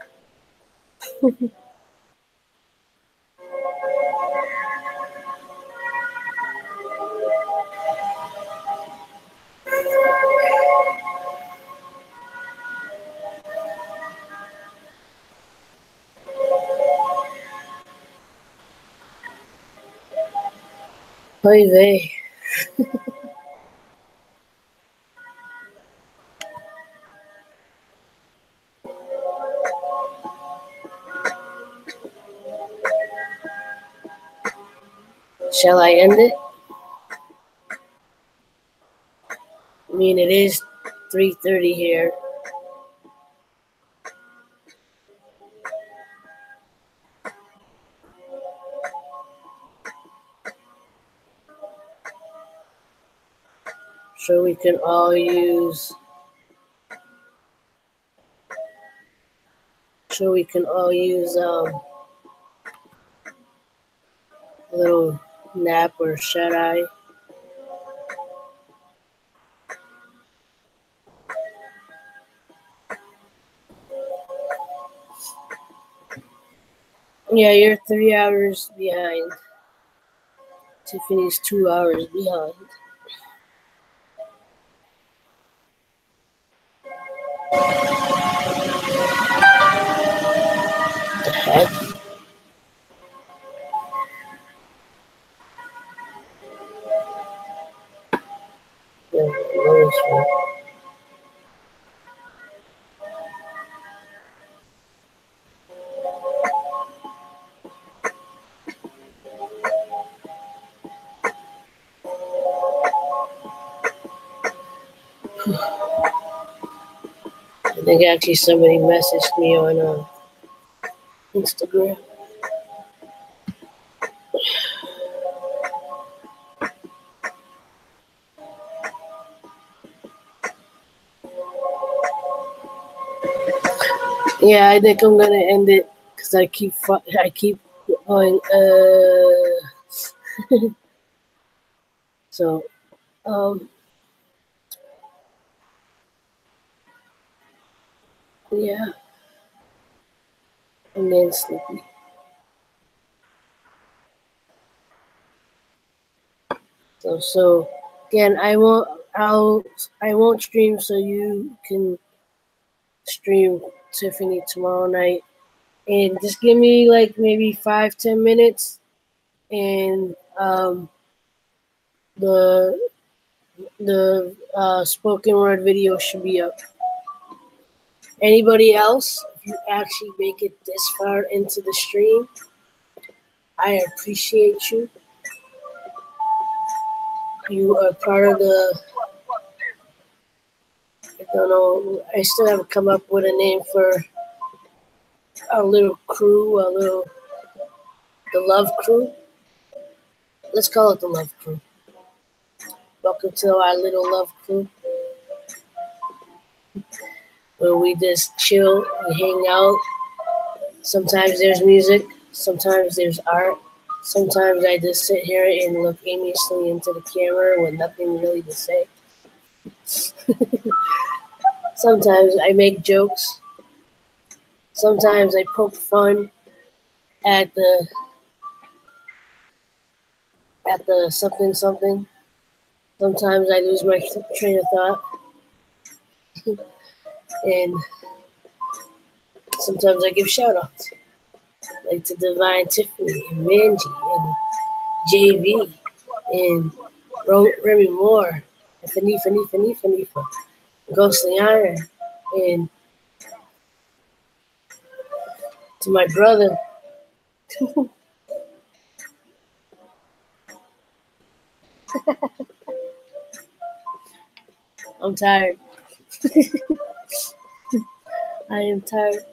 S1: Oy vey. Shall I end it? I mean, it is 3:30 here. So we can all use a little nap or shut-eye. Yeah, you're 3 hours behind. Tiffany's 2 hours behind. The heck? Yeah, what is it? I think actually somebody messaged me on Instagram. Yeah, I think I'm gonna end it because I keep going. So, yeah, I'm getting sleepy. So again, I won't stream, so you can stream Tiffany tomorrow night, and just give me like maybe 5-10 minutes, and the spoken word video should be up. Anybody else, if you actually make it this far into the stream, I appreciate you. You are part of the, I don't know, I still haven't come up with a name for our little crew, the Love Crew. Let's call it the Love Crew. Welcome to our little Love Crew, where we just chill and hang out. Sometimes there's music, sometimes there's art. Sometimes I just sit here and look aimlessly into the camera with nothing really to say. Sometimes I make jokes. Sometimes I poke fun at the something something. Sometimes I lose my train of thought. And sometimes I give shout outs, like to Divine Tiffany and Manji and JV and Remy Moore and Fanifa, Ghostly Iron, and to my brother. I'm tired. I am tired.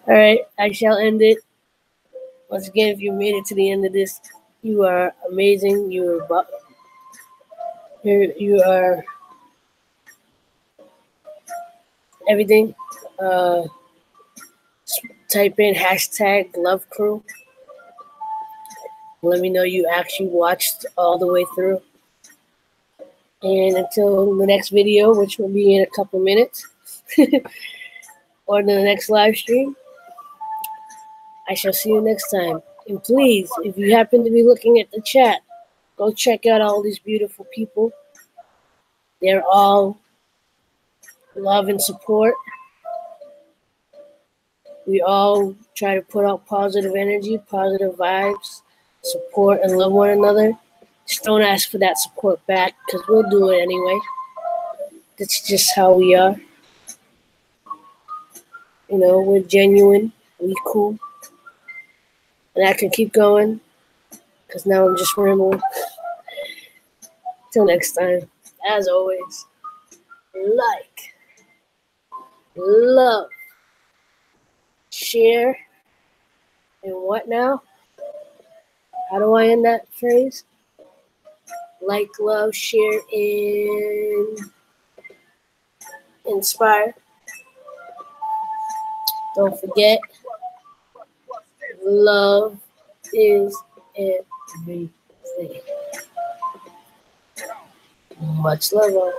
S1: All right, I shall end it. Once again, if you made it to the end of this, you are amazing. You are everything. Uh, Type in hashtag Love Crew. Let me know you actually watched all the way through. And until the next video, which will be in a couple minutes, or the next live stream, I shall see you next time. And please, if you happen to be looking at the chat, go check out all these beautiful people. They're all love and support. We all try to put out positive energy, positive vibes, support, and love one another. Just don't ask for that support back, because we'll do it anyway. That's just how we are. You know, we're genuine. We cool. And I can keep going, because now I'm just rambling. Till next time, as always, like, love, share, and what now? How do I end that phrase? Like, love, share, and inspire. Don't forget, love is everything. Much love, all.